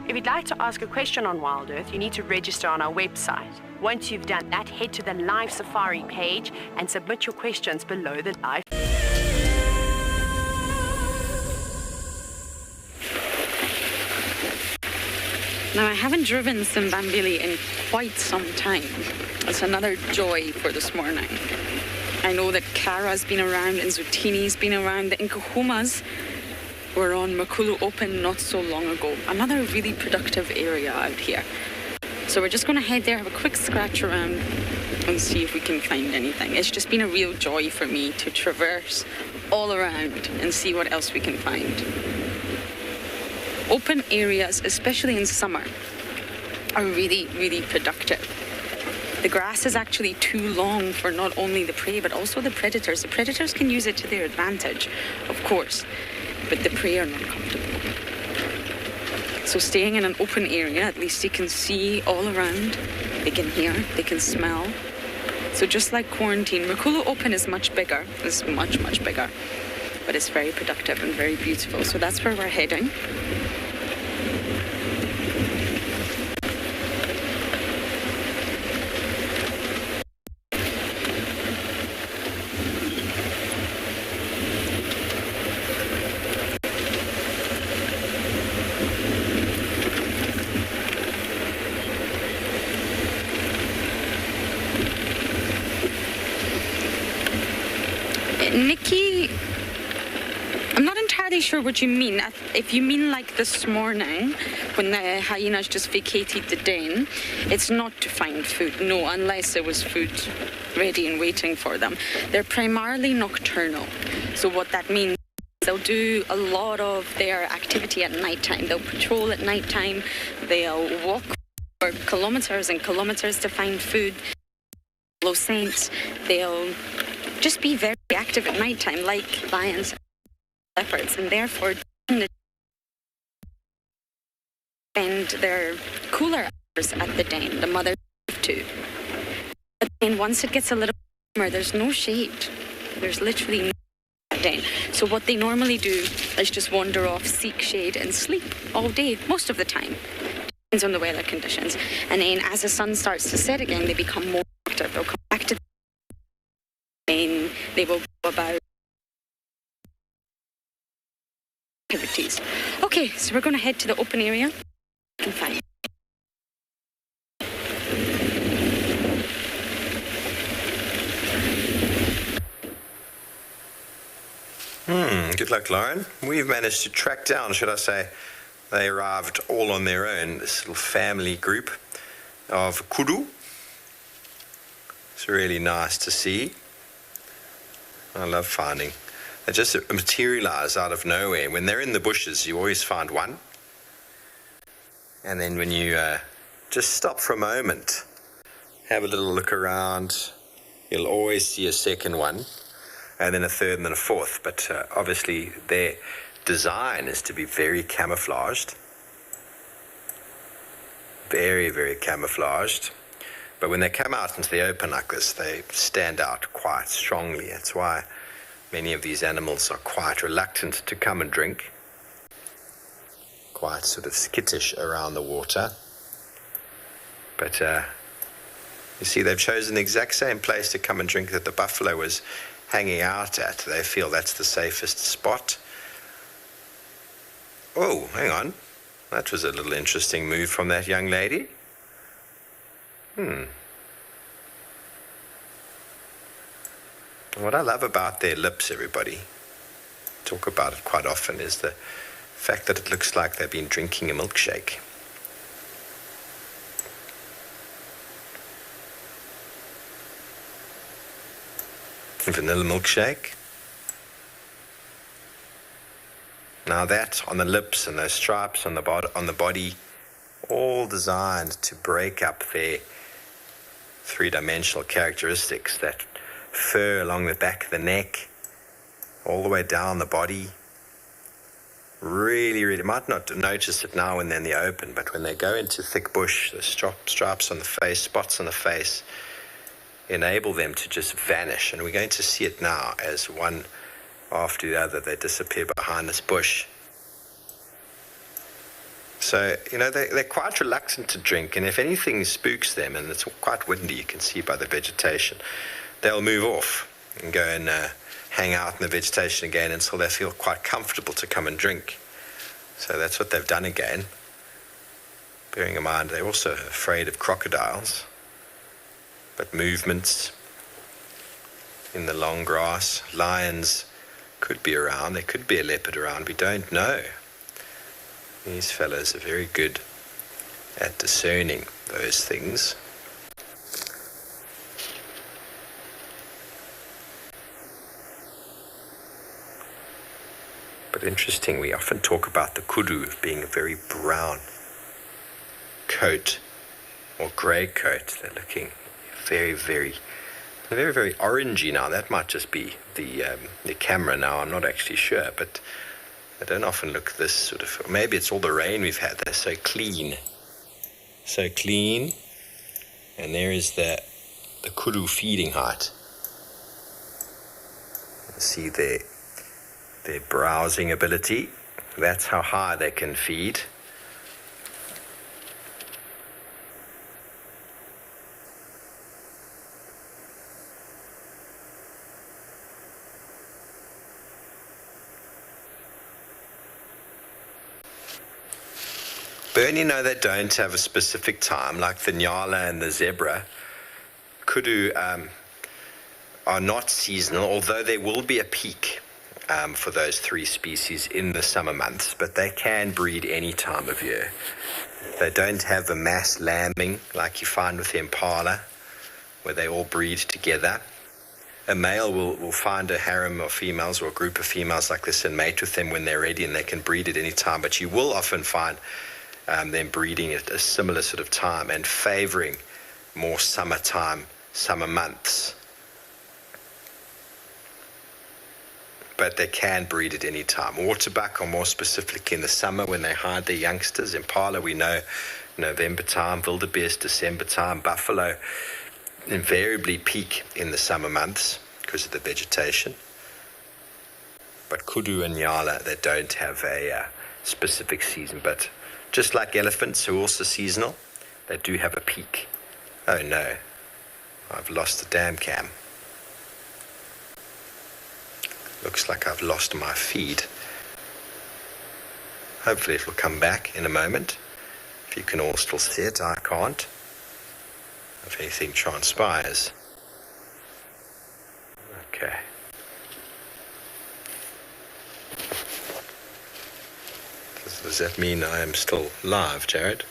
If you'd like to ask a question on WildEarth, you need to register on our website. Once you've done that, head to the Live Safari page and submit your questions below the live. Now, I haven't driven Simbambili in quite some time. It's another joy for this morning. I know that Kara's been around and Zutini's been around. The Nkuhumas were on Makulu Open not so long ago. Another really productive area out here. So we're just going to head there, have a quick scratch around and see if we can find anything. It's just been a real joy for me to traverse all around and see what else we can find. Open areas, especially in summer, are really, really productive. The grass is actually too long for not only the prey, but also the predators. The predators can use it to their advantage, of course, but the prey are not comfortable. So staying in an open area, at least you can see all around, they can hear, they can smell. So just like quarantine, Makulu Open is much bigger, it's much, much bigger, but it's very productive and very beautiful. So that's where we're heading. Nikki, I'm not entirely sure what you mean. If you mean like this morning, when the hyenas just vacated the den, it's not to find food, no, unless there was food ready and waiting for them. They're primarily nocturnal. So what that means, they'll do a lot of their activity at nighttime. They'll patrol at nighttime, they'll walk for kilometers and kilometers to find food. Low scents, they'll just be very active at nighttime, like lions and leopards, and therefore spend their cooler hours at the den, the mothers too. But then once it gets a little warmer, there's no shade. There's literally no den. So what they normally do is just wander off, seek shade, and sleep all day, most of the time. Depends on the weather conditions. And then as the sun starts to set again, they become more active. They'll come back to the den, they will go about activities. Okay, so we're going to head to the open area and find. Good luck, Lauren. We've managed to track down, should I say, they arrived all on their own, this little family group of Kudu. It's really nice to see. I love finding. They just materialize out of nowhere. When they're in the bushes, you always find one. And then when you just stop for a moment, have a little look around, you'll always see a second one. And then a third and then a fourth. But obviously their design is to be very camouflaged. Very, very camouflaged. But when they come out into the open like this, they stand out quite strongly. That's why many of these animals are quite reluctant to come and drink. Quite sort of skittish around the water. But you see, they've chosen the exact same place to come and drink that the buffalo was hanging out at. They feel that's the safest spot. Oh, hang on. That was a little interesting move from that young lady. What I love about their lips, everybody, talk about it quite often, is the fact that it looks like they've been drinking a milkshake. Vanilla milkshake. Now that on the lips and those stripes on the body, all designed to break up their three-dimensional characteristics, that fur along the back of the neck, all the way down the body. Really, really, might not notice it now when they're in the open, but when they go into thick bush, the stripes on the face, spots on the face, enable them to just vanish. And we're going to see it now as one after the other they disappear behind this bush. So, you know, they're quite reluctant to drink, and if anything spooks them, and it's quite windy, you can see by the vegetation, they'll move off and go and hang out in the vegetation again until they feel quite comfortable to come and drink. So that's what they've done again. Bearing in mind they're also afraid of crocodiles. But movements in the long grass, lions could be around, there could be a leopard around, we don't know. These fellows are very good at discerning those things. But interesting, we often talk about the kudu being a very brown coat or grey coat. They're looking very, very orangey now. That might just be the camera now, I'm not actually sure, but they don't often look this sort of, maybe it's all the rain we've had. They're so clean, and there is the kudu feeding height. You see their browsing ability, that's how high they can feed. Bernie, no, they don't have a specific time, like the Ngala and the zebra. Kudu are not seasonal, although there will be a peak for those three species in the summer months, but they can breed any time of year. They don't have a mass lambing like you find with the Impala, where they all breed together. A male will find a harem of females or a group of females like this and mate with them when they're ready, and they can breed at any time, but you will often find them breeding at a similar sort of time and favouring more summertime, summer months. But they can breed at any time. Waterbuck are more specifically in the summer when they hide their youngsters. Impala, we know, November time. Wildebeest, December time. Buffalo invariably peak in the summer months because of the vegetation. But kudu and Ngala, they don't have a specific season, but just like elephants, who are also seasonal, they do have a peak. Oh no, I've lost the damn cam. Looks like I've lost my feed. Hopefully it will come back in a moment. If you can all still see it, I can't. If anything transpires. Okay. Does that mean I am still live, Jared?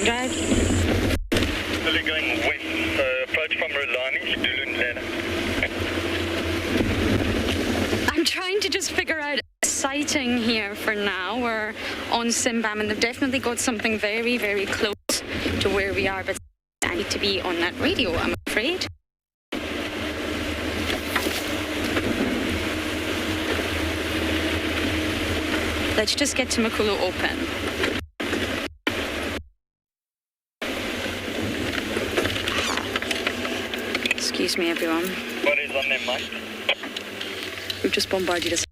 Drive. Still going west, approach from Rolani, Dulun Lena. I'm trying to just figure out a sighting here for now. We're on Simbam and they've definitely got something very, very close to where we are, but I need to be on that radio, I'm afraid. Let's just get to Makulu Open. Excuse me, everyone. What is on their mic? We've just bombarded us.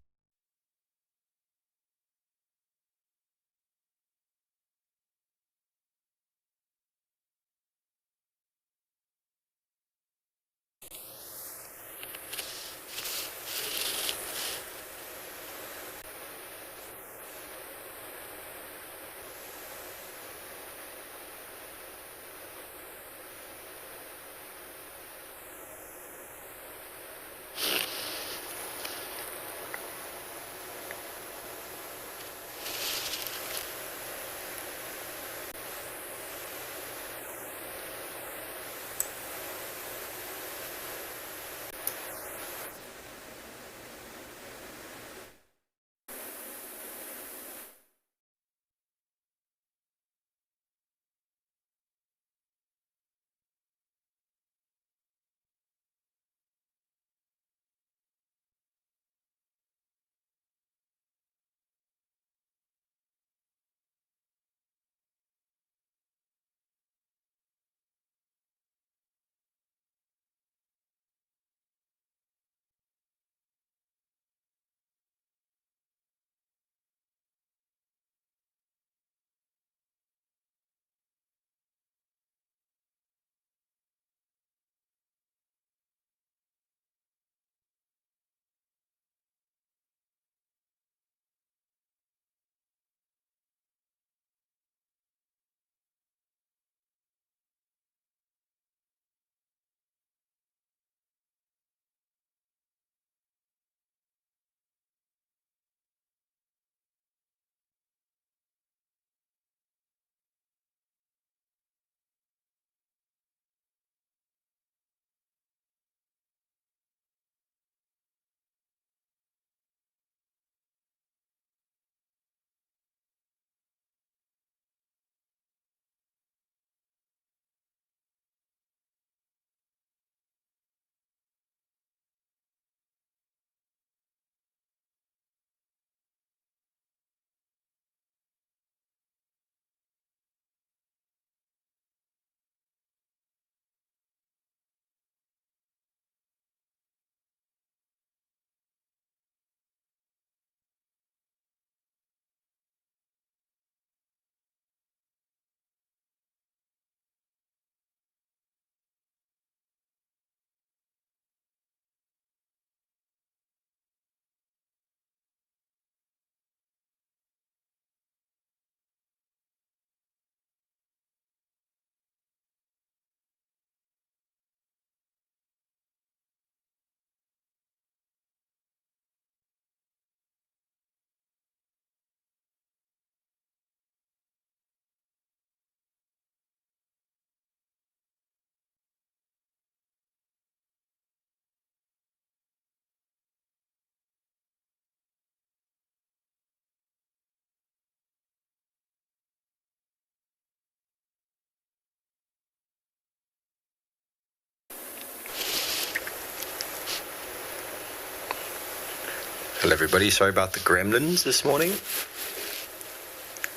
Hello everybody, sorry about the gremlins this morning.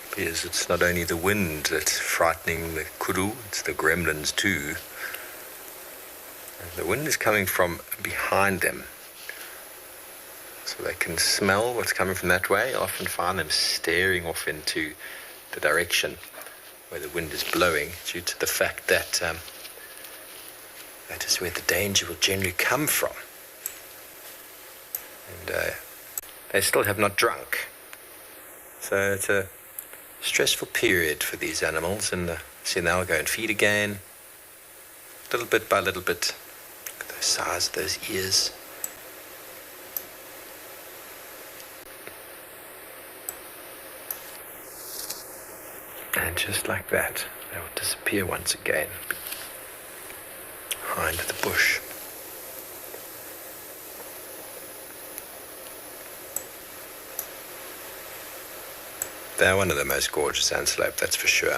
Because it's not only the wind that's frightening the kudu, it's the gremlins too. And the wind is coming from behind them. So they can smell what's coming from that way. I often find them staring off into the direction where the wind is blowing due to the fact that that is where the danger will generally come from. And they still have not drunk. So it's a stressful period for these animals, and see now I'll go and feed again, little bit by little bit. Look at the size of those ears. And just like that, they will disappear once again behind the bush. They're one of the most gorgeous antelope, that's for sure.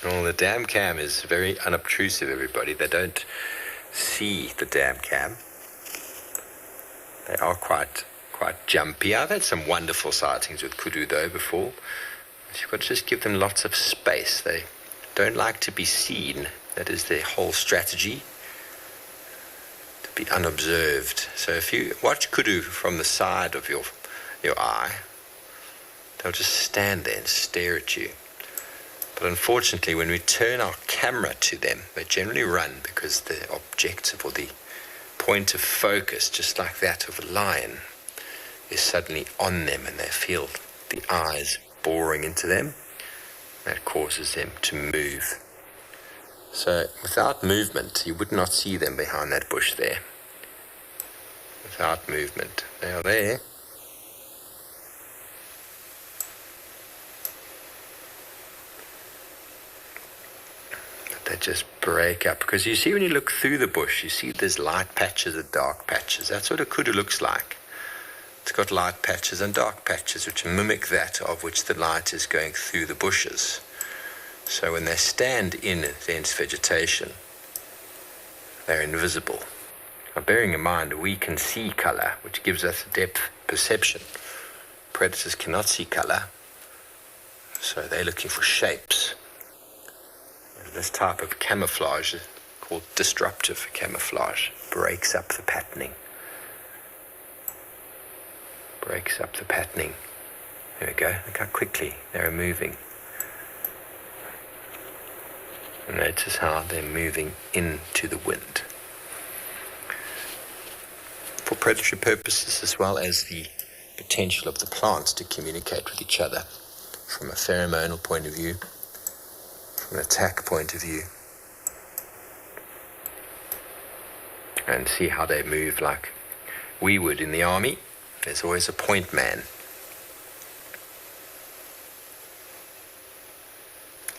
Well, the dam cam is very unobtrusive, everybody. They don't see the dam cam. They are quite jumpy. I've had some wonderful sightings with kudu though before. But you've got to just give them lots of space. They don't like to be seen. That is their whole strategy, to be unobserved. So if you watch kudu from the side of your eye, they'll just stand there and stare at you. But unfortunately, when we turn our camera to them, they generally run because the objective or the point of focus, just like that of a lion, is suddenly on them and they feel the eyes boring into them. That causes them to move. So without movement, you would not see them behind that bush there. Without movement, they are there. They just break up, because you see when you look through the bush, you see there's light patches and dark patches. That's what a kudu looks like. It's got light patches and dark patches which mimic that of which the light is going through the bushes. So when they stand in dense vegetation, they're invisible. Now, bearing in mind we can see color, which gives us depth perception. Predators cannot see color, so they're looking for shapes. This type of camouflage, called disruptive camouflage, breaks up the patterning. Breaks up the patterning. There we go. Look how quickly they're moving. And notice how they're moving into the wind. For predatory purposes, as well as the potential of the plants to communicate with each other from a pheromonal point of view, an attack point of view, and see how they move like we would in the army. There's always a point man.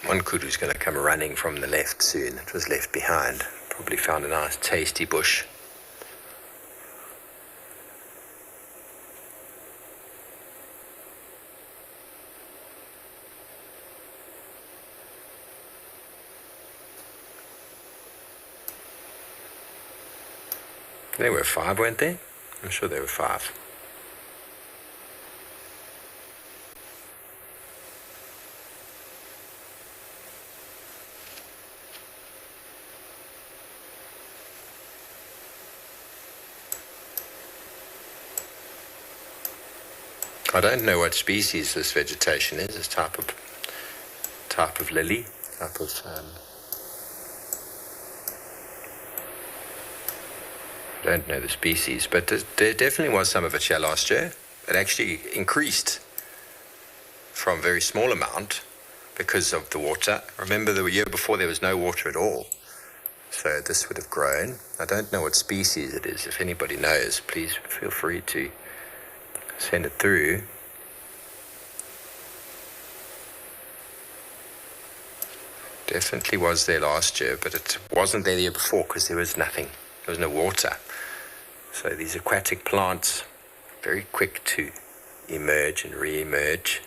One kudu's going to come running from the left soon. It was left behind. Probably found a nice tasty bush. There were 5, weren't there? I'm sure there were 5. I don't know what species this vegetation is. This type of lily, type of I don't know the species, but there definitely was some of it here last year. It actually increased from a very small amount because of the water. Remember, the year before there was no water at all. So this would have grown. I don't know what species it is. If anybody knows, please feel free to send it through. Definitely was there last year, but it wasn't there the year before because there was nothing. There was no water. So these aquatic plants, very quick to emerge and re-emerge.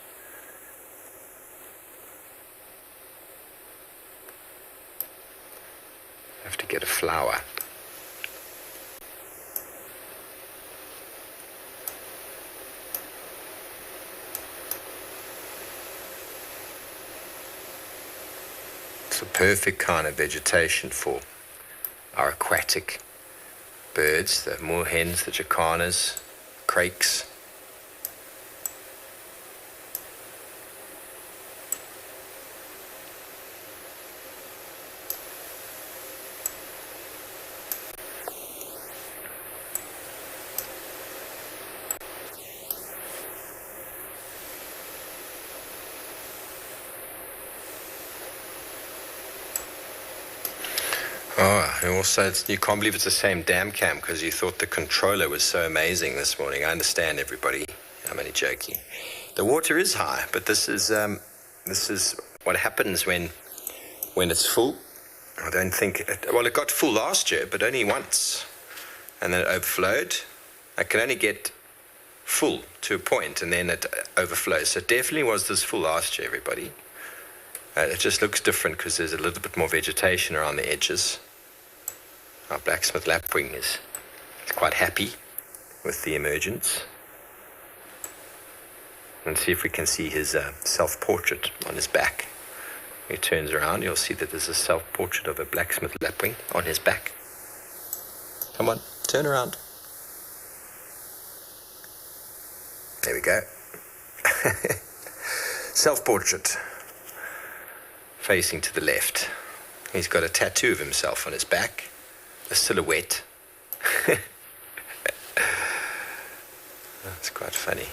Have to get a flower. It's a perfect kind of vegetation for our aquatic birds, the moorhens, the jacanas, crakes. Oh, and also you can't believe it's the same dam cam because you thought the controller was so amazing this morning. I understand, everybody. I'm only joking. The water is high, but this is what happens when it's full. I don't think it got full last year, but only once, and then it overflowed. I can only get full to a point, and then it overflows. So it definitely was this full last year, everybody. It just looks different because there's a little bit more vegetation around the edges. Our blacksmith lapwing is quite happy with the emergence. And see if we can see his self-portrait on his back. When he turns around, you'll see that there's a self-portrait of a blacksmith lapwing on his back. Come on, turn around. There we go. Self-portrait. Facing to the left. He's got a tattoo of himself on his back. A silhouette. That's quite funny.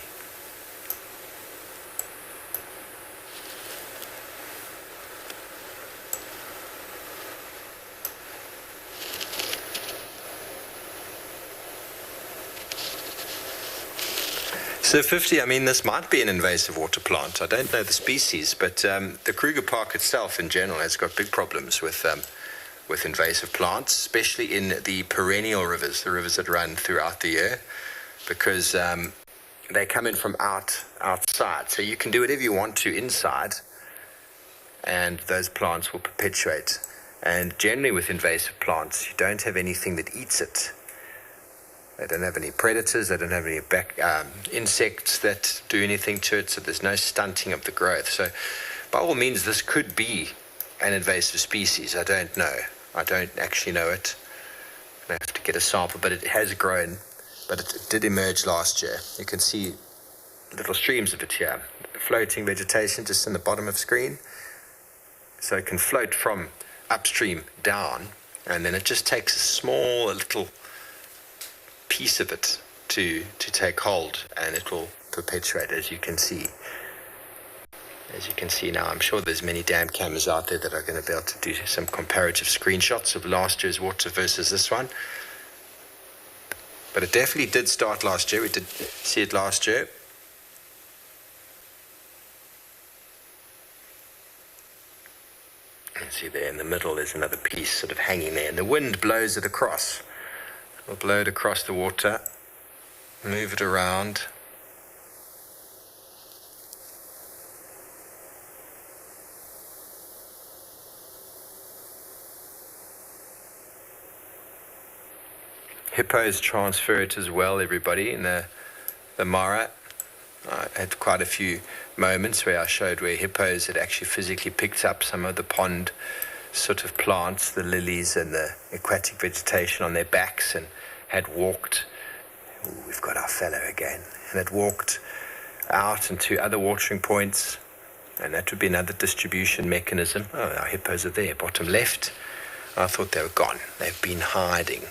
So 50, I mean, this might be an invasive water plant. I don't know the species, but the Kruger Park itself in general has got big problems with invasive plants, especially in the perennial rivers, the rivers that run throughout the year, because they come in from outside. So you can do whatever you want to inside, and those plants will perpetuate. And generally with invasive plants, you don't have anything that eats it. They don't have any predators, they don't have any insects that do anything to it, so there's no stunting of the growth. So by all means, this could be an invasive species. I don't know. I don't actually know it. I have to get a sample, but it has grown. But it did emerge last year. You can see little streams of it here. Floating vegetation just in the bottom of screen. So it can float from upstream down, and then it just takes a small little piece of it to take hold, and it will perpetuate, as you can see. As you can see now, I'm sure there's many dam cameras out there that are going to be able to do some comparative screenshots of last year's water versus this one. But it definitely did start last year. We did see it last year. You can see there in the middle there's another piece sort of hanging there, and the wind blows it across. We'll blow it across the water, move it around. Hippos transfer it as well, everybody, in the Mara. I had quite a few moments where I showed where hippos had actually physically picked up some of the pond sort of plants, the lilies and the aquatic vegetation on their backs, and had walked. Ooh, we've got our fellow again, and had walked out into other watering points, and that would be another distribution mechanism. Oh, our hippos are there, bottom left. I thought they were gone. They've been hiding.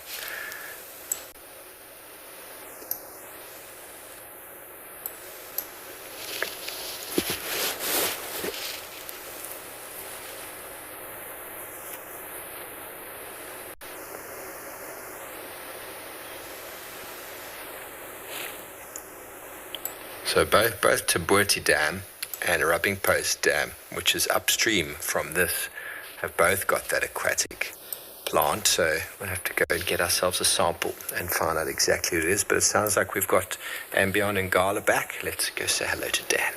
So both Thaboti Dam and Rubbing Post Dam, which is upstream from this, have both got that aquatic plant, so we'll have to go and get ourselves a sample and find out exactly what it is. But it sounds like we've got andBeyond and Ngala back. Let's go say hello to Dan.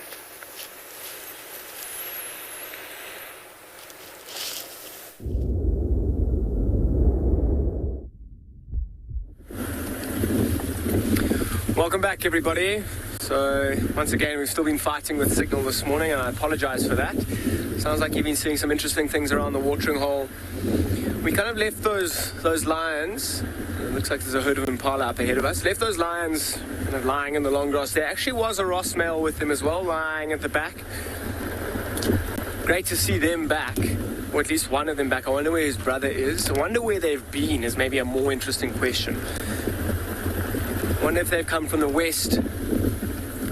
Welcome back, everybody. So once again, we've still been fighting with signal this morning, and I apologize for that. Sounds like you've been seeing some interesting things around the watering hole. We kind of left those lions. It looks like there's a herd of Impala up ahead of us. Left those lions kind of lying in the long grass. There actually was a Ross male with them as well, lying at the back. Great to see them back, or at least one of them back. I wonder where his brother is. I wonder where they've been is maybe a more interesting question. I wonder if they've come from the west,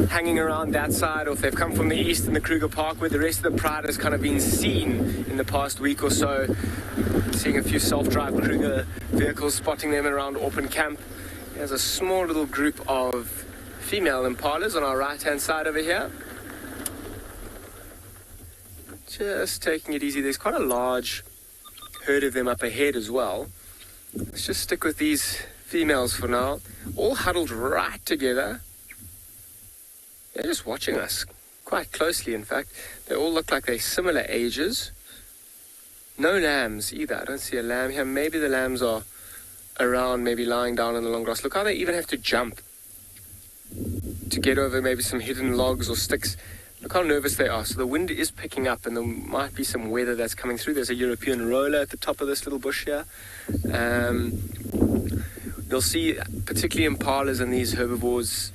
hanging around that side, or if they've come from the east in the Kruger Park, where the rest of the pride has kind of been seen in the past week or so. Seeing a few self-drive Kruger vehicles, spotting them around open camp. There's a small little group of female impalas on our right-hand side over here. Just taking it easy. There's quite a large herd of them up ahead as well. Let's just stick with these females for now, all huddled right together. They're just watching us quite closely, in fact. They all look like they're similar ages. No lambs either. I don't see a lamb here. Maybe the lambs are around, maybe lying down in the long grass. Look how they even have to jump to get over maybe some hidden logs or sticks. Look how nervous they are. So the wind is picking up, and there might be some weather that's coming through. There's a European roller at the top of this little bush here. You'll see, particularly impalas and these herbivores,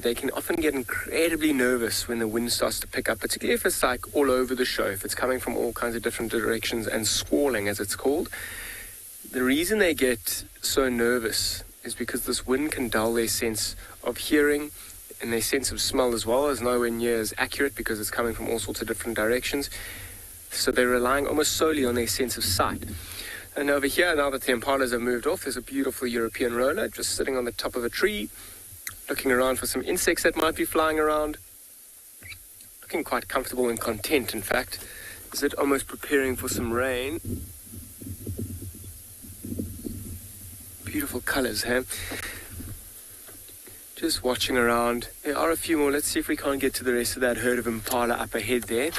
they can often get incredibly nervous when the wind starts to pick up, particularly if it's like all over the show, if it's coming from all kinds of different directions and squalling, as it's called. The reason they get so nervous is because this wind can dull their sense of hearing and their sense of smell as well, as nowhere near as accurate because it's coming from all sorts of different directions. So they're relying almost solely on their sense of sight. And over here, now that the impalas have moved off, there's a beautiful European roller just sitting on the top of a tree, looking around for some insects that might be flying around. Looking quite comfortable and content, in fact. Is it almost preparing for some rain? Beautiful colors, huh? Just watching around. There are a few more. Let's see if we can't get to the rest of that herd of Impala up ahead there.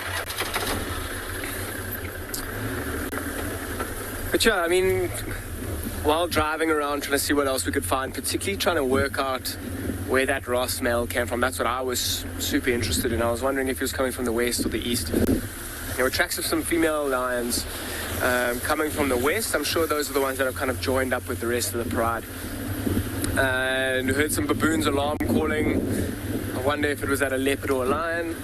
But yeah, I mean, while driving around trying to see what else we could find, particularly trying to work out where that Ross male came from, that's what I was super interested in. I was wondering if he was coming from the west or the east. There were tracks of some female lions coming from the west. I'm sure those are the ones that have kind of joined up with the rest of the pride. And we heard some baboons alarm calling. I wonder if it was at a leopard or a lion.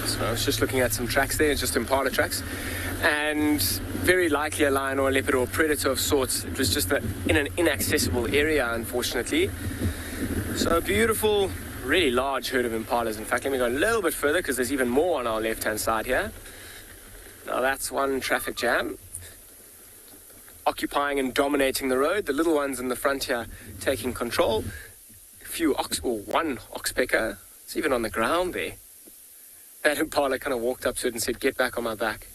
So I was just looking at some tracks there, just Impala tracks. And very likely a lion or a leopard or a predator of sorts. It was just in an inaccessible area, unfortunately. So a beautiful, really large herd of impalas. In fact, let me go a little bit further because there's even more on our left-hand side here. Now that's one traffic jam, occupying and dominating the road. The little ones in the front here taking control. One oxpecker. It's even on the ground there. That impala kind of walked up to it and said, "Get back on my back.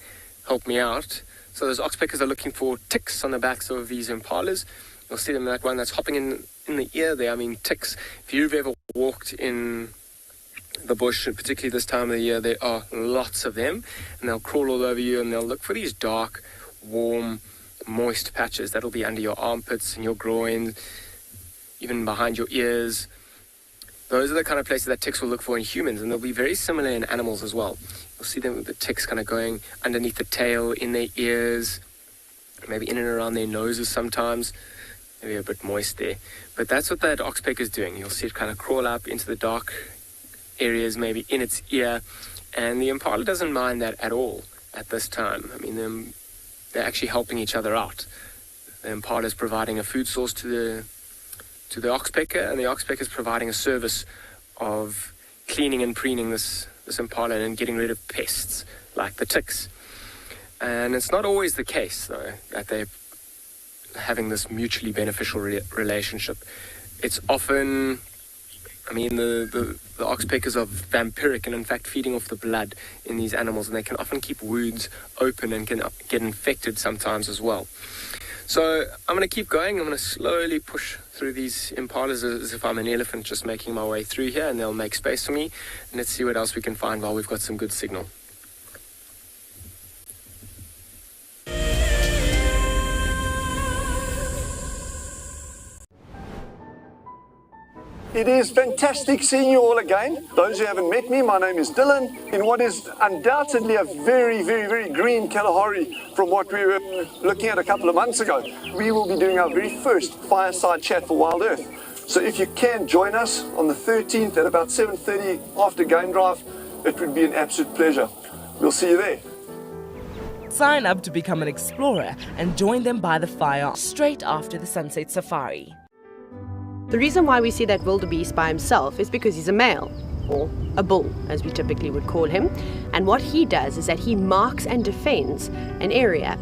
Help me out." So those oxpeckers are looking for ticks on the backs of these impalas. You'll see them, that one that's hopping in the ear there. I mean, ticks. If you've ever walked in the bush, and particularly this time of the year, there are lots of them, and they'll crawl all over you, and they'll look for these dark, warm, moist patches. That'll be under your armpits and your groin, even behind your ears. Those are the kind of places that ticks will look for in humans, and they'll be very similar in animals as well. You'll see them with the ticks kind of going underneath the tail, in their ears, maybe in and around their noses sometimes, maybe a bit moist there. But that's what that oxpecker is doing. You'll see it kind of crawl up into the dark areas, maybe in its ear, and the impala doesn't mind that at all at this time. I mean, they're actually helping each other out. The impala is providing a food source to the oxpecker, and the oxpecker is providing a service of cleaning and preening this impala and getting rid of pests like the ticks. And it's not always the case, though, that they're having this mutually beneficial relationship. It's often I mean, the oxpeckers are vampiric and in fact feeding off the blood in these animals, and they can often keep wounds open and can get infected sometimes as well. So I'm going to keep going. I'm going to slowly push through these impalas as if I'm an elephant just making my way through here, and they'll make space for me. And let's see what else we can find while we've got some good signal. It is fantastic seeing you all again. Those who haven't met me, my name is Dylan, in what is undoubtedly a very, very, very green Kalahari from what we were looking at a couple of months ago. We will be doing our very first fireside chat for WildEarth. So if you can join us on the 13th at about 7:30 after game drive, it would be an absolute pleasure. We'll see you there. Sign up to become an explorer and join them by the fire straight after the sunset safari. The reason why we see that wildebeest by himself is because he's a male, or a bull, as we typically would call him. And what he does is that he marks and defends an area.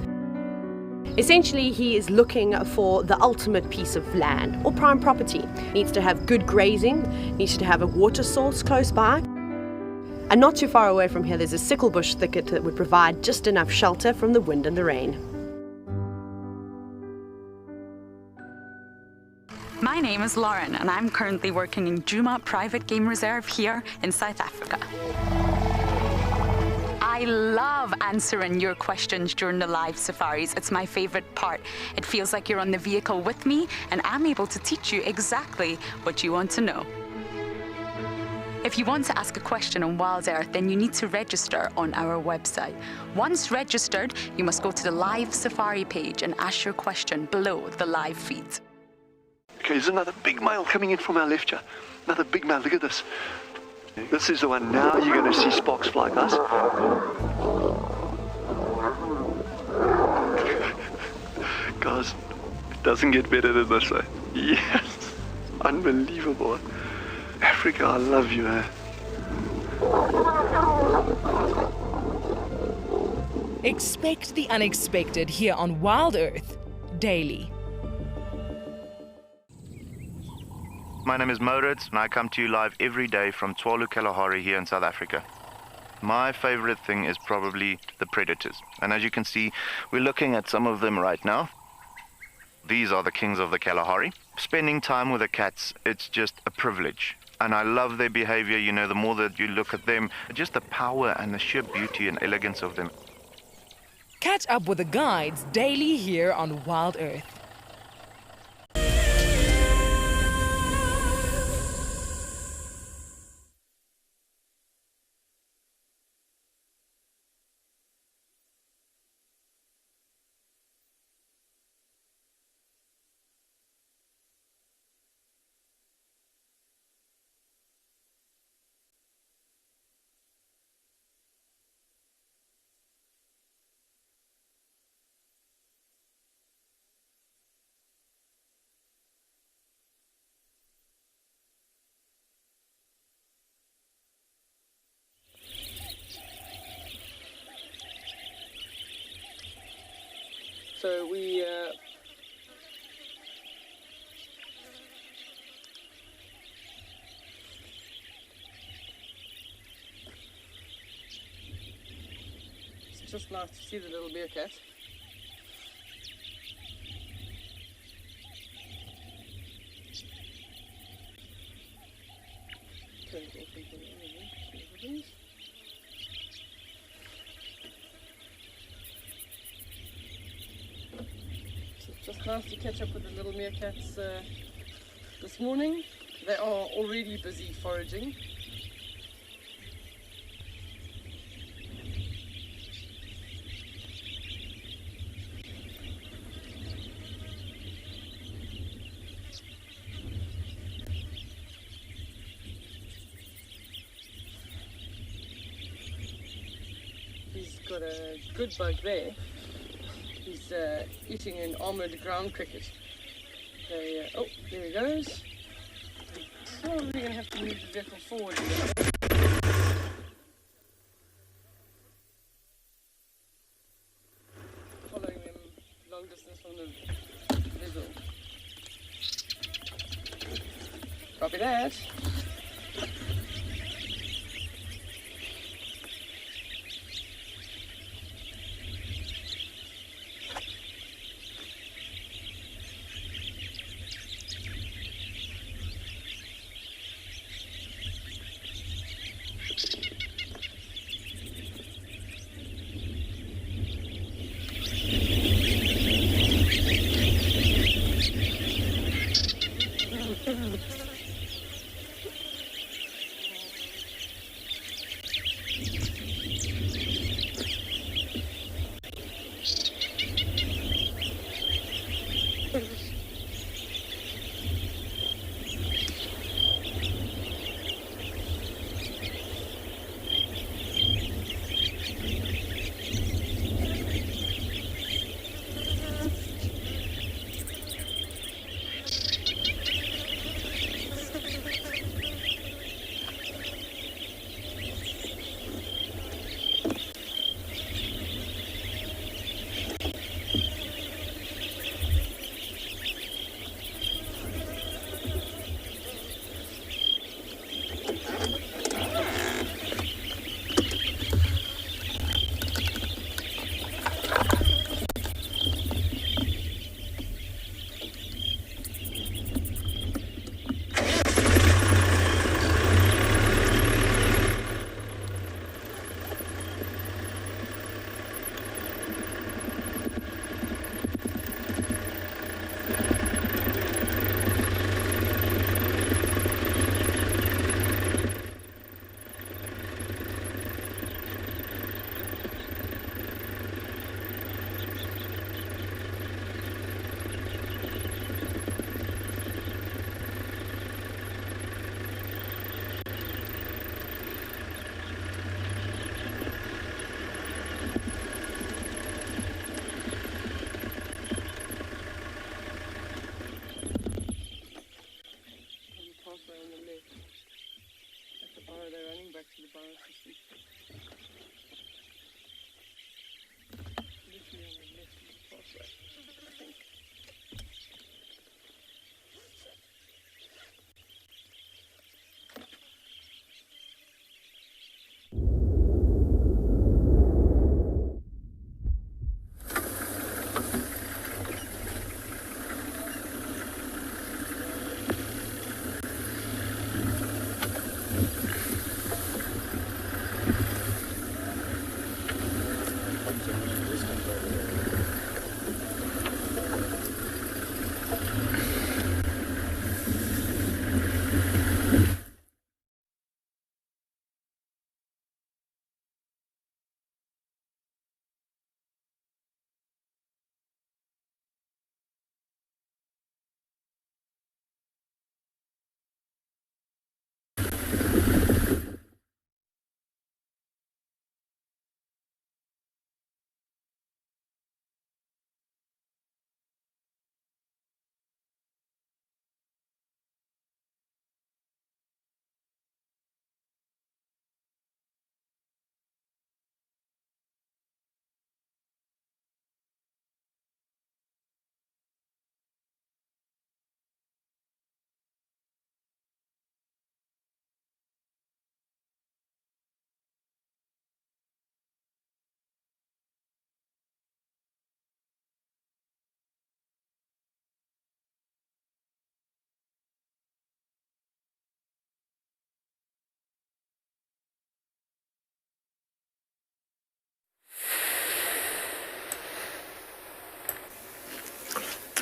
Essentially, he is looking for the ultimate piece of land or prime property. Needs to have good grazing, needs to have a water source close by. And not too far away from here, there's a sickle bush thicket that would provide just enough shelter from the wind and the rain. My name is Lauren, and I'm currently working in Djuma Private Game Reserve here in South Africa. I love answering your questions during the live safaris. It's my favorite part. It feels like you're on the vehicle with me, and I'm able to teach you exactly what you want to know. If you want to ask a question on WildEarth, then you need to register on our website. Once registered, you must go to the live safari page and ask your question below the live feed. Okay, there's another big male coming in from our left here. Another big male, look at this. This is the one. Now you're going to see sparks fly, guys. Guys, it doesn't get better than this, eh? Yes, unbelievable. Africa, I love you, eh? Expect the unexpected here on WildEarth daily. My name is Moritz, and I come to you live every day from Tswalu Kalahari here in South Africa. My favorite thing is probably the predators. And as you can see, we're looking at some of them right now. These are the kings of the Kalahari. Spending time with the cats, it's just a privilege. And I love their behavior. You know, the more that you look at them, just the power and the sheer beauty and elegance of them. Catch up with the guides daily here on WildEarth. So we it's just nice to see the little meerkat. Just nice to catch up with the little meerkats this morning. They are already busy foraging. He's got a good bug there. He's eating an armoured ground cricket. Oh, there he goes. Probably going to have to move the vehicle forward a little bit. Following him long distance from the visual. Copy that.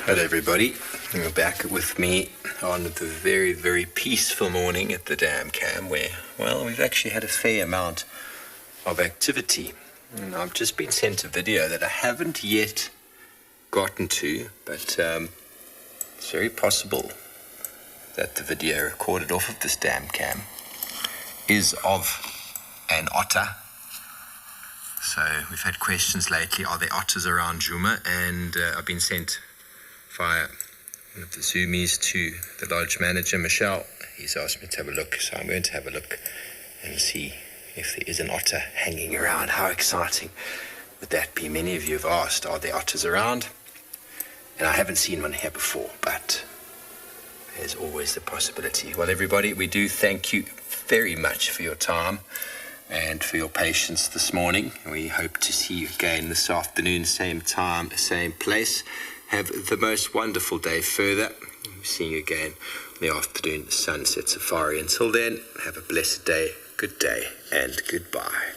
Hello everybody, you're back with me on the very, very peaceful morning at the dam cam where, well, we've actually had a fair amount of activity. And I've just been sent a video that I haven't yet gotten to, but it's very possible that the video recorded off of this dam cam is of an otter. So we've had questions lately, are there otters around Djuma? And I've been sent via one of the Zoomies to the lodge manager, Michelle. He's asked me to have a look, so I'm going to have a look and see if there is an otter hanging around. How exciting would that be? Many of you have asked, are there otters around? And I haven't seen one here before, but there's always the possibility. Well, everybody, we do thank you very much for your time and for your patience this morning. We hope to see you again this afternoon, same time, same place. Have the most wonderful day further. We'll be seeing you again in the afternoon sunset safari. Until then, have a blessed day, good day, and goodbye.